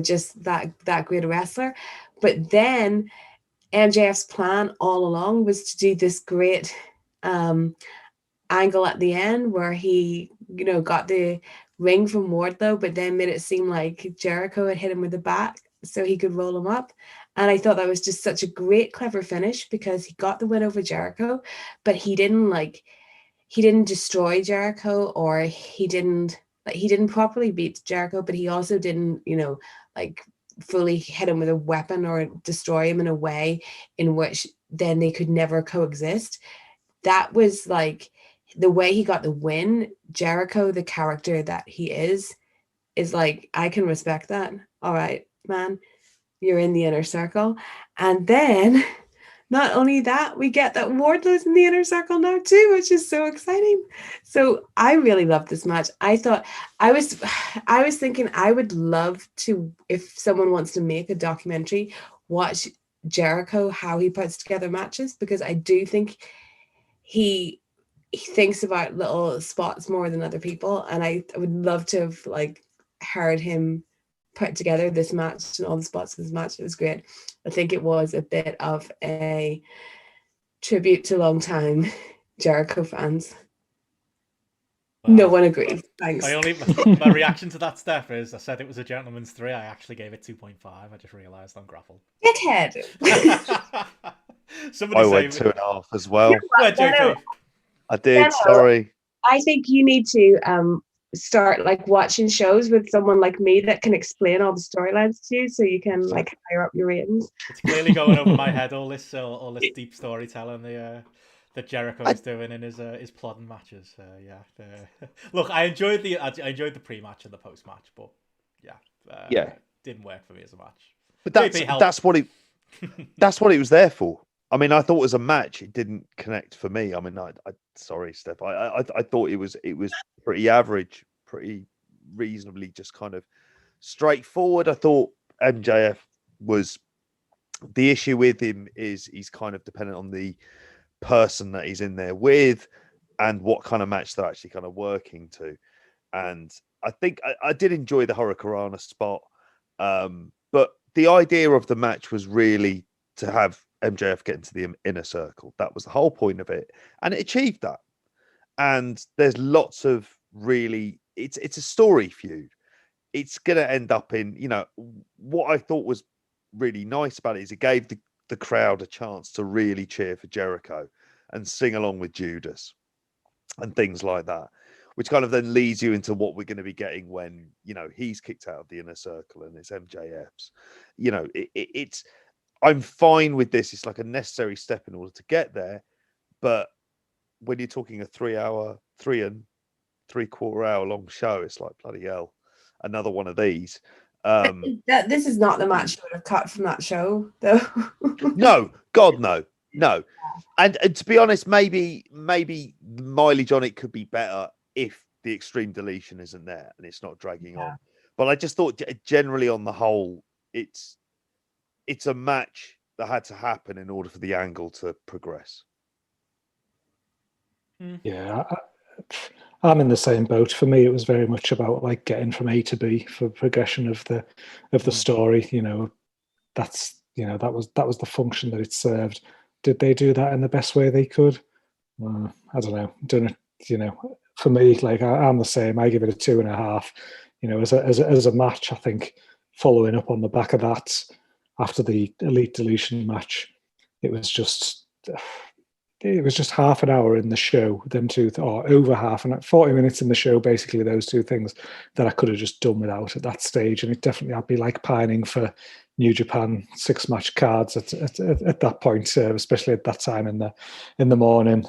just that great a wrestler. But then MJF's plan all along was to do this great angle at the end where he, got the ring from Wardlow, but then made it seem like Jericho had hit him with the bat so he could roll him up. And I thought that was just such a great, clever finish because he got the win over Jericho, but he didn't destroy Jericho, or he didn't properly beat Jericho, but he also didn't, fully hit him with a weapon or destroy him in a way in which then they could never coexist. That was like the way he got the win. Jericho, the character that he is like, I can respect that. All right, man, you're in the inner circle. And then not only that, we get that Wardlow's in the inner circle now too, which is so exciting. So I really loved this match. I thought I was thinking I would love to, if someone wants to make a documentary, watch Jericho, how he puts together matches, because I do think he thinks about little spots more than other people. And I would love to have heard him put together this match and all the spots of this match. It was great. I think it was a bit of a tribute to long-time Jericho fans. Well, no one agrees. Thanks. My reaction to that, Steph, is I said it was a gentleman's 3. I actually gave it 2.5. I just realised on GRAPPL. Dickhead. I went 2.5 as well. Benno, I did. Benno, sorry. I think you need to start watching shows with someone like me that can explain all the storylines to you, so you can higher up your ratings. It's clearly going over my head, all this deep storytelling that Jericho's doing in his plodding matches. Look, I enjoyed the pre-match and the post-match, but it didn't work for me as a match. But that's what it was there for. I mean, I thought as a match it didn't connect for me. I mean, sorry, Steph. I thought it was pretty average, pretty reasonably just kind of straightforward. I thought MJF was, the issue with him is he's kind of dependent on the person that he's in there with and what kind of match they're actually kind of working to. And I think I did enjoy the Hurricanrana spot, but the idea of the match was really to have MJF get into the inner circle. That was the whole point of it, and it achieved that. And there's lots of really, it's a story feud. It's going to end up in, what I thought was really nice about it is it gave the crowd a chance to really cheer for Jericho and sing along with Judas and things like that, which kind of then leads you into what we're going to be getting when, he's kicked out of the inner circle and it's MJF's. It's I'm fine with this. It's like a necessary step in order to get there. But when you're talking a 3 and 3/4 hour long show, it's like, bloody hell, another one of these. This is not the match you would have cut from that show, though. No, God, no. And to be honest, maybe mileage on it could be better if the extreme deletion isn't there and it's not dragging on. But I just thought generally on the whole, it's a match that had to happen in order for the angle to progress. Yeah, I'm in the same boat. For me, it was very much about getting from A to B for progression of the story. That was the function that it served. Did they do that in the best way they could? I don't know. For me, I'm the same. I give it a 2.5. As a match, I think following up on the back of that, after the Elite Deletion match, it was just half an hour in the show, or over half an hour, 40 minutes in the show, basically those two things that I could have just done without at that stage. And it definitely, I'd be pining for New Japan 6-match cards at that point, especially at that time in the morning.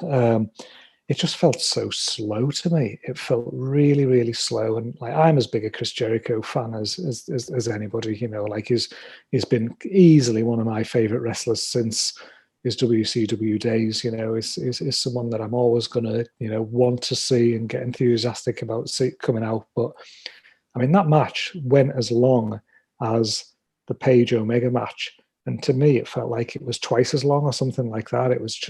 It just felt so slow to me. It felt really, really slow. And I'm as big a Chris Jericho fan as anybody. He's been easily one of my favorite wrestlers since his WCW days. Is someone that I'm always gonna want to see and get enthusiastic about coming out. But I mean, that match went as long as the Page Omega match. And to me, it felt like it was twice as long or something like that. It was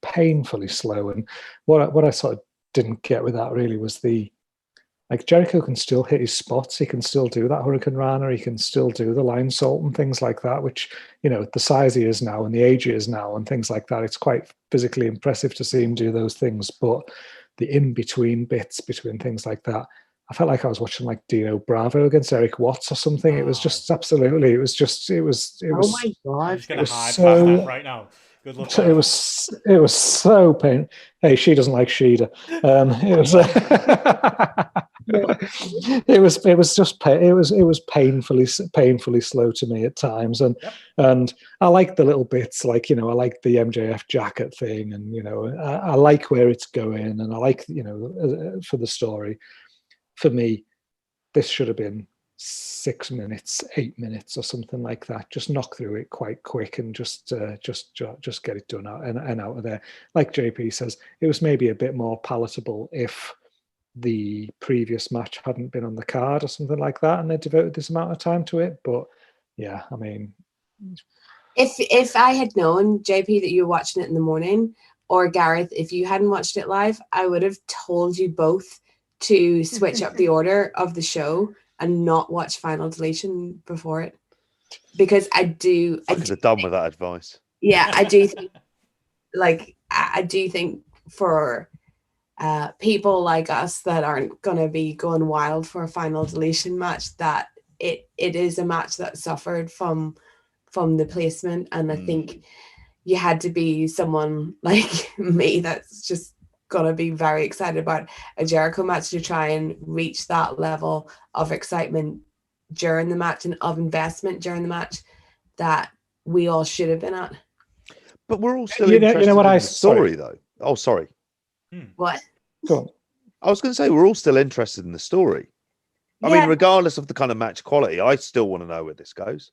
painfully slow. And what I sort of didn't get with that really was the like Jericho can still hit his spots. He can still do that Hurricane Rana. He can still do the line salt and things like that, which, you know, the size he is now and the age he is now and things like that, it's quite physically impressive to see him do those things. But the in-between bits between things like that, I felt like I was watching like Dino Bravo against Eric Watts or something. It was just absolutely, it was Oh my I'm god. just going to hide past that right now. Good luck. it was so pain. Hey, she doesn't like Shida. It was it was just it was painfully slow to me at times, and I like the little bits, like, you know, I like the MJF jacket thing, and, you know, I like where it's going, and I like, you know, for the story. For me, this should have been 6 minutes, 8 minutes, or something like that. Just knock through it quite quick and just get it done out and out of there. Like JP says, it was maybe a bit more palatable if the previous match hadn't been on the card or something like that, and they devoted this amount of time to it. But yeah, I mean, If I had known, JP, that you were watching it in the morning, or Gareth, if you hadn't watched it live, I would have told you both to switch up the order of the show and not watch Final Deletion before it, because I could have done with that advice. Yeah, I do think, like, I do think for people like us that aren't going to be going wild for a Final Deletion match, that it is a match that suffered from the placement, and I think you had to be someone like me that's just gonna be very excited about a Jericho match to try and reach that level of excitement during the match and of investment during the match that we all should have been at. But we're all still interested in the story, though. Oh, sorry. What? Go on. I was going to say, we're all still interested in the story. I mean, regardless of the kind of match quality, I still want to know where this goes.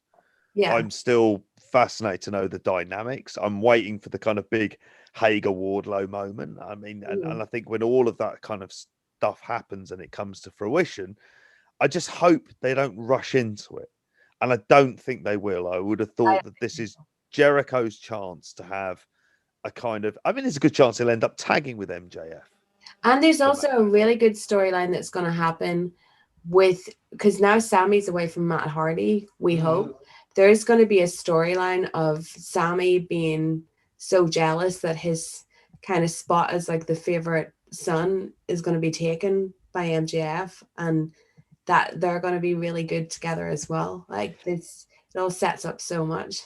Yeah. I'm still fascinated to know the dynamics. I'm waiting for the kind of big Hager Wardlow moment. I mean, and I think when all of that kind of stuff happens and it comes to fruition, I just hope they don't rush into it. And I don't think they will. I would have thought that this is Jericho's chance to have a kind of, I mean, there's a good chance he'll end up tagging with MJF. And there's also a really good storyline that's going to happen because now Sammy's away from Matt Hardy, we hope. There's going to be a storyline of Sammy being so jealous that his kind of spot as like the favorite son is going to be taken by MJF, and that they're going to be really good together as well. Like, this, it all sets up so much.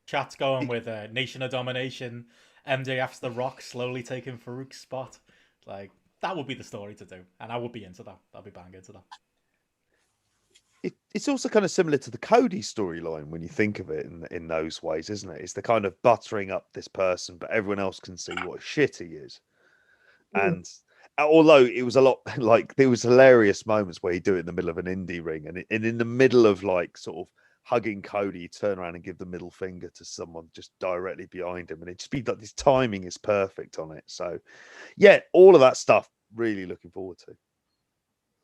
Chat's going with Nation of Domination, MJF's The Rock slowly taking Farouk's spot. Like, that would be the story to do, and I would be into that. I'd be bang into that. It's also kind of similar to the Cody storyline when you think of it in those ways, isn't it? It's the kind of buttering up this person, but everyone else can see what shit he is. And although it was a lot, like, there was hilarious moments where he'd do it in the middle of an indie ring, and in the middle of, like, sort of hugging Cody, he'd turn around and give the middle finger to someone just directly behind him, and it'd just be like, this timing is perfect on it. So yeah, all of that stuff, really looking forward to.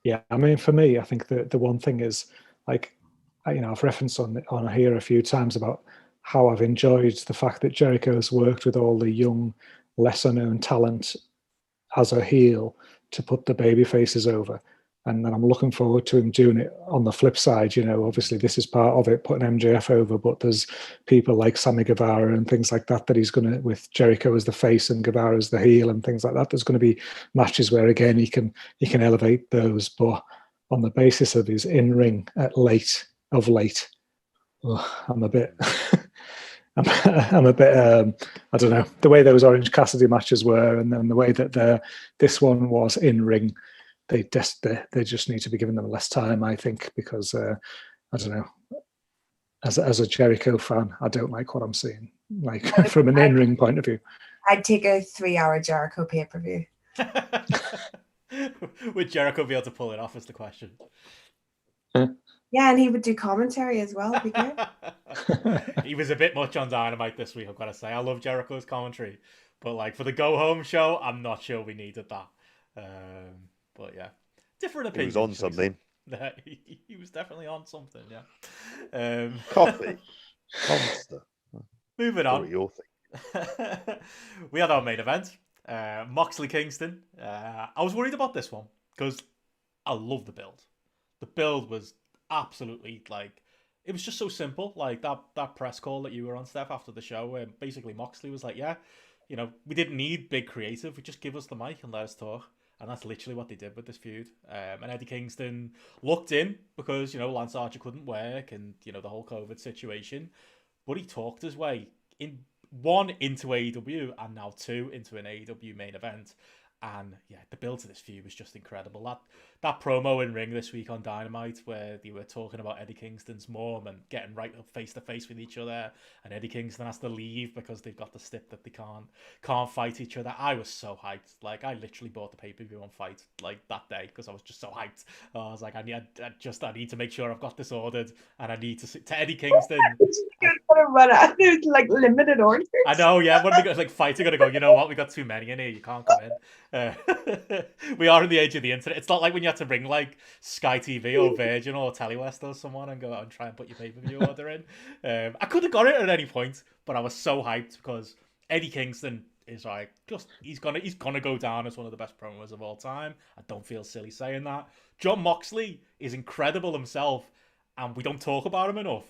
Yeah, I mean, for me, I think the one thing is, like, I've referenced on here a few times about how I've enjoyed the fact that Jericho has worked with all the young, lesser-known talent as a heel to put the baby faces over. And then I'm looking forward to him doing it on the flip side. You know, obviously this is part of it, putting MJF over, but there's people like Sammy Guevara and things like that he's going to, with Jericho as the face and Guevara as the heel and things like that. There's going to be matches where, again, he can elevate those, but on the basis of his in-ring late, I'm a bit... I'm a bit, I don't know, the way those Orange Cassidy matches were, and then the way that this one was in ring, they just need to be giving them less time, I think, because I don't know, as a Jericho fan, I don't like what I'm seeing, like, from an in-ring point of view. I'd take a 3-hour Jericho pay-per-view. Would Jericho be able to pull it off, is the question. Yeah, and he would do commentary as well. Be good. He was a bit much on Dynamite this week, I've got to say. I love Jericho's commentary, but like for the go-home show, I'm not sure we needed that. But yeah, different opinions. He was on something. He was definitely on something, yeah. Coffee. Monster. Moving on. What your thing? We had our main event, Moxley Kingston. I was worried about this one because I love the build. The build was absolutely like, it was just so simple. Like that press call that you were on, Steph, after the show, where basically Moxley was like, yeah, we didn't need big creative. We just give us the mic and let us talk. And that's literally what they did with this feud. And Eddie Kingston looked in because, Lance Archer couldn't work and, the whole COVID situation. But he talked his way into AEW and now 2 into an AEW main event. And yeah, the build to this feud was just incredible. That promo in ring this week on Dynamite, where they were talking about Eddie Kingston's mom and getting right up face to face with each other, and Eddie Kingston has to leave because they've got the stip that they can't fight each other. I was so hyped. Like, I literally bought the pay-per-view on Fight like that day because I was just so hyped. I was like, I need to make sure I've got this ordered, and I need to Eddie Kingston. You're gonna run out. There's like limited orders. I know, yeah. When we got like Fight, are gonna go, you know what? We got too many in here. You can't come in. We are on the age of the internet. It's not like when you had to ring like Sky TV or Virgin or Telewest or someone and go out and try and put your pay-per-view order in. I could have got it at any point, but I was so hyped because Eddie Kingston is like, he's gonna go down as one of the best promos of all time. I don't feel silly saying that. Jon Moxley is incredible himself, and we don't talk about him enough.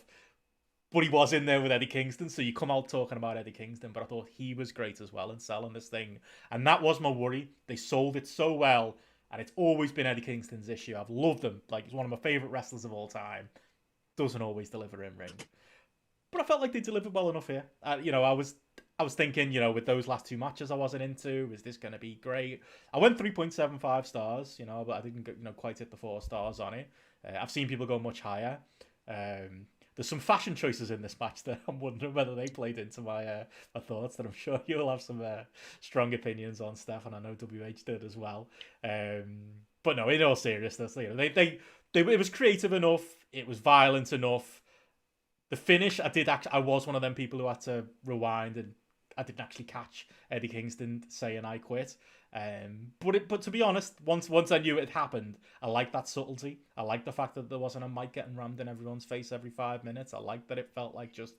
But he was in there with Eddie Kingston, so you come out talking about Eddie Kingston, but I thought he was great as well in selling this thing. And that was my worry. They sold it so well, and it's always been Eddie Kingston's issue. I've loved him. Like, he's one of my favourite wrestlers of all time. Doesn't always deliver in ring. But I felt like they delivered well enough here. I was thinking, with those last 2 matches I wasn't into, is this going to be great? I went 3.75 stars, but I didn't, quite hit the 4 stars on it. I've seen people go much higher. There's some fashion choices in this match that I'm wondering whether they played into my thoughts, that I'm sure you'll have some strong opinions on, Steph, and I know WH did as well. But no, in all seriousness, it was creative enough, it was violent enough. The finish, I was one of them people who had to rewind, and I didn't actually catch Eddie Kingston saying "I quit." But to be honest, once I knew it had happened, I liked that subtlety. I liked the fact that there wasn't a mic getting rammed in everyone's face every 5 minutes. I liked that it felt like just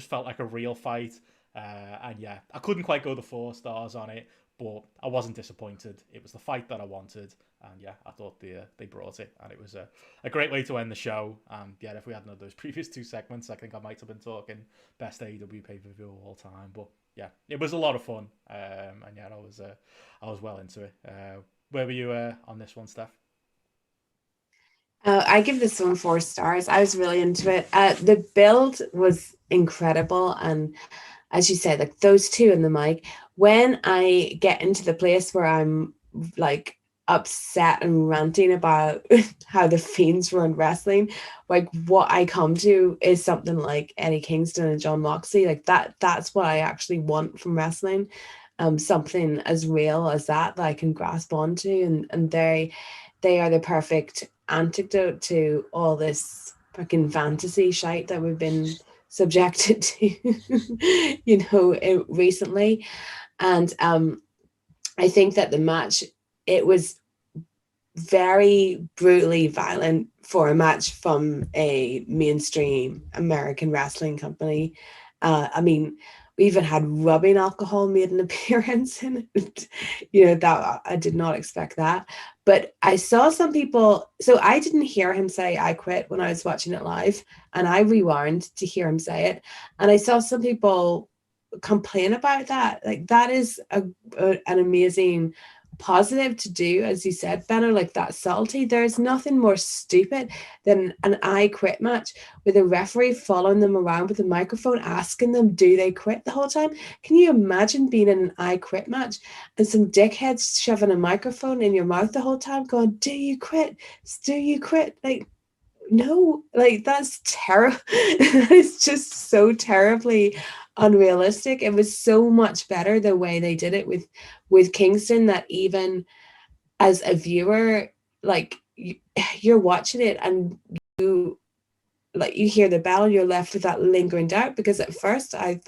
felt like a real fight. And yeah, I couldn't quite go the 4 stars on it, but I wasn't disappointed. It was the fight that I wanted, and yeah, I thought they brought it, and it was a great way to end the show. And yeah, if we hadn't had those previous 2 segments, I think I might have been talking best AEW pay-per-view of all time. But yeah, it was a lot of fun, and yeah, I was well into it. Where were you on this one, Steph? I give this one 4 stars. I was really into it. The build was incredible, and as you said, like those 2 in the mic. When I get into the place where I'm like upset and ranting about how the Fiends run wrestling, like what I come to is something like Eddie Kingston and Jon Moxley. Like that's what I actually want from wrestling. Something as real as that I can grasp onto, and they are the perfect antidote to all this fucking fantasy shite that we've been subjected to recently. And I think that the match, it was very brutally violent for a match from a mainstream American wrestling company. I mean, we even had rubbing alcohol made an appearance in it. That I did not expect that. But I saw some people, so I didn't hear him say "I quit" when I was watching it live, and I rewound to hear him say it. And I saw some people complain about that. Like, that is an amazing positive to do, as you said, Benno, like that subtlety. There's nothing more stupid than an "I quit" match with a referee following them around with a microphone asking them, do they quit the whole time? Can you imagine being in an "I quit" match and some dickheads shoving a microphone in your mouth the whole time going, do you quit? Do you quit? Like, no, like that's terrible. It's just so terribly unrealistic. It was so much better the way they did it with Kingston, that even as a viewer, like you're watching it and you hear the bell, you're left with that lingering doubt, because at first I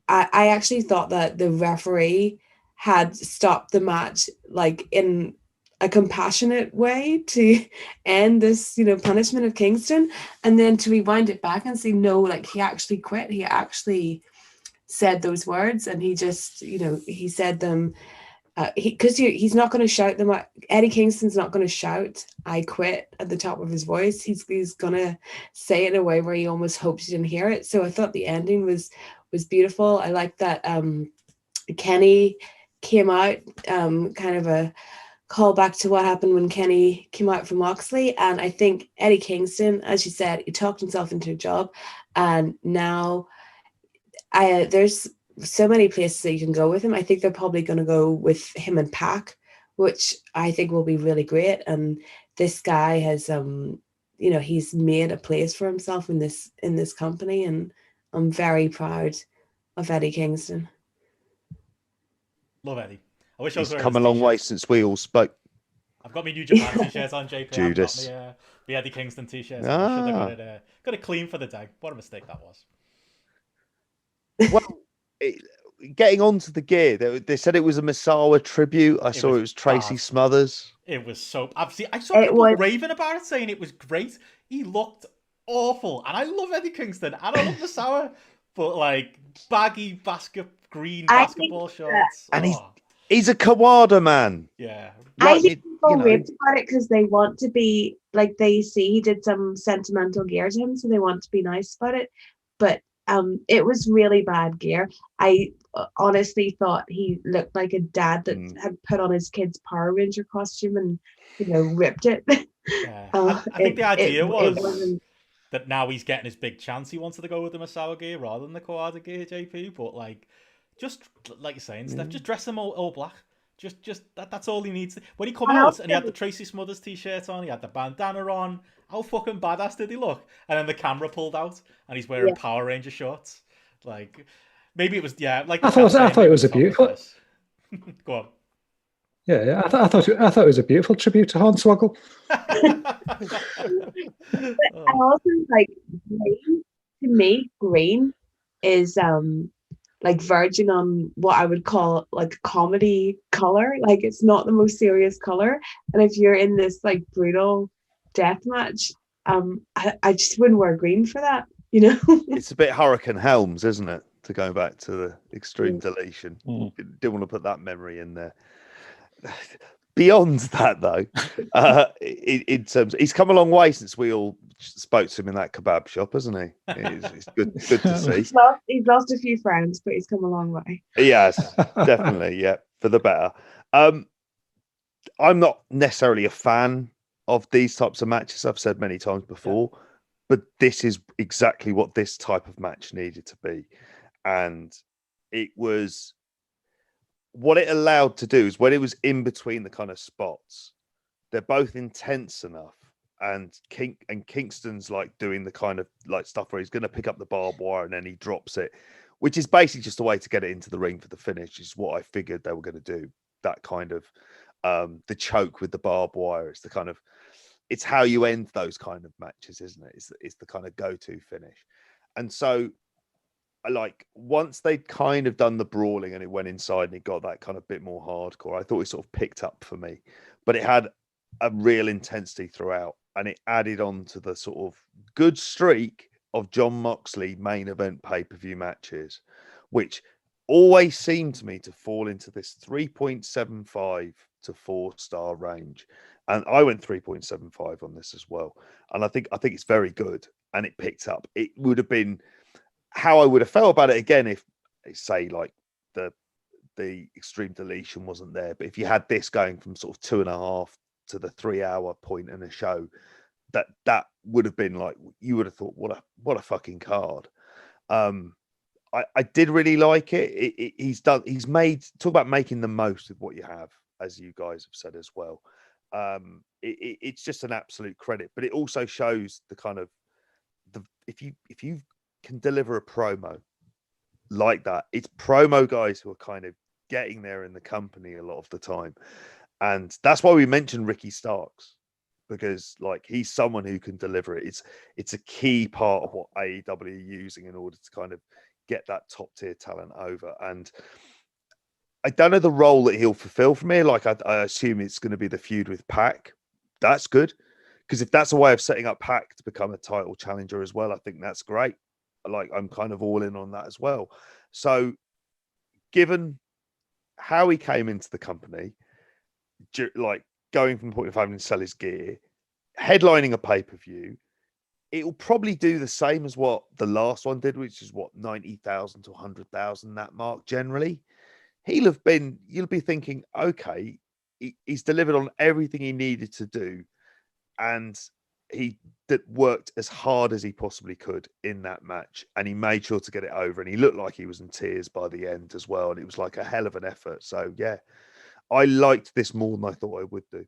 actually thought that the referee had stopped the match like in a compassionate way to end this, punishment of Kingston, and then to rewind it back and say, no, like he actually quit. He actually said those words, and he just, he said them because he's not going to shout them out. Eddie Kingston's not going to shout "I quit" at the top of his voice. He's going to say it in a way where he almost hopes you didn't hear it. So I thought the ending was beautiful. I like that Kenny came out, kind of a callback to what happened when Kenny came out for Moxley. And I think Eddie Kingston, as you said, he talked himself into a job, and now there's so many places that you can go with him. I think they're probably going to go with him and Pac, which I think will be really great. And this guy has, he's made a place for himself in this company, and I'm very proud of Eddie Kingston. Love Eddie. I wish I was He's wearing come a his long t-shirt. way since we all spoke. I've got my New Japan t-shirts on, JP. Judas. I've got my Eddie Kingston t-shirts. I should have got it clean for the day. What a mistake that was. Well, getting onto the gear, they said it was a Misawa tribute. I saw it was Tracy bad. Smothers. It was so... I saw people raving about it, saying it was great. He looked awful. And I love Eddie Kingston. And I love Misawa. But, like, baggy green basketball shorts. And he's a Kawada man. Yeah. I think people raved about it because they want to be... Like, they see he did some sentimental gear to him, so they want to be nice about it. But... it was really bad gear. I honestly thought he looked like a dad that had put on his kid's Power Ranger costume and, ripped it. Yeah. I think the idea was that now he's getting his big chance. He wanted to go with the Misawa gear rather than the Kawada gear, JP. But just like you're saying, Steph, just dress him all black. Just that's all he needs. When he come out and he had the Tracy Smothers t-shirt on, he had the bandana on. How fucking badass did he look? And then the camera pulled out, and he's wearing Power Ranger shorts. Like, maybe it was like. I thought it was a beautiful. Go on. Yeah, I thought it was a beautiful tribute to Hornswoggle. I also like green. To me, green is like verging on what I would call like comedy color. Like, it's not the most serious color, and if you're in this like brutal death match, I just wouldn't wear green for that. It's a bit Hurricane Helms, isn't it? To go back to the extreme deletion. Didn't want to put that memory in there. Beyond that, though, in terms, he's come a long way since we all spoke to him in that kebab shop, hasn't he? It's good to see. He's lost a few friends, but he's come a long way. Yes, definitely. Yeah, for the better. I'm not necessarily a fan of these types of matches. I've said many times before, but this is exactly what this type of match needed to be. And it was what it allowed to do is when it was in between the kind of spots, they're both intense enough. And Kingston's like doing the kind of like stuff where he's going to pick up the barbed wire and then he drops it, which is basically just a way to get it into the ring for the finish, is what I figured they were going to do. That kind of the choke with the barbed wire. It's how you end those kind of matches, isn't it? It's the kind of go-to finish. And so, like, once they'd kind of done the brawling and it went inside and it got that kind of bit more hardcore, I thought it sort of picked up for me. But it had a real intensity throughout, and it added on to the sort of good streak of Jon Moxley main event pay-per-view matches, which always seemed to me to fall into this 3.75 to 4-star range. And I went 3.75 on this as well. And I think it's very good. And it picked up. It would have been how I would have felt about it again if, say, like the extreme deletion wasn't there. But if you had this going from sort of 2.5 to the 3-hour point in a show, that would have been like, you would have thought, what a fucking card. I did really like it. He's made, talk about making the most of what you have, as you guys have said as well. It's just an absolute credit, but it also shows the kind of if you can deliver a promo like that, it's promo guys who are kind of getting there in the company a lot of the time. And that's why we mentioned Ricky Starks, because like he's someone who can deliver it. It's a key part of what AEW are using in order to kind of get that top tier talent over. And I don't know the role that he'll fulfill for me. Like I assume it's going to be the feud with Pac. That's good, because if that's a way of setting up Pac to become a title challenger as well, I think that's great. Like I'm kind of all in on that as well. So given how he came into the company, like going from the point of having to sell his gear, headlining a pay-per-view, it will probably do the same as what the last one did, which is what, 90,000 to 100,000, that mark generally. You'll be thinking, okay, he's delivered on everything he needed to do, and he worked as hard as he possibly could in that match, and he made sure to get it over, and he looked like he was in tears by the end as well, and it was like a hell of an effort. So yeah, I liked this more than I thought I would do.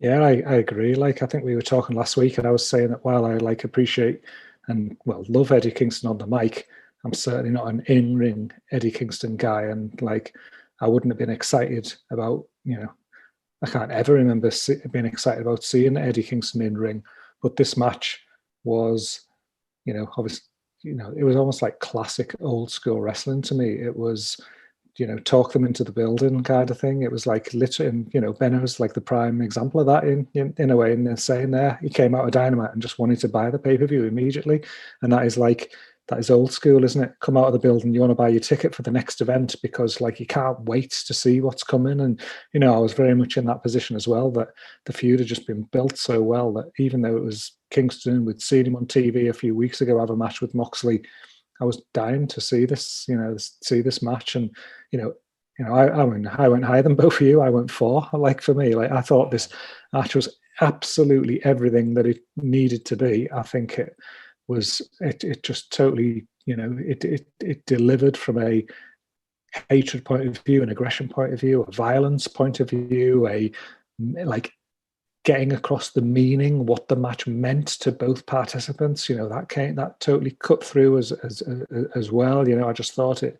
Yeah, I agree. Like, I think we were talking last week, and I was saying that while I like appreciate and love Eddie Kingston on the mic, I'm certainly not an in-ring Eddie Kingston guy, and like I wouldn't have been excited about, I can't ever remember being excited about seeing Eddie Kingston in ring, but this match was, obviously, it was almost like classic old school wrestling to me. It was, talk them into the building kind of thing. It was like literally, and Benno's like the prime example of that in a way. And they're saying there, he came out of Dynamite and just wanted to buy the pay-per-view immediately, and that is old school, isn't it? Come out of the building, you want to buy your ticket for the next event because like you can't wait to see what's coming. And I was very much in that position as well, that the feud had just been built so well that even though it was Kingston, we'd seen him on TV a few weeks ago have a match with Moxley, I was dying to see this, see this match. And I went higher than both of you. I went 4. Like, for me, like, I thought this match was absolutely everything that it needed to be. I think it just totally, it delivered from a hatred point of view, an aggression point of view, a violence point of view, like getting across the meaning, what the match meant to both participants. That totally cut through as well. I just thought it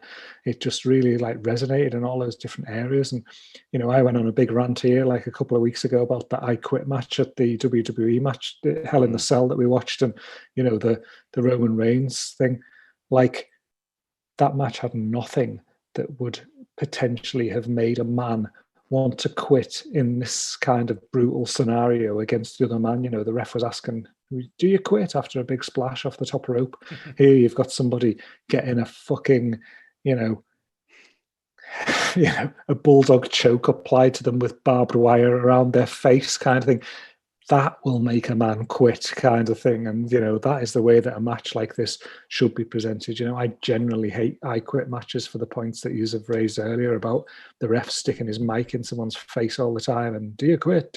just really like resonated in all those different areas. And I went on a big rant here like a couple of weeks ago about the I Quit match at the WWE match, the Hell in the Cell that we watched, and the Roman Reigns thing. Like, that match had nothing that would potentially have made a man want to quit in this kind of brutal scenario against the other man. The ref was asking, do you quit after a big splash off the top rope? Here you've got somebody getting a fucking, a bulldog choke applied to them with barbed wire around their face kind of thing. That will make a man quit kind of thing. And, that is the way that a match like this should be presented. I generally hate I Quit matches for the points that you have raised earlier about the ref sticking his mic in someone's face all the time and do you quit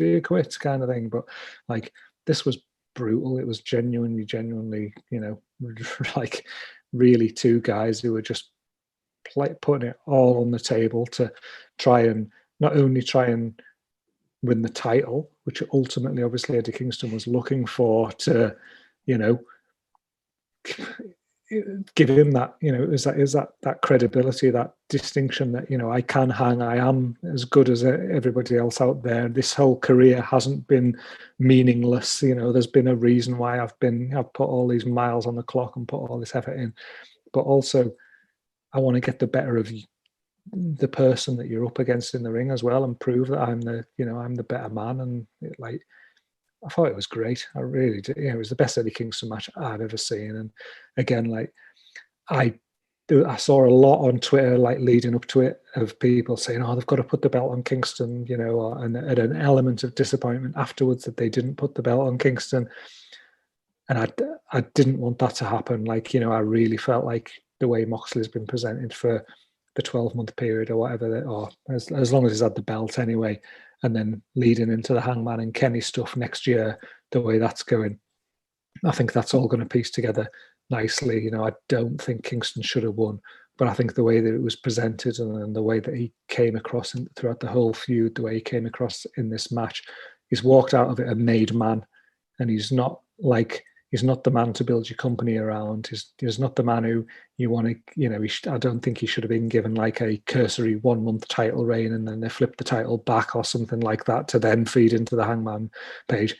kind of thing. But like, this was brutal. It was genuinely, like really two guys who were just putting it all on the table to not only try and win the title, which ultimately, obviously, Eddie Kingston was looking for to, give him that, is that credibility, that distinction that, I can hang, I am as good as everybody else out there. This whole career hasn't been meaningless. There's been a reason why I've put all these miles on the clock and put all this effort in, but also I want to get the better of the person that you're up against in the ring as well and prove that I'm the better man. And I thought it was great. I really did. It was the best Eddie Kingston match I've ever seen. And again, like I saw a lot on Twitter, like leading up to it, of people saying, "Oh, they've got to put the belt on Kingston," and an element of disappointment afterwards that they didn't put the belt on Kingston. And I didn't want that to happen. Like, I really felt like the way Moxley's been presented for the 12-month period or whatever, or as long as he's had the belt anyway, and then leading into the Hangman and Kenny stuff next year, the way that's going, I think that's all going to piece together nicely. I don't think Kingston should have won, but I think the way that it was presented and the way that he came across throughout the whole feud, the way he came across in this match, he's walked out of it a made man, and he's not the man to build your company around. He's not the man who you want to, I don't think he should have been given like a cursory 1-month title reign and then they flip the title back or something like that to then feed into the Hangman page.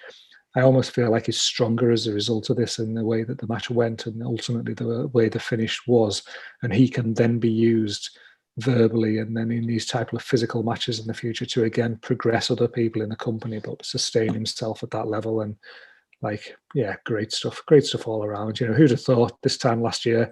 I almost feel like he's stronger as a result of this and the way that the match went and ultimately the way the finish was. And he can then be used verbally and then in these type of physical matches in the future to again progress other people in the company but sustain himself at that level. And like, yeah, great stuff all around. Who'd have thought this time last year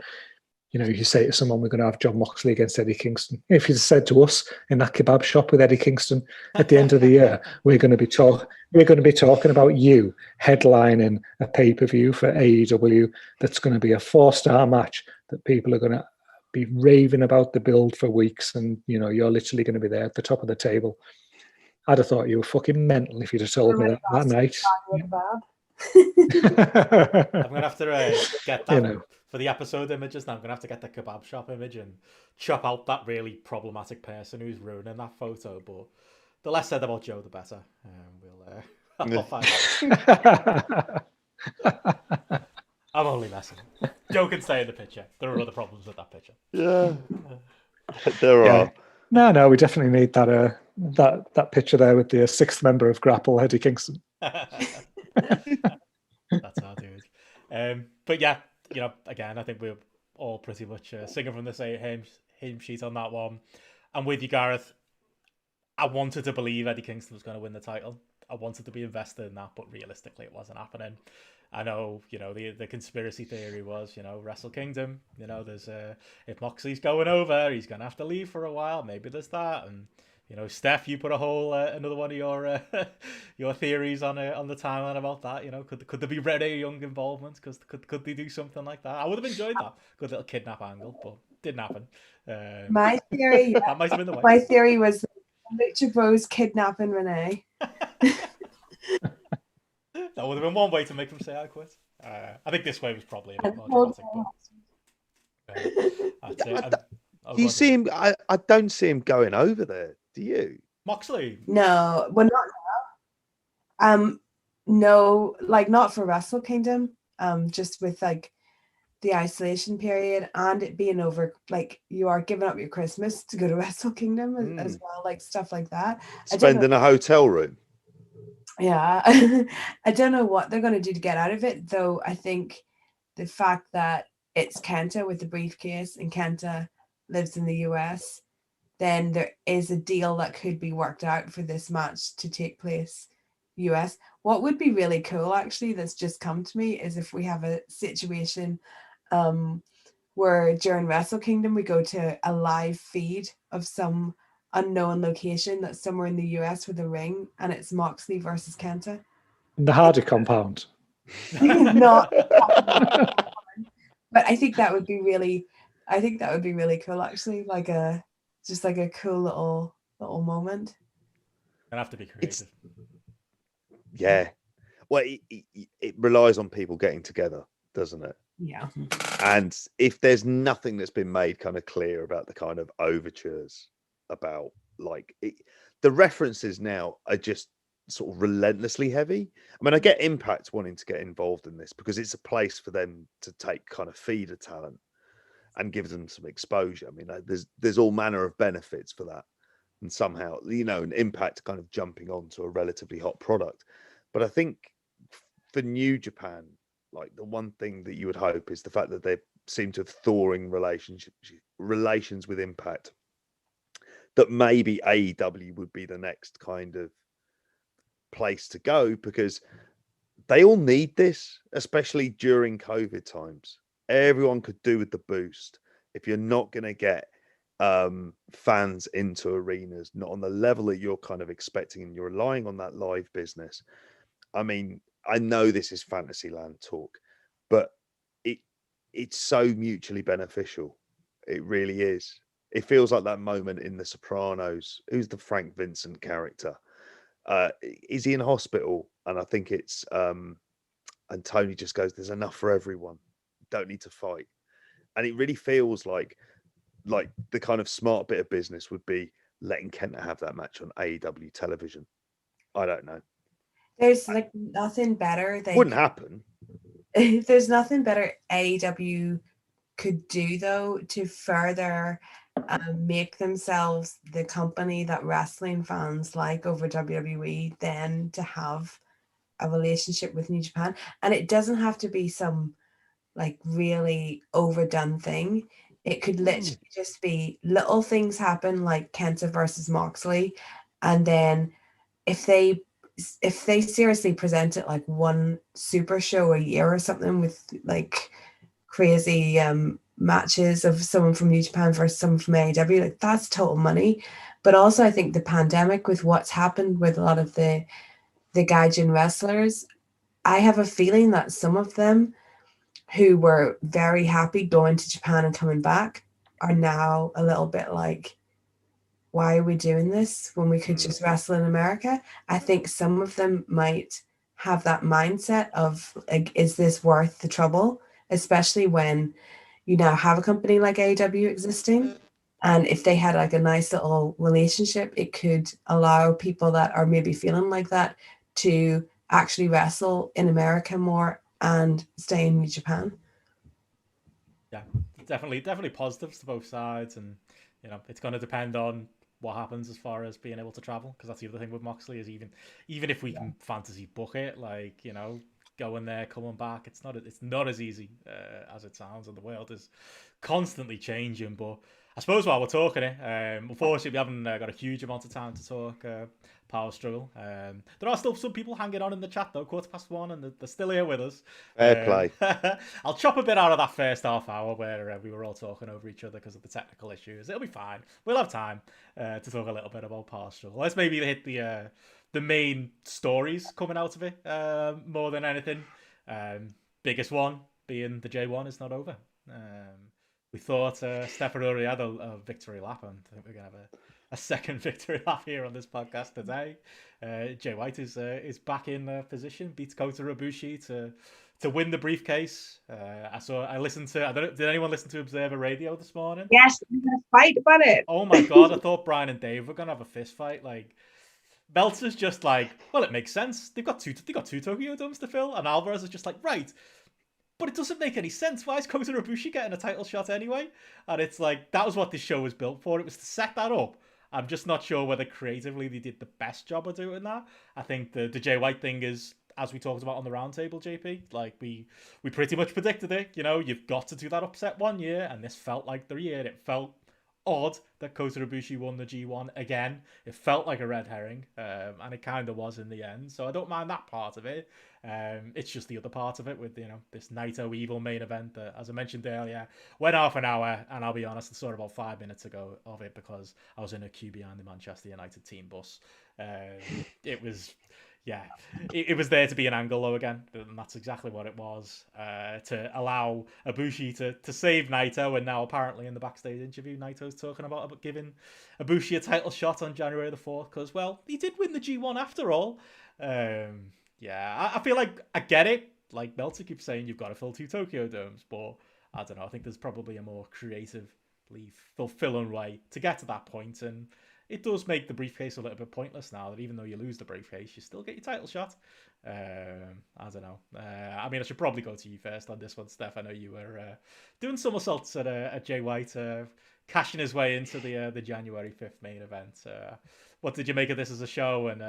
you say to someone, we're going to have John Moxley against Eddie Kingston. If you said to us in that kebab shop with Eddie Kingston at the end of the year, we're going to be talking about you headlining a pay-per-view for AEW that's going to be a 4-star match that people are going to be raving about the build for weeks, and you're literally going to be there at the top of the table. I'd have thought you were fucking mental if you'd have told me that night. I'm gonna have to get that for the episode images. Now I'm gonna have to get the kebab shop image and chop out that really problematic person who's ruining that photo. But the less said about Joe, the better. I'll find out. I'm only messing. Joe can stay in the picture. There are other problems with that picture. Yeah, there are. No, we definitely need that picture there with the 6th member of GRAPPL, Eddie Kingston. That's our dude. But yeah, again, I think we're all pretty much singing from the same hymn sheet on that one. I'm with you, Gareth. I wanted to believe Eddie Kingston was going to win the title. I wanted to be invested in that, but realistically, it wasn't happening. I know, the conspiracy theory was, Wrestle Kingdom. There's if Moxley's going over, he's going to have to leave for a while. Maybe there's that, and Steph, you put a whole another one of your your theories on the timeline about that. Could there be Renee Young involvement? Because could they do something like that? I would have enjoyed that. Good little kidnap angle, but didn't happen. My theory, that might have been the way. My theory was Lucha Bros kidnapping Renee. That would have been one way to make them say I quit. I think this way was probably a bit more dramatic. That's it. Do you see him? I don't see him going over there. Do you? Moxley? No, well, not now. No, not for Wrestle Kingdom. Just with the isolation period and it being over, you are giving up your Christmas to go to Wrestle Kingdom as well, stuff like that. Spending a hotel room. Yeah, I don't know what they're going to do to get out of it, though. I think the fact that it's Kenta with the briefcase and Kenta lives in the US, then there is a deal that could be worked out for this match to take place US. What would be really cool, actually, that's just come to me, is if we have a situation where during Wrestle Kingdom we go to a live feed of some unknown location that's somewhere in the US with a ring, and it's Moxley versus Kenta. In the Hardy compound. Not, but I think that would be really cool, actually. Just a cool little moment. It'd have to be creative. Yeah. Well, it relies on people getting together, doesn't it? Yeah. And if there's nothing that's been made kind of clear about the kind of overtures about the references now are just sort of relentlessly heavy. I mean, I get Impact wanting to get involved in this because it's a place for them to take kind of feeder talent and give them some exposure. I mean, there's all manner of benefits for that, and somehow an Impact kind of jumping onto a relatively hot product. But I think for New Japan, the one thing that you would hope is the fact that they seem to have thawing relations with Impact, that maybe AEW would be the next kind of place to go, because they all need this, especially during COVID times. Everyone could do with the boost. If you're not going to get fans into arenas, not on the level that you're kind of expecting, and you're relying on that live business. I mean, I know this is Fantasyland talk, but it's so mutually beneficial. It really is. It feels like that moment in The Sopranos. Who's the Frank Vincent character? Is he in hospital? And I think it's and Tony just goes, "There's enough for everyone. Don't need to fight." And it really feels like the kind of smart bit of business would be letting Kenta have that match on AEW television. I don't know. There's nothing better. Wouldn't happen. There's nothing better AEW could do, though, to further make themselves the company that wrestling fans like over WWE, than to have a relationship with New Japan. And it doesn't have to be some really overdone thing. It could literally just be little things happen, like Kenta versus Moxley, and then if they seriously present it like one super show a year or something with crazy matches of someone from New Japan versus someone from AEW, like that's total money. But also I think the pandemic, with what's happened with a lot of the gaijin wrestlers, I have a feeling that some of them who were very happy going to Japan and coming back are now a little bit like, why are we doing this when we could just wrestle in America? I think some of them might have that mindset of like, is this worth the trouble? Especially when you now have a company like AEW existing. And if they had like a nice little relationship, it could allow people that are maybe feeling like that to actually wrestle in America more and stay in New Japan. Yeah, definitely positives to both sides, and you know it's going to depend on what happens as far as being able to travel, because that's the other thing with Moxley is even if we can fantasy book it, like, you know, going there, coming back, it's not as easy as it sounds, and the world is constantly changing. But I suppose while we're talking it, unfortunately we haven't got a huge amount of time to talk Power Struggle. There are still some people hanging on in the chat though, 1:15, and they're still here with us. Fair play. I'll chop a bit out of that first half hour where we were all talking over each other because of the technical issues. It'll be fine. We'll have time to talk a little bit about Power Struggle. Let's maybe hit the main stories coming out of it more than anything. Biggest one being the J1 is not over. We thought Stefan already had a victory lap, and I think we're going to have a second victory lap here on this podcast today. Jay White is back in position, beats Kota Ibushi to win the briefcase. I listened to, I don't know, did anyone listen to Observer Radio this morning? Yes, we're going to fight about it. Oh my God, I thought Brian and Dave were going to have a fist fight. Like, Meltzer's just like, well, it makes sense. They've got two Tokyo Domes to fill, and Alvarez is just like, right, but it doesn't make any sense. Why is Kota Ibushi getting a title shot anyway? And it's like, that was what this show was built for. It was to set that up. I'm just not sure whether creatively they did the best job of doing that. I think the Jay White thing is, as we talked about on the roundtable, JP, like we pretty much predicted it. You know, you've got to do that upset one year, and this felt like the year. It felt odd that Kota Ibushi won the G1 again. It felt like a red herring, and it kind of was in the end. So I don't mind that part of it. It's just the other part of it with, you know, this Naito Evil main event that, as I mentioned earlier, went half an hour, and I'll be honest, I saw about 5 minutes ago of it because I was in a queue behind the Manchester United team bus. It was... Yeah, it was there to be an angle though again, and that's exactly what it was, to allow Ibushi to save Naito. And now apparently in the backstage interview, Naito's talking about giving Ibushi a title shot on January the 4th because, well, he did win the G1 after all. Yeah, I feel like I get it. Like Meltzer keeps saying, you've got to fill 2 Tokyo Domes, but I don't know. I think there's probably a more creatively fulfilling way to get to that point, and it does make the briefcase a little bit pointless now that even though you lose the briefcase, you still get your title shot. I don't know. I mean, I should probably go to you first on this one, Steph. I know you were doing somersaults at Jay White, cashing his way into the January 5th main event. What did you make of this as a show, and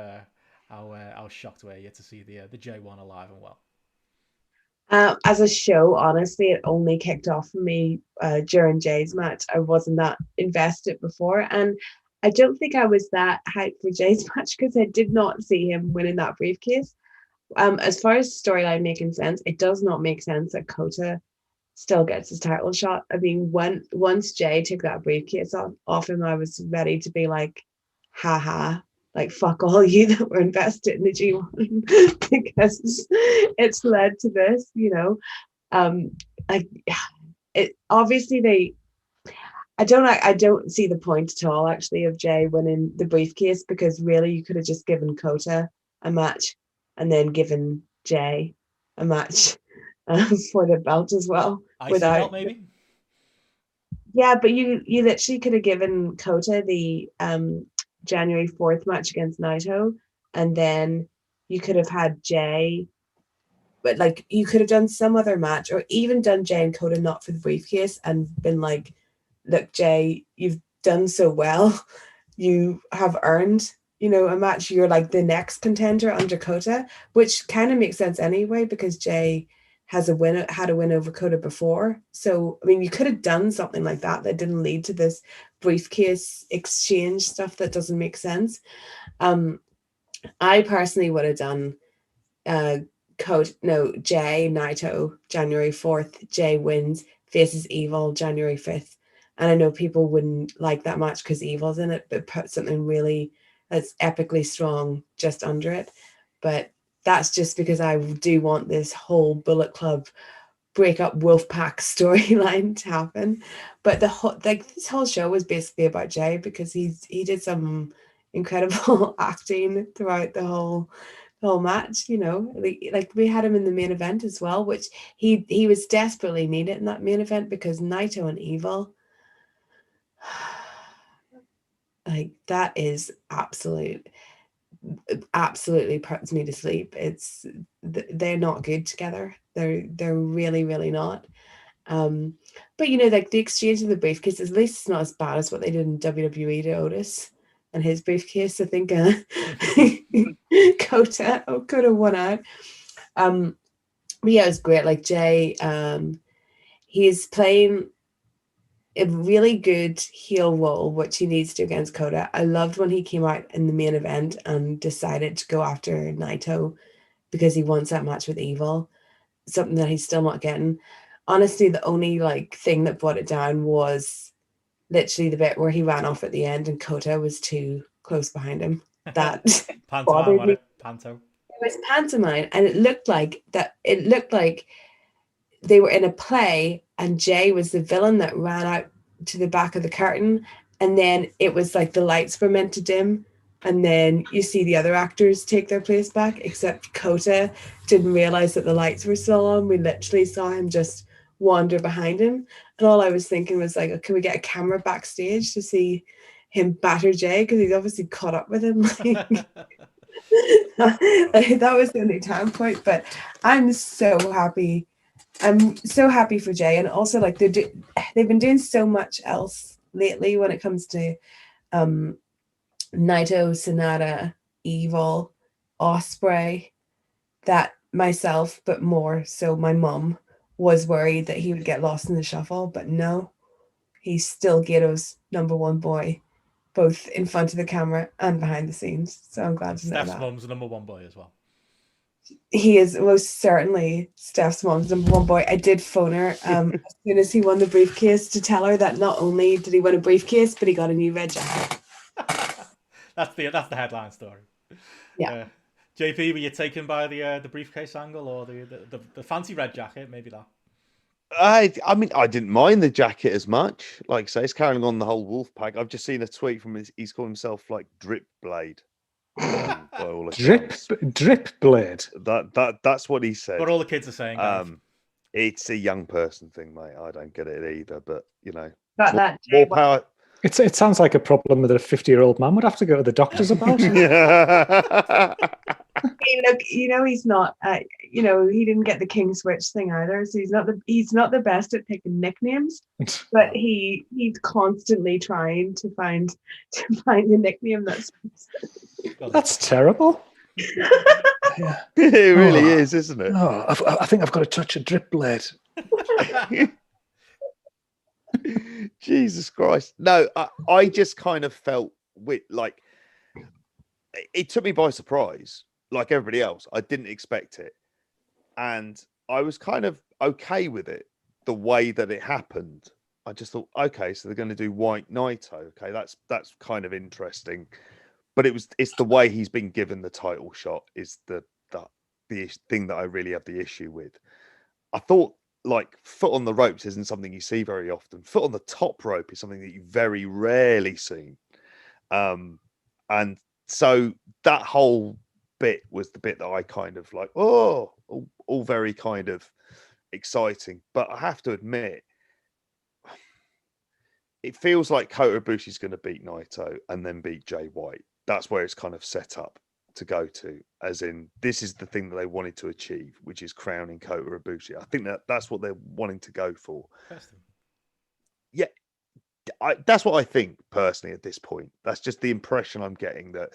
how shocked were you to see the J1 alive and well? As a show, honestly, it only kicked off for me during Jay's match. I wasn't that invested before, and I don't think I was that hyped for Jay's match because I did not see him winning that briefcase. As far as storyline making sense, it does not make sense that Kota still gets his title shot. I mean, once Jay took that briefcase off him, I was ready to be like, haha, like fuck all you that were invested in the G1 because it's led to this, you know. It obviously I don't see the point at all, actually, of Jay winning the briefcase because really you could have just given Kota a match and then given Jay a match for the belt as well. Belt, maybe? Yeah, but you literally could have given Kota the January 4th match against Naito, and then you could have had Jay, but like you could have done some other match or even done Jay and Kota not for the briefcase and been like, look, Jay, you've done so well. You have earned, you know, a match. You're like the next contender under Kota, which kind of makes sense anyway because Jay had a win over Kota before. So, I mean, you could have done something like that didn't lead to this briefcase exchange stuff that doesn't make sense. I personally would have done Jay, Naito, January 4th, Jay wins, faces Evil January 5th. And I know people wouldn't like that match because Evil's in it, but put something really that's epically strong just under it. But that's just because I do want this whole Bullet Club break up Wolfpack storyline to happen. But the whole, like, this whole show was basically about Jay, because he did some incredible acting throughout the whole match, you know. Like we had him in the main event as well, which he was desperately needed in that main event, because Naito and Evil, like, that is absolutely puts me to sleep. They're not good together. They're really, really not. But you know, like the exchange of the briefcases, at least it's not as bad as what they did in WWE to Otis and his briefcase. I think Kota won out. But yeah, it was great. Like Jay, he's playing a really good heel role, which he needs to against Kota. I loved when he came out in the main event and decided to go after Naito because he wants that match with Evil, something that he's still not getting. Honestly, the only like thing that brought it down was literally the bit where he ran off at the end and Kota was too close behind him. That Pantomime, me. Panto. It was pantomime, and it looked like they were in a play and Jay was the villain that ran out to the back of the curtain, and then it was like the lights were meant to dim, and then you see the other actors take their place back, except Kota didn't realize that the lights were still on. We literally saw him just wander behind him, and all I was thinking was like, oh, can we get a camera backstage to see him batter Jay, because he's obviously caught up with him. That was the only time point. But I'm so happy for Jay, and also like they've been doing so much else lately when it comes to Naito, Sonata, Evil, Osprey, that myself, but more so my mum, was worried that he would get lost in the shuffle, but no, he's still Gato's number one boy, both in front of the camera and behind the scenes. So I'm glad to know that. Steph's mum's the number one boy as well. He is most certainly Steph's mom's number one boy. I did phone her as soon as he won the briefcase to tell her that not only did he win a briefcase, but he got a new red jacket. That's the headline story. Yeah. JP, were you taken by the briefcase angle or the fancy red jacket? Maybe that. I mean, I didn't mind the jacket as much. Like I say, it's carrying on the whole Wolfpack. I've just seen a tweet from he's called himself like Drip Blade. By all accounts. Drip Blade. That's what he said. What all the kids are saying. It's a young person thing, mate. I don't get it either, but you know, more power. It sounds like a problem that a 50-year-old man would have to go to the doctors about. Hey, look, you know, he's not. You know, he didn't get the King Switch thing either, so he's not the best at picking nicknames. But he's constantly trying to find the nickname that's terrible. Yeah. It really is, isn't it? Oh, I think I've got to touch a Drip Blade. Jesus Christ. No, I just kind of felt like it took me by surprise, like everybody else. I didn't expect it. And I was kind of okay with it, the way that it happened. I just thought, okay, so they're going to do White Naito. Okay, that's kind of interesting. But it's the way he's been given the title shot is the thing that I really have the issue with. I thought, like, foot on the ropes isn't something you see very often. Foot on the top rope is something that you very rarely see. And so that whole bit was the bit that I kind of like, all very kind of exciting. But I have to admit, it feels like Kota Ibushi's going to beat Naito and then beat Jay White. That's where it's kind of set up to go to, as in this is the thing that they wanted to achieve, which is crowning Kota Ibushi. I think that's what they're wanting to go for. Yeah, that's what I think personally at this point. That's just the impression I'm getting, that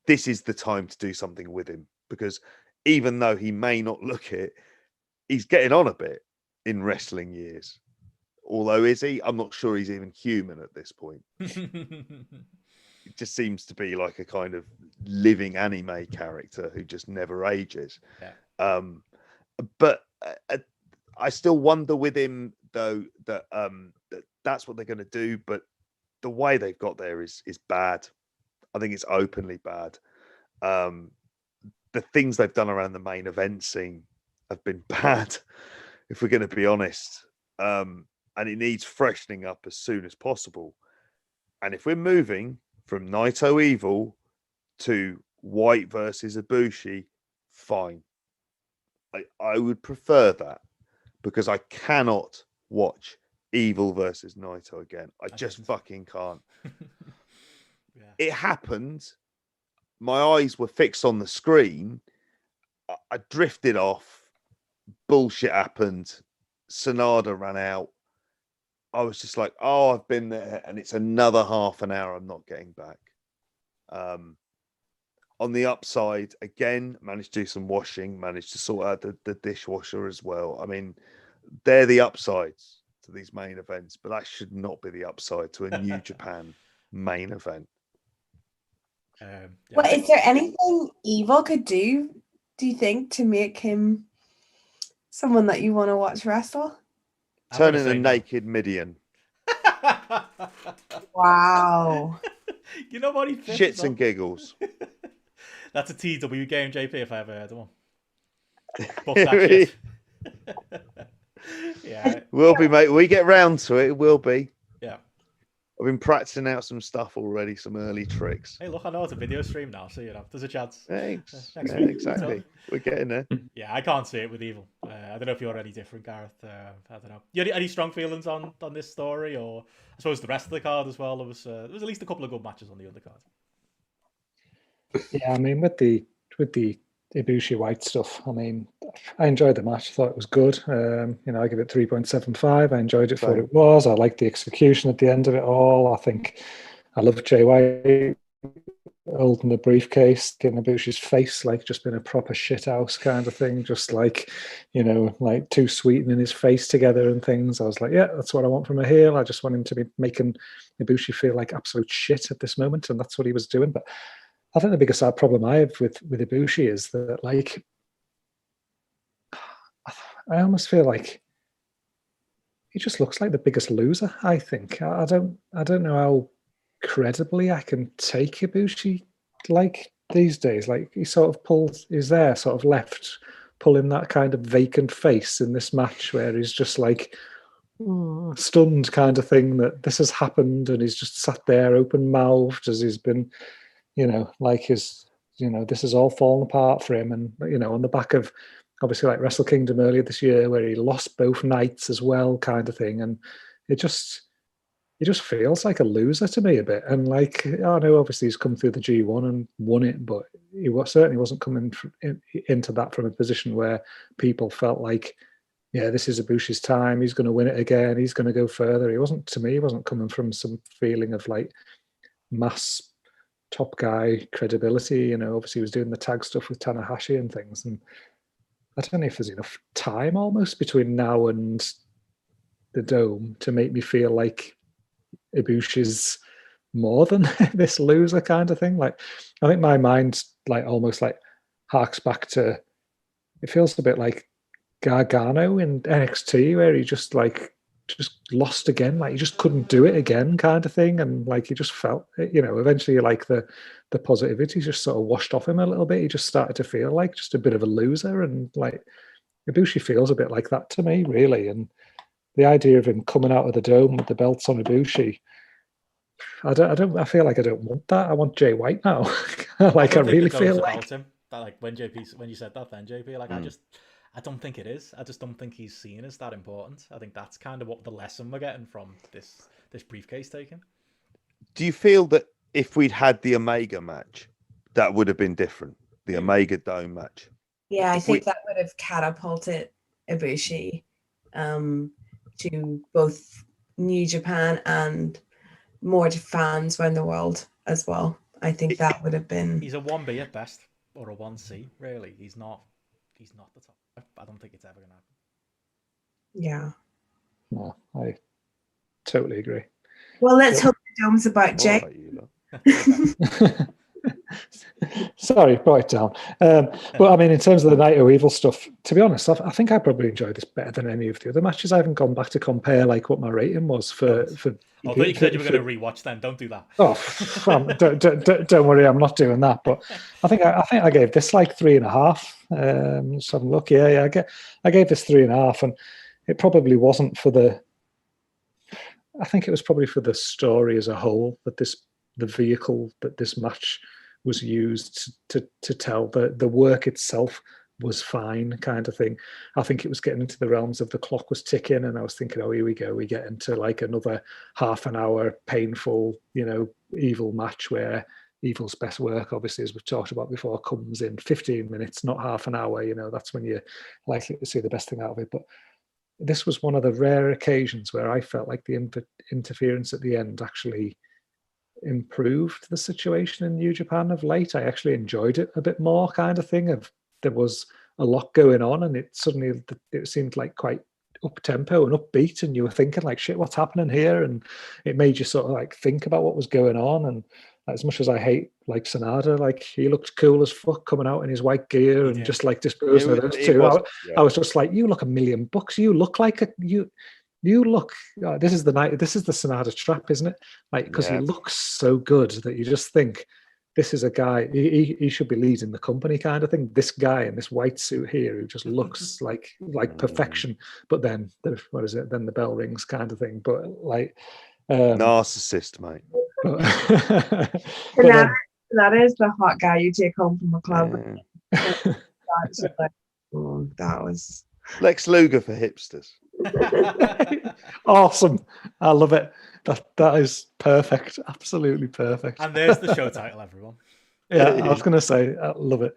this is the time to do something with him, because even though he may not look it, he's getting on a bit in wrestling years. Although, is he? I'm not sure he's even human at this point. It just seems to be like a kind of living anime character who just never ages. Yeah. But I still wonder with him, though that that's what they're going to do, but the way they've got there is bad. I think it's openly bad. The things they've done around the main event scene have been bad, if we're going to be honest. And it needs freshening up as soon as possible. And if we're moving from Naito Evil to White versus Ibushi, fine. I would prefer that, because I cannot watch Evil versus Naito again. I just fucking can't. Yeah. It happened. My eyes were fixed on the screen. I drifted off. Bullshit happened. Sonada ran out. I was just like, oh, I've been there, and it's another half an hour I'm not getting back. On the upside, again, managed to do some washing, managed to sort out the dishwasher as well. I mean, they're the upsides to these main events, but that should not be the upside to a New Japan main event. Yeah. Well, is there anything Evil could do you think, to make him someone that you want to watch wrestle? Turn in a naked Midian. Wow. You know what he fits? Shits and giggles. That's a TW game, JP, if I ever heard of one. Book that shit. Yeah. Will be, mate. We get round to it. It will be. Yeah. I've been practicing out some stuff already, some early tricks. Hey, look, I know it's a video stream now, so you know there's a chance. Thanks. Next Yeah, week. exactly. We're getting there. Yeah, I can't see it with Evil. I don't know if you're any different, Gareth. I don't know. You any strong feelings on this story, or I suppose the rest of the card as well? There was at least a couple of good matches on the undercard. Yeah, I mean, with the Ibushi White stuff, I mean, I enjoyed the match. I thought it was good. I give it 3.75. I enjoyed it for what it was. I liked the execution at the end of it all. I think I love Jay White holding the briefcase, getting Ibushi's face like just been a proper shithouse kind of thing, just like, like too sweetening his face together and things. I was like, yeah, that's what I want from a heel. I just want him to be making Ibushi feel like absolute shit at this moment, and that's what he was doing. But I think the biggest problem I have with Ibushi is that, like, I almost feel like he just looks like the biggest loser. I think I don't know how credibly I can take Ibushi like these days. Like, he sort of is there sort of left pulling that kind of vacant face in this match where he's just like stunned kind of thing that this has happened, and he's just sat there open mouthed as he's been. Like this has all fallen apart for him. And, on the back of obviously like Wrestle Kingdom earlier this year where he lost both nights as well kind of thing. And it just feels like a loser to me a bit. And like, I know obviously he's come through the G1 and won it, but he certainly wasn't coming into that from a position where people felt like, yeah, this is Ibushi's time. He's going to win it again. He's going to go further. He wasn't coming from some feeling of like mass top guy credibility. Obviously he was doing the tag stuff with Tanahashi and things, and I don't know if there's enough time almost between now and the Dome to make me feel like Ibushi's more than this loser kind of thing. Like, I think my mind like almost like harks back to, it feels a bit like Gargano in NXT where he just lost again, like he just couldn't do it again kind of thing. And like he just felt, eventually like the positivity just sort of washed off him a little bit. He just started to feel like just a bit of a loser, and like Ibushi feels a bit like that to me, really. And the idea of him coming out of the Dome with the belts on Ibushi, I feel like I don't want that. I want Jay White now. Like I really feel like him. That, like when you said that, then JP, like I don't think it is. I just don't think he's seen as that important. I think that's kind of what the lesson we're getting from this briefcase taking. Do you feel that if we'd had the Omega match, that would have been different? The Omega Dome match? Yeah, I think that would have catapulted Ibushi to both New Japan and more to fans around the world as well. I think that would have been... He's a 1B at best, or a 1C, really. He's not the top. I don't think it's ever going to happen. Yeah. No, I totally agree. Well, let's hope the Dome's about Jay. Sorry, brought it down. But I mean, in terms of the Night of Evil stuff, to be honest, I think I probably enjoyed this better than any of the other matches. I haven't gone back to compare like what my rating was for. I thought you said you were going to rewatch. Then don't do that. Oh, don't worry, I'm not doing that. But I think I gave this like 3.5. So look, yeah, I gave this 3.5, and it probably wasn't for the. I think it was probably for the story as a whole, that the vehicle that this match was used to tell. The work itself was fine, kind of thing. I think it was getting into the realms of the clock was ticking, and I was thinking, oh, here we go. We get into like another half an hour painful, Evil match where Evil's best work, obviously, as we've talked about before, comes in 15 minutes, not half an hour. That's when you're likely to see the best thing out of it. But this was one of the rare occasions where I felt like the interference at the end actually improved the situation in New Japan of late. I actually enjoyed it a bit more, kind of thing. There was a lot going on, and it seemed like quite up tempo and upbeat, and you were thinking like, shit, what's happening here? And it made you sort of like think about what was going on. And as much as I hate like Sanada, like he looked cool as fuck coming out in his white gear and just like disposing of those two. I was just like, you look $1,000,000. You look like you look. This is the Sanada trap, isn't it? Like, because he looks so good that you just think, this is a guy. He should be leading the company, kind of thing. This guy in this white suit here, who just looks like perfection. But then what is it? Then the bell rings, kind of thing. But like narcissist, mate. That is the hot guy you take home from a club. That was Lex Luger for hipsters. Awesome. I love it. That is perfect. Absolutely perfect. And there's the show title, everyone. Yeah, I was going to say, I love it.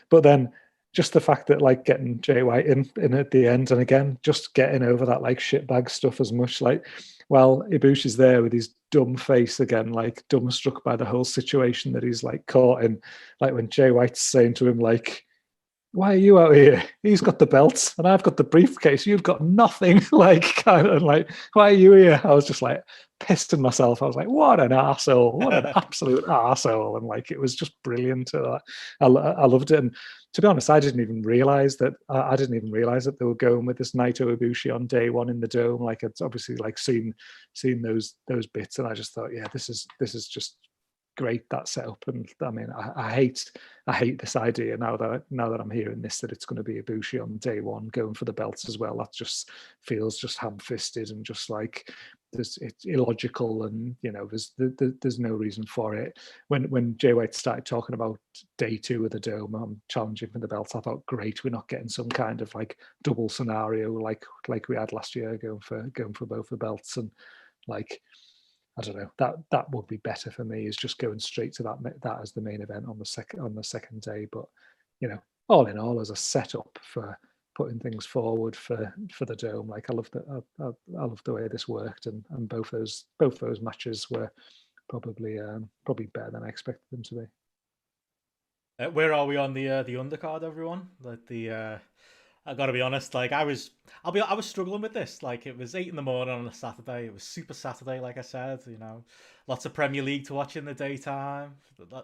But then just the fact that like getting Jay White in at the end, and again, just getting over that like shitbag stuff as much, like while Ibushi's there with his dumb face again, like dumbstruck by the whole situation that he's like caught in, like when Jay White's saying to him like, why are you out here? He's got the belts and I've got the briefcase. You've got nothing. Like, kind of like, why are you here? I was just like pissing myself. I was like, what an arsehole. What an absolute arsehole. And like, it was just brilliant. I loved it. And to be honest, I didn't even realize that they were going with this Naito Ibushi on day one in the Dome. Like, it's obviously like seen those bits. And I just thought, yeah, this is just great, that setup. And I mean, I hate this idea now that I'm hearing this, that it's going to be Ibushi on day one going for the belts as well. That just feels just ham-fisted and just like it's illogical, and there's no reason for it. When Jay White started talking about day 2 of the Dome, I'm challenging for the belts, I thought, great, we're not getting some kind of like double scenario like we had last year going for both the belts. And like, I don't know, that would be better for me, is just going straight to that as the main event on the second day. But all in all, as a setup for putting things forward for the Dome, like I love the way this worked, and both those matches were probably better than I expected them to be. Where are we on the undercard, everyone? Like I gotta be honest, like I was struggling with this. Like, it was 8 a.m. on a Saturday. It was Super Saturday, like I said. Lots of Premier League to watch in the daytime.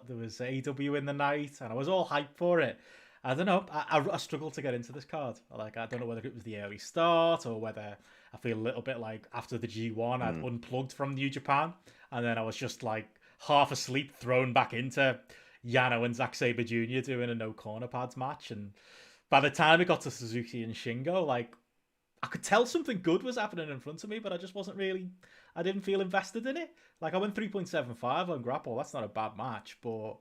There was AEW in the night, and I was all hyped for it. I don't know. I struggled to get into this card. Like, I don't know whether it was the early start or whether I feel a little bit like after the G1, I'd unplugged from New Japan, and then I was just like half asleep, thrown back into Yano and Zack Sabre Jr. doing a no corner pads match. And by the time it got to Suzuki and Shingo, like, I could tell something good was happening in front of me, but I just wasn't really, I didn't feel invested in it. Like, I went 3.75 on GRAPPL. That's not a bad match, but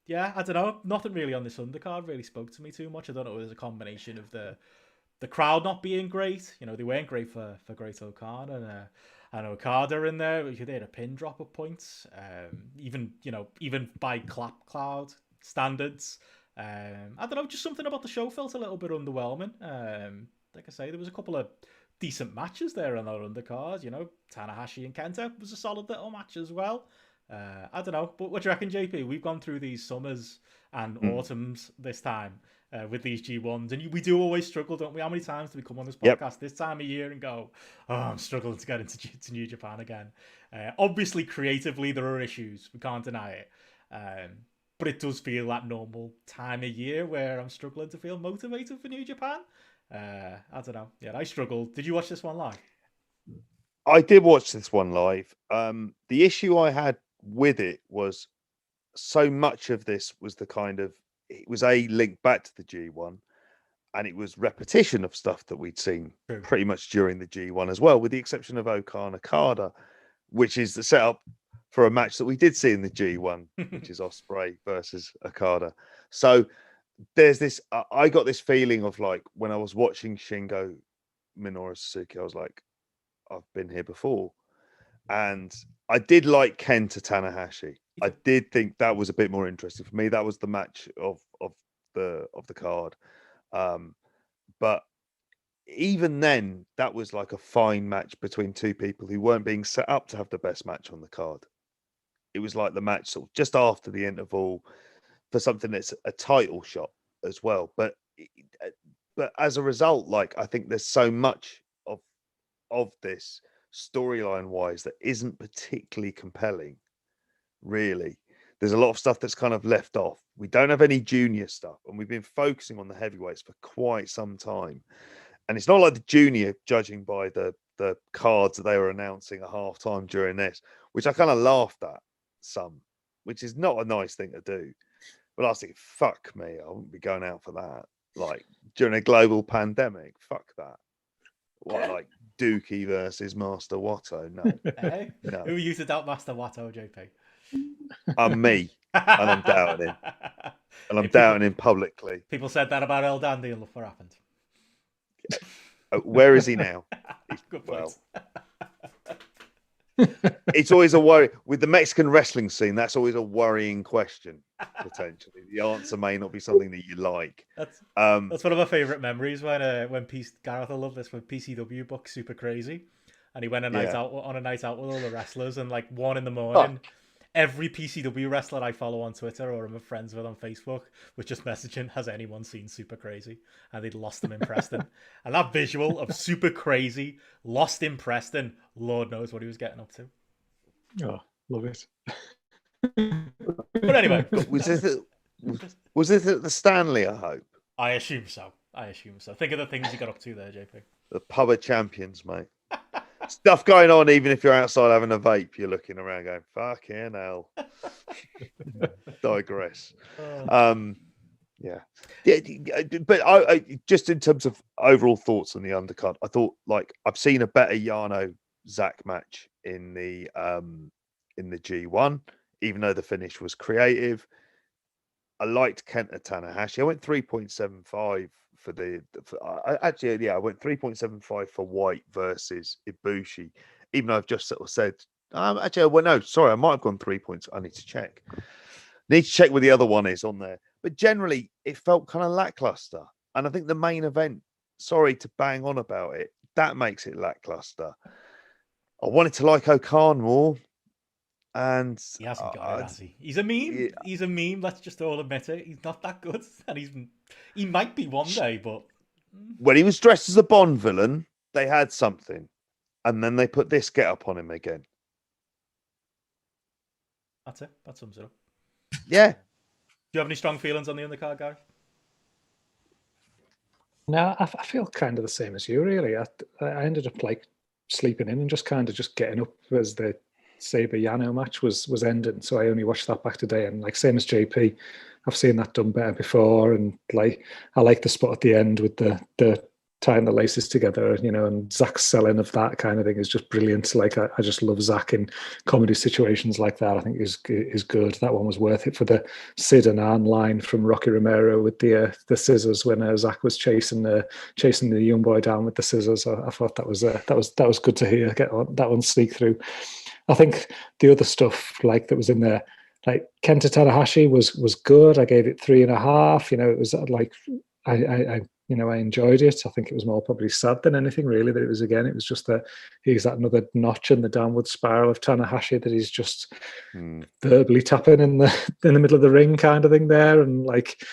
yeah, I don't know. Nothing really on this undercard really spoke to me too much. I don't know if it was a combination of the crowd not being great. They weren't great for Great Okada, and Okada in there. They had a pin drop at points. Even by Clap Cloud standards. I don't know, just something about the show felt a little bit underwhelming. Like I say, there was a couple of decent matches there on our undercard. Tanahashi and Kenta was a solid little match as well. I don't know, but what do you reckon, JP? We've gone through these summers and autumns this time with these G1s, and we do always struggle, don't we? How many times do we come on this podcast this time of year and go, oh, I'm struggling to get into New Japan again? Obviously, creatively, there are issues. We can't deny it. but it does feel that normal time of year where I'm struggling to feel motivated for New Japan. I don't know. Yeah, I struggled. Did you watch this one live? I did watch this one live. The issue I had with it was so much of this was it was a link back to the G1, and it was repetition of stuff that we'd seen pretty much during the G1 as well, with the exception of Okada Okada, which is the setup for a match that we did see in the G1, which is Ospreay versus Okada. So there's this, I got this feeling of like, when I was watching Shingo Minoru Suzuki, I was like, I've been here before. And I did like Kenta Tanahashi. I did think that was a bit more interesting for me. That was the match of the card. But even then, that was like a fine match between two people who weren't being set up to have the best match on the card. It was like the match sort of just after the interval for something that's a title shot as well. But as a result, like, I think there's so much of this storyline wise that isn't particularly compelling, really. There's a lot of stuff that's kind of left off. We don't have any junior stuff, and we've been focusing on the heavyweights for quite some time. And it's not like the junior, judging by the cards that they were announcing at halftime during this, which I kind of laughed at some, which is not a nice thing to do. But I was thinking, fuck me, I wouldn't be going out for that. Like, during a global pandemic, fuck that. What, like Dookie versus Master Watto? No. Hey? No. Who used to doubt Master Watto, JP? I'm me, and I'm doubting him. And I'm doubting him publicly. People said that about El Dandy, and look what happened. Where is he now? Good point. It's always a worry with the Mexican wrestling scene. That's always a worrying question. Potentially, the answer may not be something that you like. That's one of my favorite memories when Gareth will love this, when PCW booked Super Crazy, and he went on a night out with all the wrestlers, and like 1 a.m, every PCW wrestler I follow on Twitter or I'm friends with on Facebook was just messaging, has anyone seen Super Crazy? And they'd lost him in Preston. And that visual of Super Crazy lost in Preston, Lord knows what he was getting up to. Oh, love it. But anyway. Was this at the Stanley, I hope? I assume so. Think of the things you got up to there, JP. The pub of champions, mate. Stuff going on, even if you're outside having a vape, you're looking around going, fucking hell. Digress. Yeah. But I just in terms of overall thoughts on the undercard, I thought, like, I've seen a better Yano Zach match in the G1, even though the finish was creative. I liked Kenta Tanahashi. I went 3.75 I went 3.75 for White versus Ibushi, even though I've just sort of said, I might have gone 3 points. I need to check. Need to check where the other one is on there. But generally, it felt kind of lackluster. And I think the main event, sorry to bang on about it, that makes it lackluster. I wanted to like O'Khan more. And he hasn't got it, has he? He's a meme. Yeah. He's a meme. Let's just all admit it. He's not that good, and he might be one day. But when he was dressed as a Bond villain, they had something, and then they put this get up on him again. That's it. That sums it up. Yeah. Do you have any strong feelings on the undercard, Gary? No, I feel kind of the same as you. Really, I ended up like sleeping in and just getting up as the Sabre Yano match was ending, so I only watched that back today. And like same as JP, I've seen that done better before, and like I like the spot at the end with the tying the laces together, and Zach's selling of that kind of thing is just brilliant. Like I just love Zach in comedy situations like that. I think is good. That one was worth it for the Sid and Ann line from Rocky Romero with the scissors when Zach was chasing the young boy down with the scissors. I thought that was good to hear. Get that one sneak through. I think the other stuff like that was in there, like Kenta Tanahashi was good. I gave it 3.5. It was like I enjoyed it. I think it was more probably sad than anything really that it was just that he's at another notch in the downward spiral of Tanahashi that he's just verbally tapping in the middle of the ring kind of thing there, and like